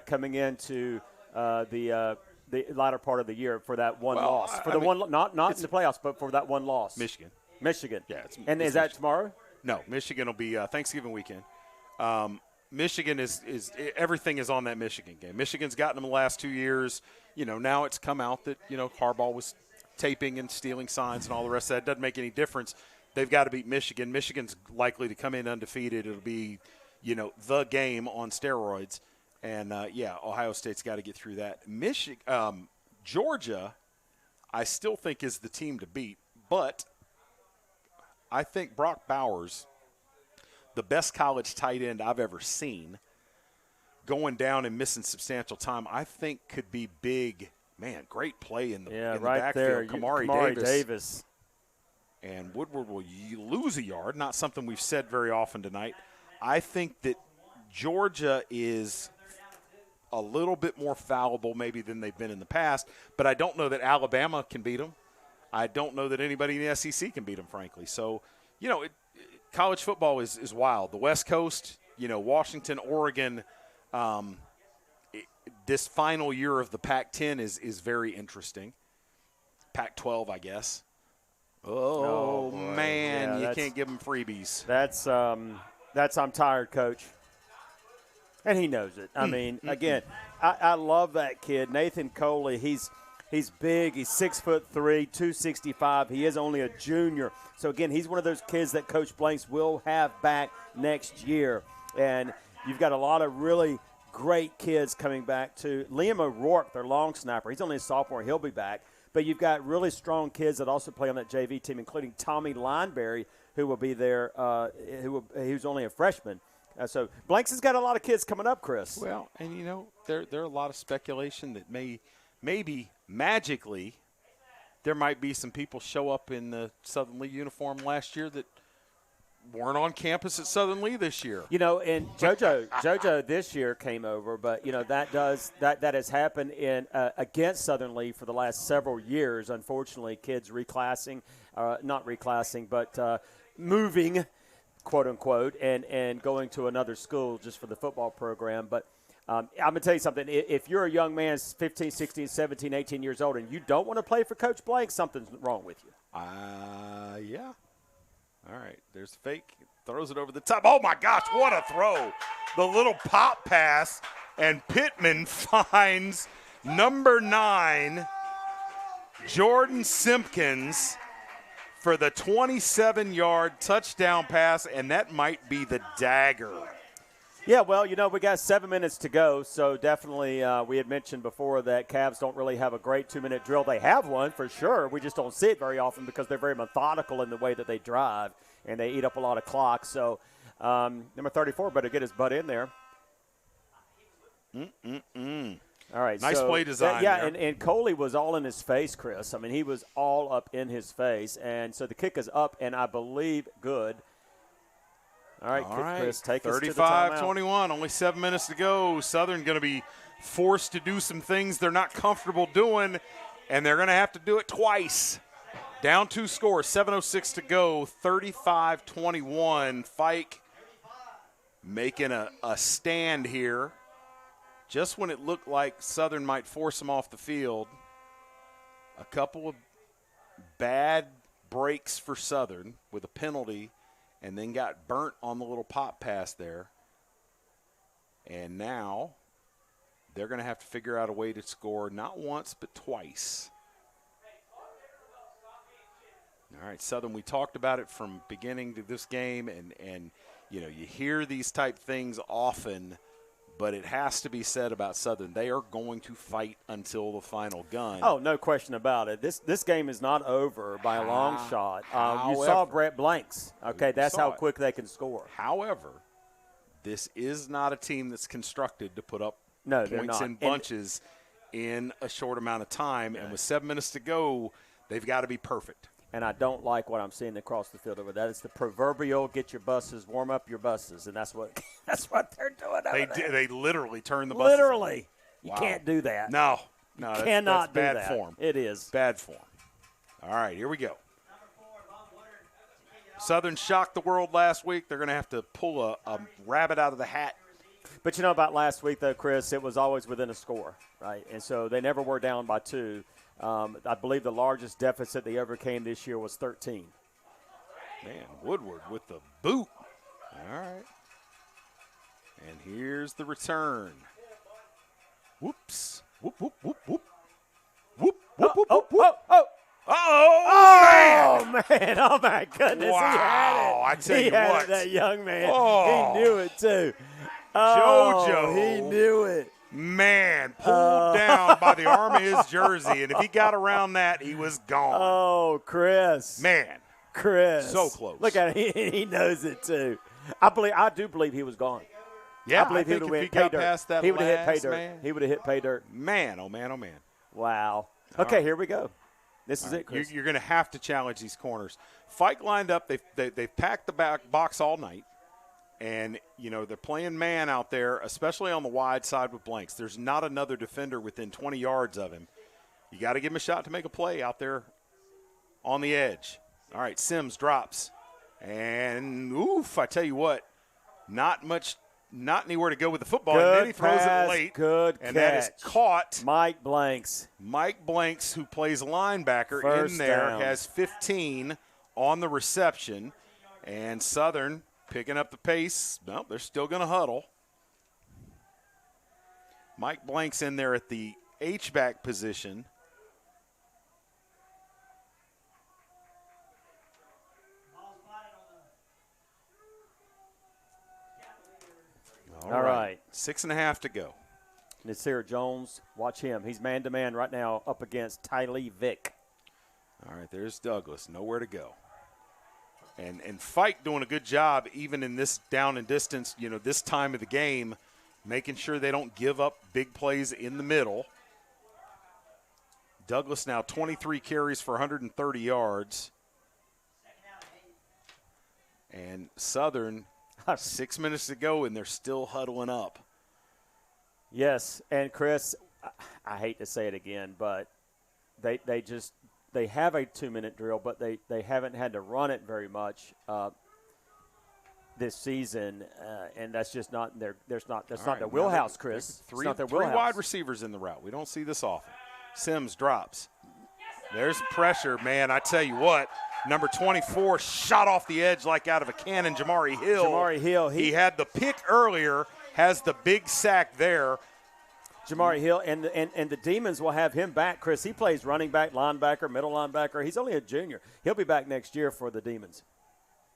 coming into the latter part of the year for that one loss? Not in the playoffs, but for that one loss. Michigan. Yeah. Is Michigan. that tomorrow? No, Michigan will be Thanksgiving weekend. Michigan is everything is on that Michigan game. Michigan's gotten them the last 2 years. You know, now it's come out that, you know, Harbaugh was taping and stealing signs and all the rest of that. It doesn't make any difference. They've got to beat Michigan. Michigan's likely to come in undefeated. It'll be, you know, the game on steroids. And, Ohio State's got to get through that. Georgia, I still think is the team to beat. But I think Brock Bowers, the best college tight end I've ever seen, going down and missing substantial time, I think could be big. Man, great play in the right backfield. there. Kamari Davis. And Woodward will lose a yard, not something we've said very often tonight. I think that Georgia is a little bit more fallible maybe than they've been in the past, but I don't know that Alabama can beat them. I don't know that anybody in the SEC can beat them, frankly. So, you know, college football is wild. The West Coast, you know, Washington, Oregon, this final year of the Pac-10 is very interesting. Pac-12, I guess. Oh man, you can't give them freebies. That's I'm tired, Coach. And he knows it. I mean, again, I love that kid. Nathan Coley, he's big. He's 6'3", 265. He is only a junior. So, again, he's one of those kids that Coach Blanks will have back next year. And you've got a lot of really great kids coming back, too. Liam O'Rourke, their long snapper, he's only a sophomore. He'll be back. But you've got really strong kids that also play on that JV team, including Tommy Lineberry, who will be there, who's only a freshman. So Blanks has got a lot of kids coming up, Chris. Well, and, you know, there are a lot of speculation that maybe magically there might be some people show up in the Southern League uniform last year that weren't on campus at Southern Lee this year. You know, and JoJo this year came over, but you know that has happened in against Southern Lee for the last several years. Unfortunately, kids not reclassing, but moving, quote unquote, and going to another school just for the football program. But I'm going to tell you something. If you're a young man, 15, 16, 17, 18 years old, and you don't want to play for Coach Blank, something's wrong with you. Yeah. All right, there's Fake. Throws it over the top. Oh, my gosh, what a throw. The little pop pass, and Pittman finds number 9, Jordan Simpkins, for the 27-yard touchdown pass, and that might be the dagger. Yeah, well, you know, we got 7 minutes to go, so definitely we had mentioned before that Cavs don't really have a great 2-minute drill. They have one for sure. We just don't see it very often because they're very methodical in the way that they drive, and they eat up a lot of clock. So number 34 better get his butt in there. All right. Nice play design there. And Coley was all in his face, Chris. I mean, he was all up in his face. And so the kick is up, and I believe good. All right, Chris, take us to the timeout. 35-21, only 7 minutes to go. Southern going to be forced to do some things they're not comfortable doing, and they're going to have to do it twice. Down 2 scores, 7:06 to go, 35-21. Fike making a stand here. Just when it looked like Southern might force them off the field, a couple of bad breaks for Southern with a penalty, and then got burnt on the little pop pass there. And now they're going to have to figure out a way to score not once but twice. All right, Southern, we talked about it from beginning to this game, and you know, you hear these type things often, but it has to be said about Southern. They are going to fight until the final gun. Oh, no question about it. This game is not over by a long shot. You saw Brett Blanks. Okay, that's how quick they can score. However, this is not a team that's constructed to put up points in bunches in a short amount of time. And with 7 minutes to go, they've got to be perfect. And I don't like what I'm seeing across the field over that. It's the proverbial get your buses, warm up your buses, and that's what they're doing over there. They literally turn the buses. Literally. Wow. You can't do that. No, cannot that's do bad that. form. It is. Bad form. All right, here we go. Southern shocked the world last week. They're going to have to pull a rabbit out of the hat. But you know about last week, though, Chris, it was always within a score, right? And so they never were down by 2. I believe the largest deficit they overcame this year was 13. Man, Woodward with the boot. All right. And here's the return. Whoops. Whoop, whoop, whoop, whoop. Whoop, whoop, whoop, whoop, whoop. Oh, man. Oh, my goodness. Wow. He had it. I tell you He had what. it, that young man. Oh. He knew it, too. JoJo. He knew it. Man, pulled down by the arm of his jersey, and if he got around that, he was gone. Oh, Chris. Man. Chris. So close. Look at him. He knows it, too. I do believe he was gone. Yeah, I believe he would have hit pay dirt. Past that he would have hit pay last dirt. man. He would have hit pay dirt. Man, oh, man, oh, man. Wow. All Okay, right. here we go. This is it, Chris. You're going to have to challenge these corners. Fike lined up. They've packed the box all night. And, you know, they're playing man out there, especially on the wide side with Blanks. There's not another defender within 20 yards of him. You got to give him a shot to make a play out there on the edge. All right, Sims drops. And, oof, I tell you what, not anywhere to go with the football. Good and then he throws pass, it late. Good and catch. that is caught. Mike Blanks. Mike Blanks, who plays linebacker First in there, down. has 15 on the reception. And Southern picking up the pace. Well, they're still going to huddle. Mike Blanks in there at the H-back position. All right. 6.5 to go. Nasir Jones, watch him. He's man-to-man right now up against Tylee Vick. All right, there's Douglas. Nowhere to go. And Fike doing a good job even in this down and distance, you know, this time of the game, making sure they don't give up big plays in the middle. Douglas now 23 carries for 130 yards. And And Southern, 6 minutes to go, and they're still huddling up. Yes, and Chris, I hate to say it again, but they have a 2-minute drill, but they haven't had to run it very much this season, and that's just not their not their wheelhouse, Chris. Three not their wheelhouse. wide receivers in the route. We don't see this often. Sims drops. There's pressure, man. I tell you what, number 24 shot off the edge like out of a cannon. Jamari Hill. He had the pick earlier. Has the big sack there. Jamari Hill, and the Demons will have him back, Chris. He plays running back, linebacker, middle linebacker. He's only a junior. He'll be back next year for the Demons.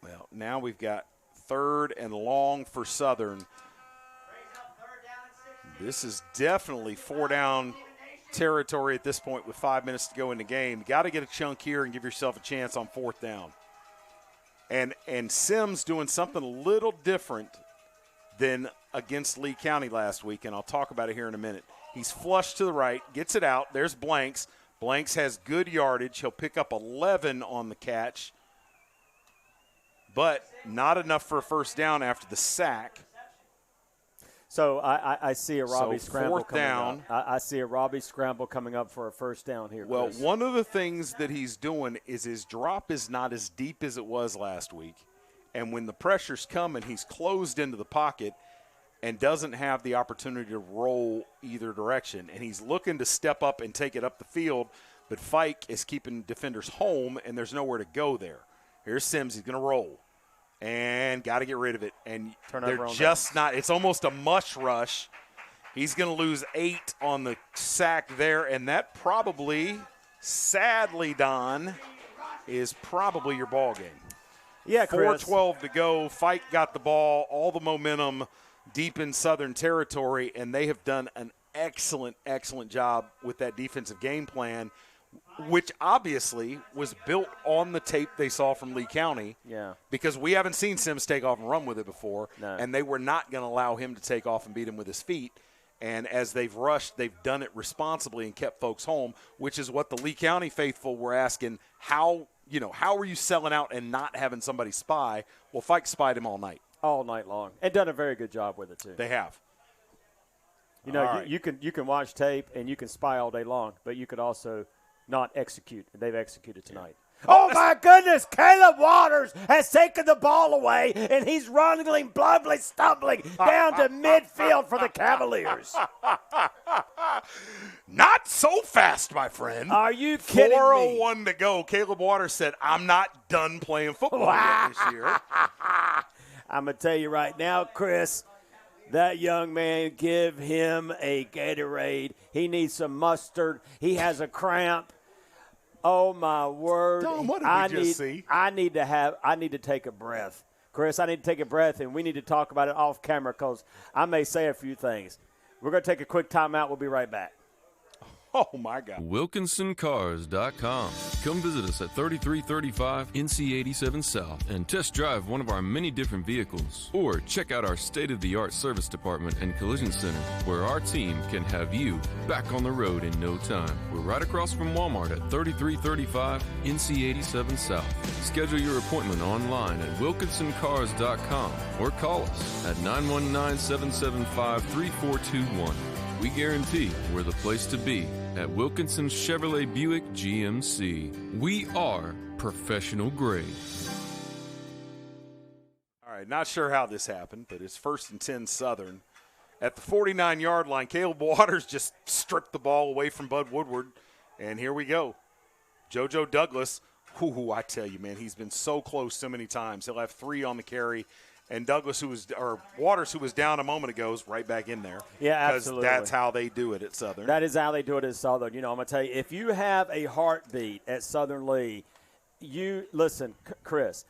Well, now we've got 3rd and long for Southern. This is definitely 4-down territory at this point with 5 minutes to go in the game. Got to get a chunk here and give yourself a chance on 4th down. And Sims doing something a little different than against Lee County last week, and I'll talk about it here in a minute. He's flushed to the right, gets it out. There's Blanks. Blanks has good yardage. He'll pick up 11 on the catch, but not enough for a first down after the sack. So I see a Robbie scramble 4th coming down. up. I see a Robbie scramble coming up for a first down here, Well, Chris. one of the things that he's doing is his drop is not as deep as it was last week. And when the pressure's coming, he's closed into the pocket and doesn't have the opportunity to roll either direction. And he's looking to step up and take it up the field, but Fike is keeping defenders home, and there's nowhere to go there. Here's Sims. He's going to roll. And got to get rid of it. And they're just not – it's almost a mush rush. He's going to lose 8 on the sack there, and that probably, sadly, Don, is probably your ball game. Yeah, Chris. 4:12 to go. Fike got the ball, all the momentum deep in Southern territory, and they have done an excellent, excellent job with that defensive game plan, which obviously was built on the tape they saw from Lee County. Yeah. Because we haven't seen Sims take off and run with it before, No. and they were not going to allow him to take off and beat him with his feet. And as they've rushed, they've done it responsibly and kept folks home, which is what the Lee County faithful were asking, how are you selling out and not having somebody spy? Well, Fike spied him all night. All night long. And done a very good job with it, too. They have. You know, All you can watch tape and you can spy all day long, but you could also not execute. They've executed tonight. Oh, my goodness. Caleb Waters has taken the ball away, and he's running, blundering, stumbling down to midfield for the Cavaliers. Not so fast, my friend. Are you kidding me? 4:01 to go. Caleb Waters said, I'm not done playing football yet this year. I'm going to tell you right now, Chris, that young man, give him a Gatorade. He needs some mustard. He has a cramp. Oh, my word. Tom, what did we just see? I need to take a breath. Chris, I need to take a breath, and we need to talk about it off camera because I may say a few things. We're going to take a quick timeout. We'll be right back. Oh, my God. WilkinsonCars.com. Come visit us at 3335 NC 87 South and test drive one of our many different vehicles. Or check out our state-of-the-art service department and collision center, where our team can have you back on the road in no time. We're right across from Walmart at 3335 NC 87 South. Schedule your appointment online at WilkinsonCars.com or call us at 919-775-3421. We guarantee we're the place to be at Wilkinson Chevrolet Buick GMC. We are professional grade. All right, not sure how this happened, but it's 1st and 10 Southern. At the 49-yard line, Caleb Waters just stripped the ball away from Bud Woodward, and here we go. JoJo Douglas, I tell you, man, he's been so close so many times. He'll have 3 on the carry. And Waters, who was down a moment ago, is right back in there. Yeah, absolutely. Because that's how they do it at Southern. That is how they do it at Southern. You know, I'm going to tell you, if you have a heartbeat at Southern Lee, listen, Chris,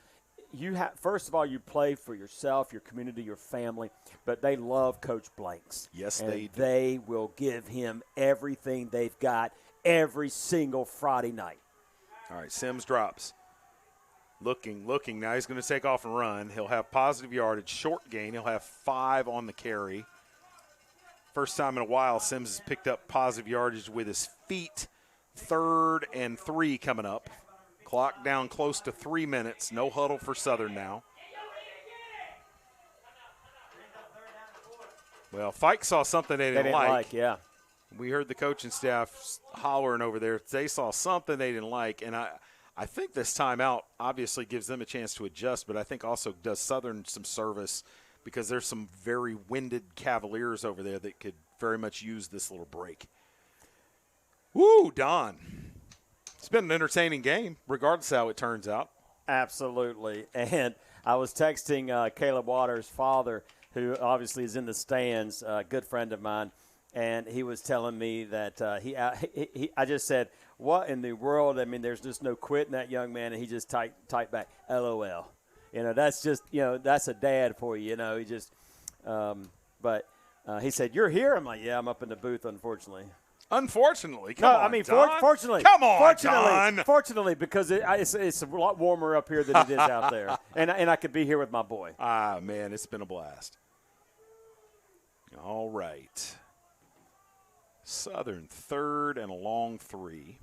first of all, you play for yourself, your community, your family, but they love Coach Blanks. Yes, and they do. They will give him everything they've got every single Friday night. All right, Sims drops. Looking. Now he's going to take off and run. He'll have positive yardage, short gain. He'll have 5 on the carry. First time in a while, Sims has picked up positive yardage with his feet. 3rd and 3 coming up. Clock down close to 3 minutes. No huddle for Southern now. Well, Fike saw something they didn't like. Yeah. We heard the coaching staff hollering over there. They saw something they didn't like, and I think this timeout obviously gives them a chance to adjust, but I think also does Southern some service because there's some very winded Cavaliers over there that could very much use this little break. Woo, Don. It's been an entertaining game, regardless of how it turns out. Absolutely. And I was texting Caleb Waters' father, who obviously is in the stands, a good friend of mine, and he was telling me that I just said, what in the world? I mean, there's just no quitting that young man, and he just typed back, LOL. That's just, that's a dad for you, he just but he said, you're here? I'm like, yeah, I'm up in the booth, unfortunately. Unfortunately, come on, Don. Fortunately. Come on, Don. Fortunately, because it's a lot warmer up here than it is out there, and I could be here with my boy. Ah, man, it's been a blast. All right. Southern third and a long 3.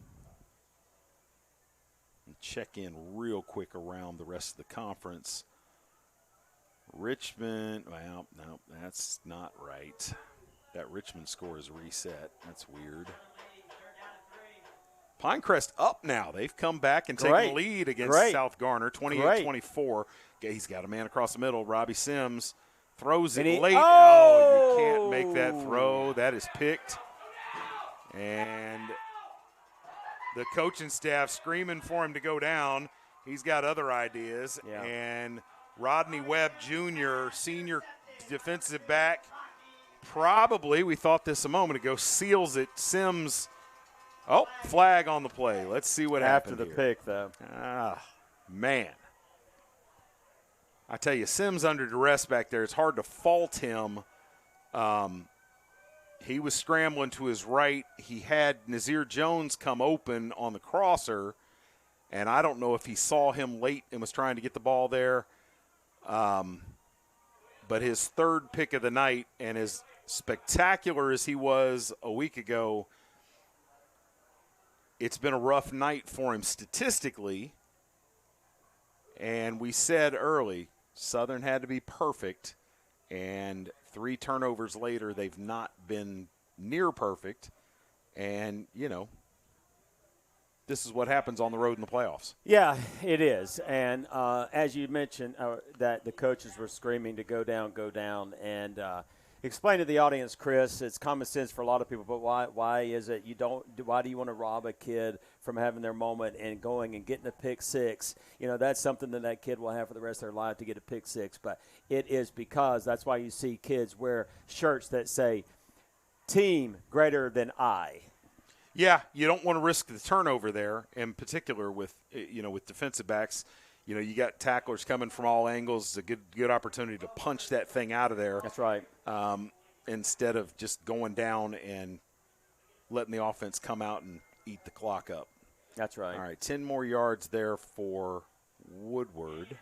Check in real quick around the rest of the conference. Richmond, well, no, that's not right. That Richmond score is reset. That's weird. Pinecrest up now. They've come back and taken the lead against South Garner, 28-24. He's got a man across the middle. Robbie Sims throws it late. Oh, you can't make that throw. That is picked. And the coaching staff screaming for him to go down. He's got other ideas. Yeah. And Rodney Webb Jr., senior defensive back, probably, we thought this a moment ago, seals it. Sims, flag on the play. Let's see what happened after the here. pick, though. Ah, man. I tell you, Sims under duress back there. It's hard to fault him. He was scrambling to his right. He had Nazir Jones come open on the crosser, and I don't know if he saw him late and was trying to get the ball there. But his third pick of the night, and as spectacular as he was a week ago, it's been a rough night for him statistically. And we said early, Southern had to be perfect, and 3 turnovers later, they've not been near perfect. And, this is what happens on the road in the playoffs. Yeah, it is. And as you mentioned, that the coaches were screaming to go down. And explain to the audience, Chris, it's common sense for a lot of people, but why is it why do you want to rob a kid from having their moment and going and getting a pick 6? That's something that kid will have for the rest of their life, to get a pick 6. But it is because that's why you see kids wear shirts that say team greater than I. Yeah, you don't want to risk the turnover there, in particular with defensive backs. You got tacklers coming from all angles. It's a good opportunity to punch that thing out of there. That's right. Instead of just going down and letting the offense come out and eat the clock up. That's right. All right, 10 more yards there for Woodward.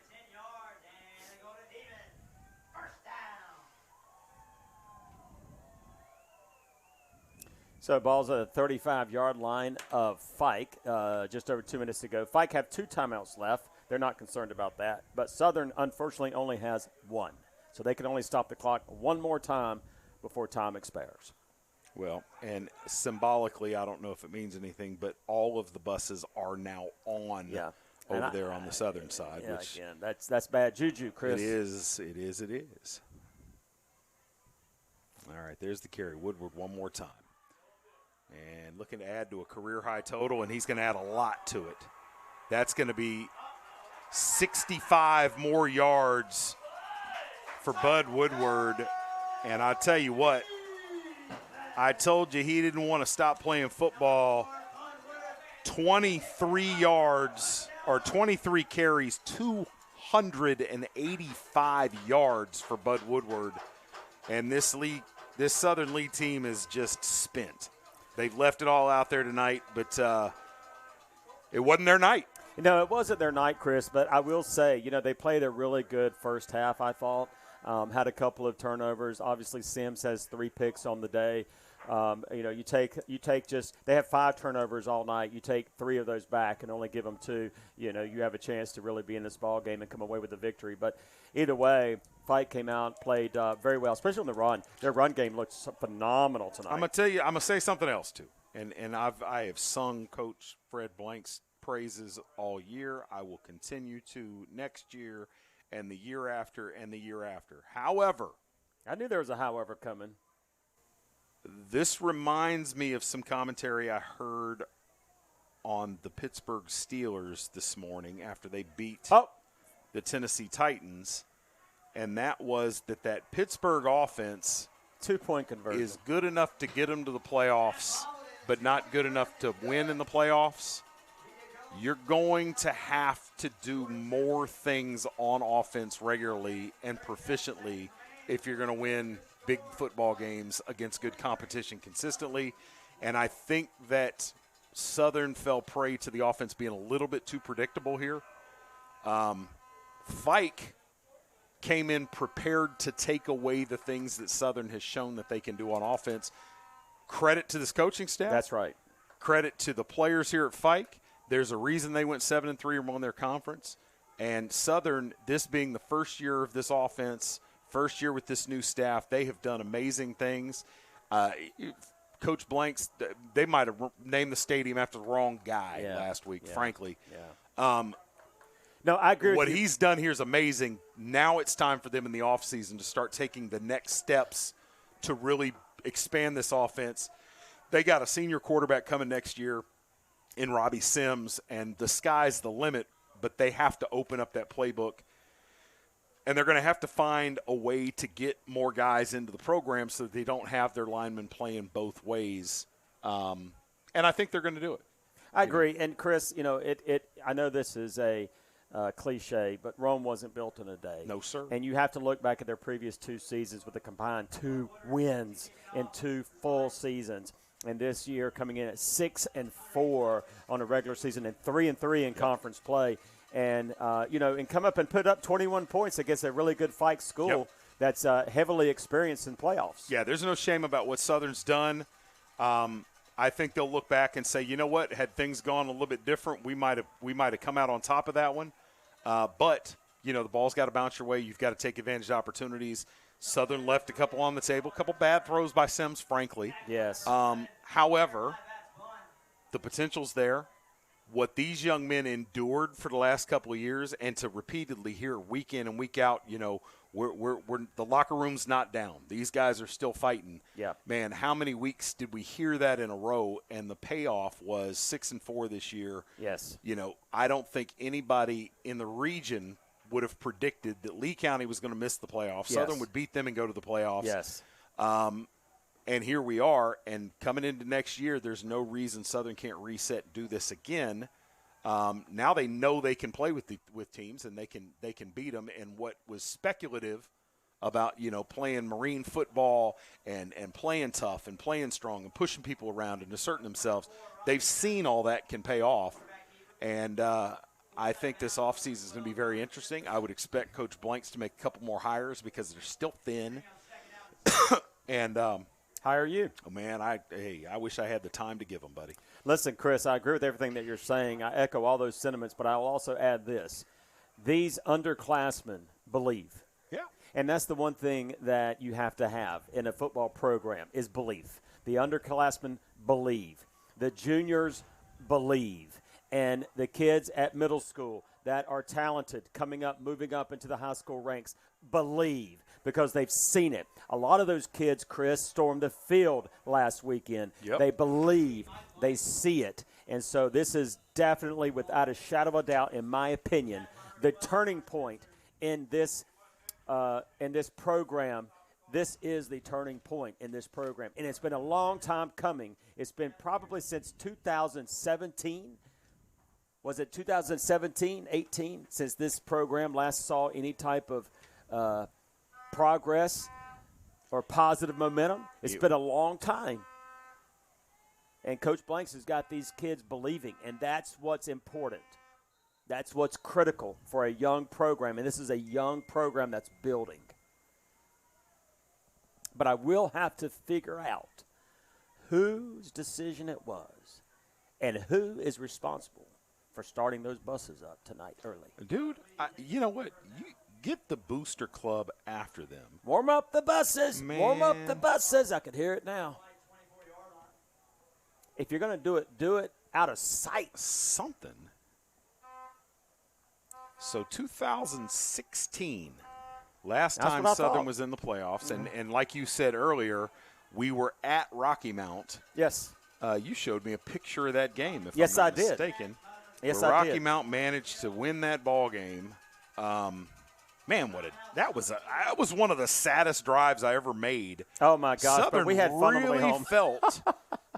So ball's at the 35-yard line of Fike, just over 2 minutes to go. Fike have 2 timeouts left. They're not concerned about that. But Southern, unfortunately, only has 1. So they can only stop the clock one more time before time expires. Well, and symbolically, I don't know if it means anything, but all of the buses are now on over there on the Southern side. Yeah, which again, that's bad juju, Chris. It is. All right, there's the carry. Woodward one more time. And looking to add to a career-high total, and he's going to add a lot to it. That's going to be 65 more yards for Bud Woodward. And I tell you what, I told you he didn't want to stop playing football. 23 yards or 23 carries, 285 yards for Bud Woodward. And this Southern League team is just spent. They've left it all out there tonight, but it wasn't their night. No, it wasn't their night, Chris, but I will say, they played a really good first half, I thought. Had a couple of turnovers. Obviously, Sims has 3 picks on the day. You take just they have 5 turnovers all night. You take 3 of those back and only give them 2. You have a chance to really be in this ball game and come away with a victory. But either way, Fike came out, played very well, especially on the run. Their run game looked phenomenal tonight. I'm gonna say something else too. And I have sung Coach Fred Blank's praises all year. I will continue to next year and the year after and the year after. However, I knew there was a however coming. This reminds me of some commentary I heard on the Pittsburgh Steelers this morning after they beat the Tennessee Titans, and that was that Pittsburgh offense 2-point conversion is good enough to get them to the playoffs, but not good enough to win in the playoffs. You're going to have to do more things on offense regularly and proficiently if you're going to win big football games against good competition consistently. And I think that Southern fell prey to the offense being a little bit too predictable here. Fike came in prepared to take away the things that Southern has shown that they can do on offense. Credit to this coaching staff. That's right. Credit to the players here at Fike. There's a reason they went 7-3 or won their conference. And Southern, this being the first year of this offense, first year with this new staff, they have done amazing things. Coach Blanks, they might have named the stadium after the wrong guy last week, frankly. Yeah. No, I agree with what you. he's done here is amazing. Now it's time for them in the offseason to start taking the next steps to really expand this offense. They got a senior quarterback coming next year in Robbie Sims, and the sky's the limit, but they have to open up that playbook. And they're going to have to find a way to get more guys into the program so that they don't have their linemen playing both ways. And I think they're going to do it. I agree. And, Chris, I know this is a cliche, but Rome wasn't built in a day. No, sir. And you have to look back at their previous 2 seasons with a combined 2 wins in 2 full seasons. And this year coming in at 6-4 on a regular season and 3-3 in conference play. And, and come up and put up 21 points against a really good Fike school that's heavily experienced in playoffs. Yeah, there's no shame about what Southern's done. I think they'll look back and say, you know what, had things gone a little bit different, we might have come out on top of that one. But, the ball's got to bounce your way. You've got to take advantage of opportunities. Southern left a couple on the table, a couple bad throws by Sims, frankly. Yes. However, the potential's there. What these young men endured for the last couple of years, and to repeatedly hear week in and week out, we're the locker room's not down. These guys are still fighting. Yeah. Man, how many weeks did we hear that in a row? And the payoff was 6-4 this year. Yes. I don't think anybody in the region would have predicted that Lee County was going to miss the playoffs. Yes. Southern would beat them and go to the playoffs. Yes. And here we are, and coming into next year, there's no reason Southern can't reset and do this again. Now they know they can play with teams, and they can beat them. And what was speculative about playing Marine football and playing tough and playing strong and pushing people around and asserting themselves, they've seen all that can pay off. And I think this offseason is going to be very interesting. I would expect Coach Blanks to make a couple more hires because they're still thin. And hire you. Oh, man, I wish I had the time to give them, buddy. Listen, Chris, I agree with everything that you're saying. I echo all those sentiments, but I'll also add this. These underclassmen believe. Yeah. And that's the one thing that you have to have in a football program is belief. The underclassmen believe. The juniors believe. And the kids at middle school that are talented coming up, moving up into the high school ranks believe because they've seen it. A lot of those kids, Chris, stormed the field last weekend. Yep. They believe. They see it. And so this is definitely, without a shadow of a doubt, in my opinion, the turning point in this program. This is the turning point in this program. And it's been a long time coming. It's been probably since 2017. Was it 2017, 18, since this program last saw any type of progress or positive momentum? It's been a long time. And Coach Blanks has got these kids believing, and that's what's important. That's what's critical for a young program, and this is a young program that's building. But I will have to figure out whose decision it was and who is responsible for starting those buses up tonight early. Dude, you know what? You get the Booster Club after them. Warm up the buses. Man. Warm up the buses. I could hear it now. If you're going to do it out of sight. Something. So 2016, last That's time what I Southern thought. was in the playoffs, and like you said earlier, we were at Rocky Mount. Yes. You showed me a picture of that game, if Yes, I'm not I did. mistaken. Yes, where I Rocky did. Mount managed to win that ball game. Man, that was one of the saddest drives I ever made. Oh my gosh! Southern but we had fun on the way home.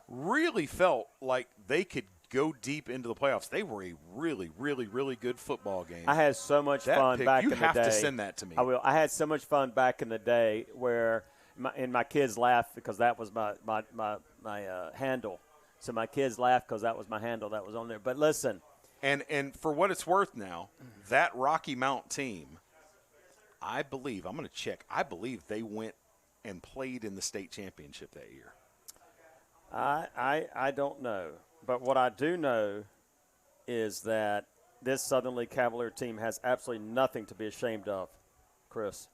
really felt like they could go deep into the playoffs. They were a really, really, really good football game. I had so much fun back in the day. You have to send that to me. I will. I had so much fun back in the day where my kids laughed because that was my handle. So my kids laughed because that was my handle that was on there. But listen. And for what it's worth now, that Rocky Mount team, I believe, I'm going to check, I believe they went and played in the state championship that year. I don't know. But what I do know is that this Southern League Cavalier team has absolutely nothing to be ashamed of, Chris.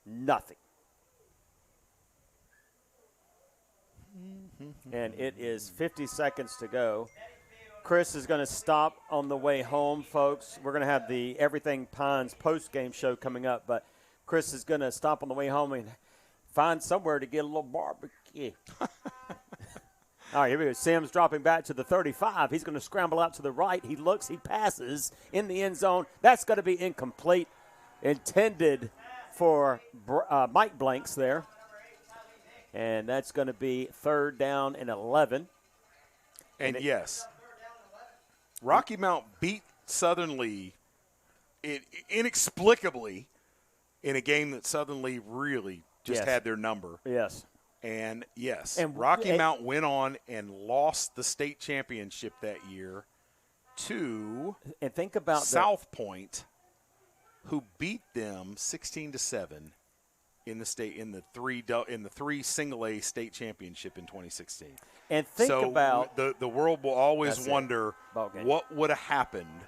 Nothing. And it is 50 seconds to go. Chris is going to stop on the way home, folks. We're going to have the Everything Pines post-game show coming up, but Chris is going to stop on the way home and find somewhere to get a little barbecue. All right, here we go. Sims dropping back to the 35. He's going to scramble out to the right. He looks, he passes in the end zone. That's going to be incomplete. Intended for Mike Blanks there. And that's going to be 3rd down and 11. And yes, Rocky Mount beat Southern Lee inexplicably in a game that Southern Lee really just had their number. Yes. And, yes, and Rocky Mount went on and lost the state championship that year to think about South Point, who beat them 16-7 in the three single A state championship in 2016. And think about the world will always wonder what would have happened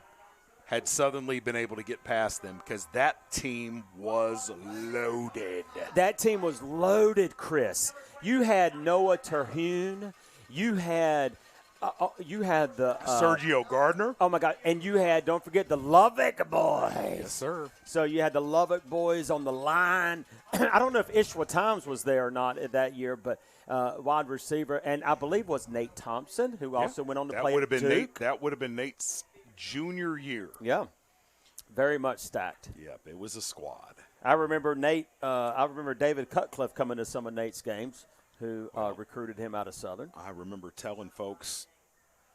had Southern Lee been able to get past them, because that team was loaded. That team was loaded, Chris. You had Noah Terhune. You had the Sergio Gardner. Oh my God! And you had, don't forget, the Lubbock boys. Yes, sir. So you had the Lubbock boys on the line. I don't know if Ishwa Times was there or not that year, but wide receiver, and I believe was Nate Thompson, who also went on to play at Duke. That would have been Nate's junior year. Yeah, very much stacked. Yep, it was a squad. I remember Nate. I remember David Cutcliffe coming to some of Nate's games, who recruited him out of Southern. I remember telling folks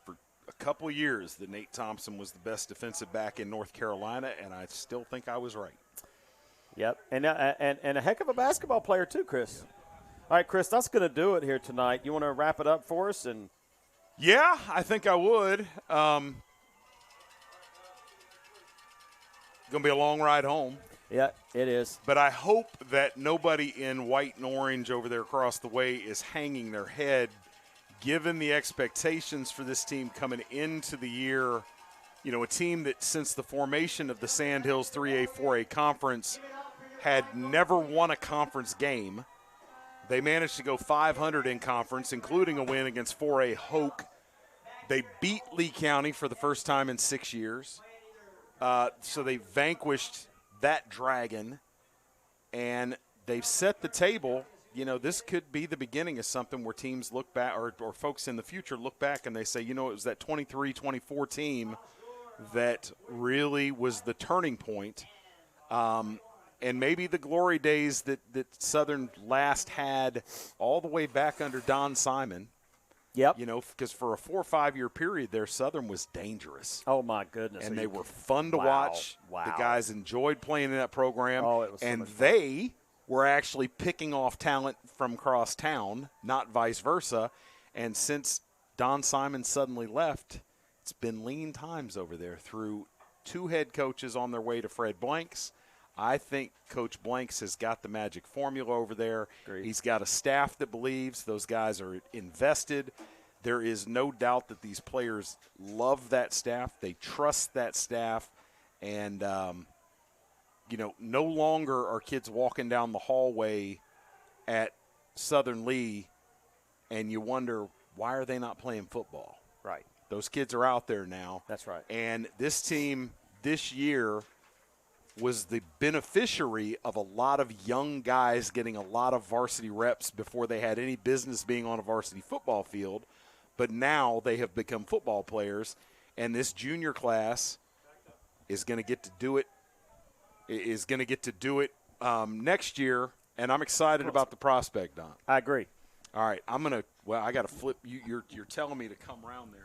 for a couple of years that Nate Thompson was the best defensive back in North Carolina, and I still think I was right. Yep, and a heck of a basketball player too, Chris. All right, Chris, that's going to do it here tonight. You want to wrap it up for us? And yeah, I think I would. Going to be a long ride home. Yeah, it is. But I hope that nobody in white and orange over there across the way is hanging their head, given the expectations for this team coming into the year. You know, a team that since the formation of the Sandhills 3A, 4A conference had never won a conference game. They managed to go 500 in conference, including a win against 4A Hoke. They beat Lee County for the first time in 6 years. So they vanquished that dragon, and they've set the table. You know, this could be the beginning of something where teams look back, or folks in the future look back and they say, you know, it was that 23-24 team that really was the turning point. And maybe the glory days that Southern last had all the way back under Don Simon. Yep. You know, because for a 4 or 5 year period there, Southern was dangerous. Oh, my goodness. And they were fun to watch. Wow. The guys enjoyed playing in that program. Oh, it was so and much fun. they were actually picking off talent from across town, not vice versa. And since Don Simon suddenly left, it's been lean times over there through 2 head coaches on their way to Fred Blanks. I think Coach Blanks has got the magic formula over there. Agreed. He's got a staff that believes. Those guys are invested. There is no doubt that these players love that staff. They trust that staff. And, no longer are kids walking down the hallway at Southern Lee and you wonder, why are they not playing football? Right. Those kids are out there now. That's right. And this team this year was the beneficiary of a lot of young guys getting a lot of varsity reps before they had any business being on a varsity football field. But now they have become football players, and this junior class is going to get to do it. Next year, and I'm excited about the prospect, Don. I agree. All right, I got to flip. You're telling me to come around there.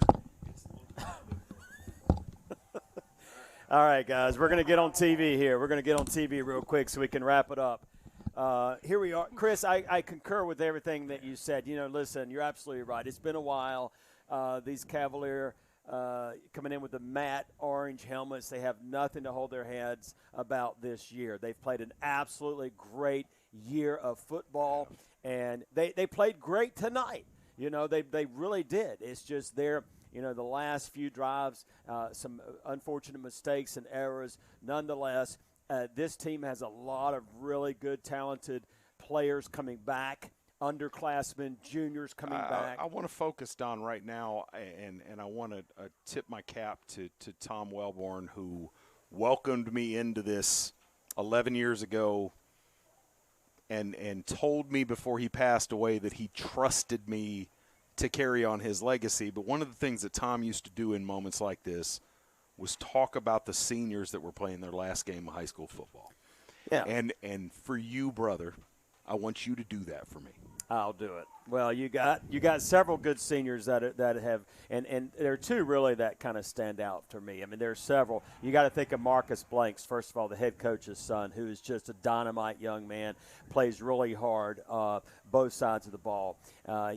All right, guys, we're going to get on TV here. We're going to get on TV real quick so we can wrap it up. Here we are. Chris, I concur with everything that you said. Listen, you're absolutely right. It's been a while. These Cavalier coming in with the matte orange helmets, they have nothing to hold their heads about this year. They've played an absolutely great year of football, and they played great tonight. They really did. It's just the last few drives, some unfortunate mistakes and errors. Nonetheless, this team has a lot of really good, talented players coming back, underclassmen, juniors coming back. I want to focus, Don, right now, and I want to tip my cap to Tom Wellborn, who welcomed me into this 11 years ago and told me before he passed away that he trusted me to carry on his legacy. But one of the things that Tom used to do in moments like this was talk about the seniors that were playing their last game of high school football. Yeah. And for you, brother, I want you to do that for me. I'll do it. Well, you got several good seniors that have, and there are two really that kind of stand out to me. I mean, there are several. You got to think of Marcus Blanks, first of all, the head coach's son, who is just a dynamite young man, plays really hard both sides of the ball.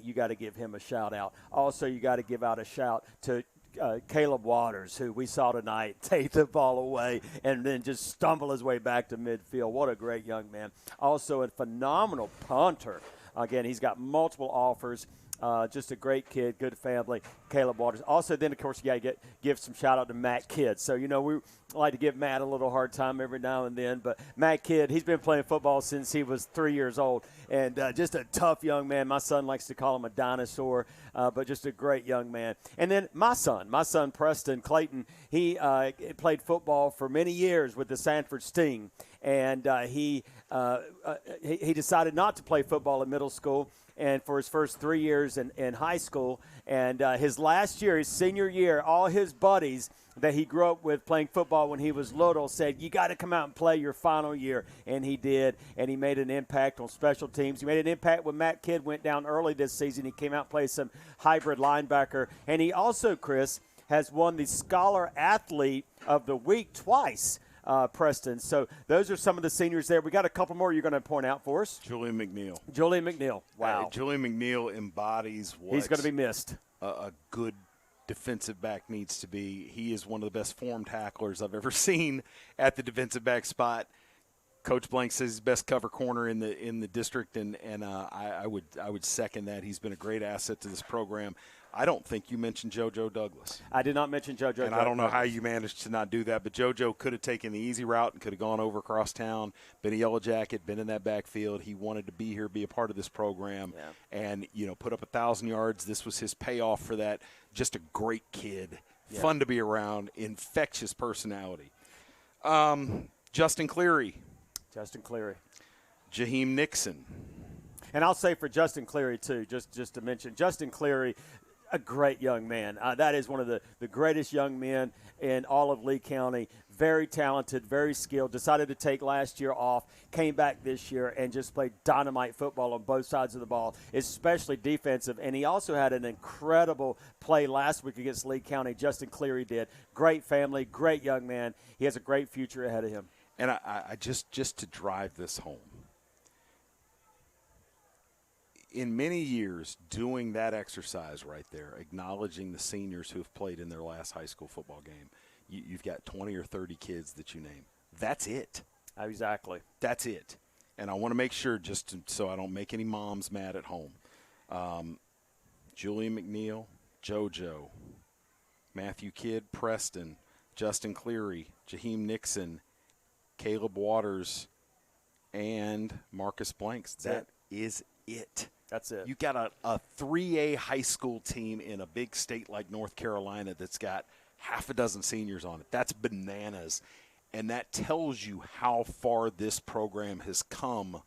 You got to give him a shout out. Also, you got to give out a shout to Caleb Waters, who we saw tonight take the ball away and then just stumble his way back to midfield. What a great young man. Also a phenomenal punter. Again, he's got multiple offers. Just a great kid, good family, Caleb Waters. Also, then, of course, you got to give some shout-out to Matt Kidd. So, we like to give Matt a little hard time every now and then. But Matt Kidd, he's been playing football since he was 3 years old, and just a tough young man. My son likes to call him a dinosaur, but just a great young man. And then my son Preston Clayton, he played football for many years with the Sanford Sting. And he decided not to play football in middle school and for his first 3 years in high school. And his last year, his senior year, all his buddies that he grew up with playing football when he was little said, you got to come out and play your final year. And he did, and he made an impact on special teams. He made an impact when Matt Kidd went down early this season. He came out and played some hybrid linebacker. And he also, Chris, has won the Scholar Athlete of the Week twice. Preston. So those are some of the seniors there. We got a couple more you're going to point out for us. Julian McNeil. Wow. Julian McNeil embodies what he's going to be missed. A good defensive back needs to be. He is one of the best form tacklers I've ever seen at the defensive back spot. Coach Blank says he's best cover corner in the district, and I would second that. He's been a great asset to this program. I don't think you mentioned JoJo Douglas. I did not mention JoJo Douglas. And I don't know how you managed to not do that, but JoJo could have taken the easy route and could have gone over across town, been a Yellow Jacket, been in that backfield. He wanted to be here, be a part of this program, and, put up 1,000 yards. This was his payoff for that. Just a great kid, fun to be around, infectious personality. Justin Cleary. Jaheim Nixon. And I'll say for Justin Cleary, too, just to mention, Justin Cleary, a great young man. That is one of the greatest young men in all of Lee County. Very talented, very skilled. Decided to take last year off, came back this year, and just played dynamite football on both sides of the ball, especially defensive. And he also had an incredible play last week against Lee County. Justin Cleary did. Great family, great young man. He has a great future ahead of him. And I just to drive this home, in many years, doing that exercise right there, acknowledging the seniors who have played in their last high school football game, you've got 20 or 30 kids that you name. That's it. Exactly. That's it. And I want to make sure, so I don't make any moms mad at home. Julian McNeil, JoJo, Matthew Kidd, Preston, Justin Cleary, Jaheim Nixon, Caleb Waters, and Marcus Blanks. That is it. That's it. You got a 3A high school team in a big state like North Carolina that's got half a dozen seniors on it. That's bananas. And that tells you how far this program has come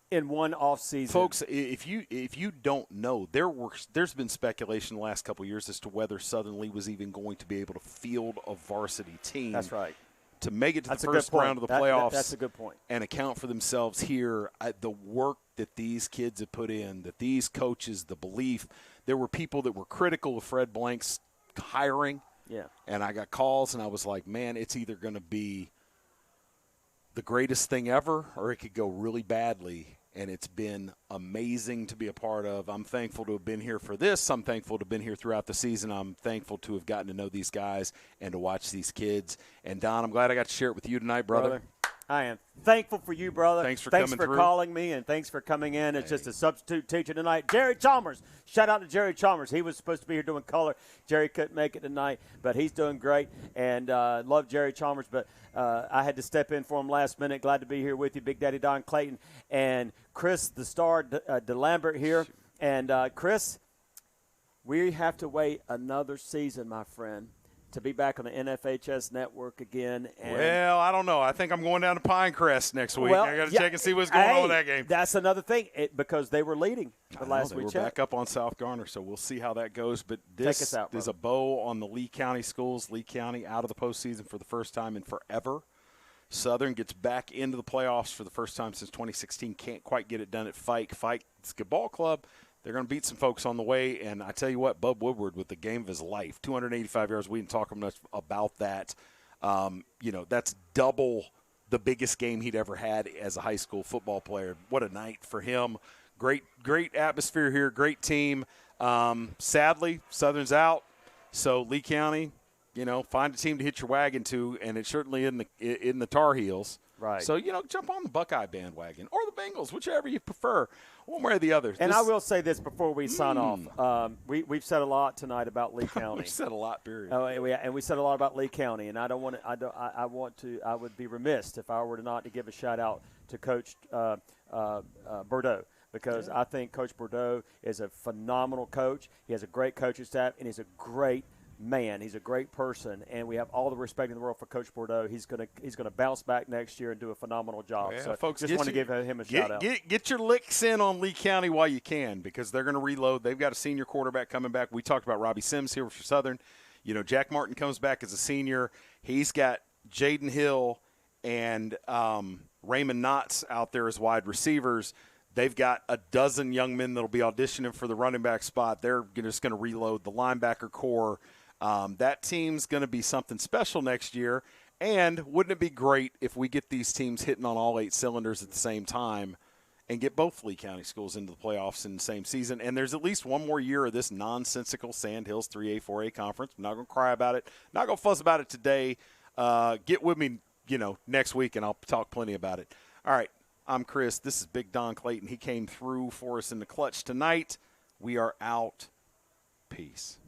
in one off season. Folks, if you don't know, there's been speculation the last couple of years as to whether Southern Lee was even going to be able to field a varsity team. That's right. To make it to the first round of the playoffs. That's a good point. And account for themselves here. The work that these kids have put in, that these coaches, the belief. There were people that were critical of Fred Blank's hiring. Yeah. And I got calls, and I was like, man, it's either going to be the greatest thing ever or it could go really badly. And it's been amazing to be a part of. I'm thankful to have been here for this. I'm thankful to have been here throughout the season. I'm thankful to have gotten to know these guys and to watch these kids. And, Don, I'm glad I got to share it with you tonight, brother. I am thankful for you, brother. Thanks for coming through. Thanks for calling me, and thanks for coming in. It's just a substitute teacher tonight. Jerry Chalmers. Shout out to Jerry Chalmers. He was supposed to be here doing color. Jerry couldn't make it tonight, but he's doing great. And love Jerry Chalmers, but I had to step in for him last minute. Glad to be here with you, Big Daddy Don Clayton. And Chris, the star, DeLambert here. And, Chris, we have to wait another season, my friend, to be back on the NFHS Network again. And well, I don't know. I think I'm going down to Pinecrest next week. I got to check and see what's going on with that game. That's another thing, because they were leading last week. We're back up on South Garner, so we'll see how that goes. But Take us out, is a bow on the Lee County schools. Lee County out of the postseason for the first time in forever. Southern gets back into the playoffs for the first time since 2016. Can't quite get it done at Fike. Fike, it's a good ball club. They're going to beat some folks on the way, and I tell you what, Bub Woodward with the game of his life, 285 yards. We didn't talk much about that. That's double the biggest game he'd ever had as a high school football player. What a night for him. Great atmosphere here, great team. Sadly, Southern's out, so Lee County, find a team to hitch your wagon to, and it's certainly in the Tar Heels. Right. So, jump on the Buckeye bandwagon or the Bengals, whichever you prefer, one way or the other. And I will say this before we sign off. We've said a lot tonight about Lee County. We've said a lot, period. And we said a lot about Lee County, and I don't want to. I would be remiss if I were not to give a shout out to Coach Bordeaux, because I think Coach Bordeaux is a phenomenal coach. He has a great coaching staff, and he's a great man. He's a great person, and we have all the respect in the world for Coach Bordeaux. He's gonna bounce back next year and do a phenomenal job. Yeah, so folks, just want to give him a shout out. Get your licks in on Lee County while you can, because they're going to reload. They've got a senior quarterback coming back. We talked about Robbie Sims here for Southern. Jack Martin comes back as a senior. He's got Jaden Hill and Raymond Knotts out there as wide receivers. They've got a dozen young men that'll be auditioning for the running back spot. They're just going to reload the linebacker core. That team's going to be something special next year. And wouldn't it be great if we get these teams hitting on all 8 cylinders at the same time and get both Lee County schools into the playoffs in the same season? And there's at least one more year of this nonsensical Sand Hills 3A, 4A conference. I'm not going to cry about it. Not going to fuss about it today. Get with me, next week, and I'll talk plenty about it. All right, I'm Chris. This is Big Don Clayton. He came through for us in the clutch tonight. We are out. Peace.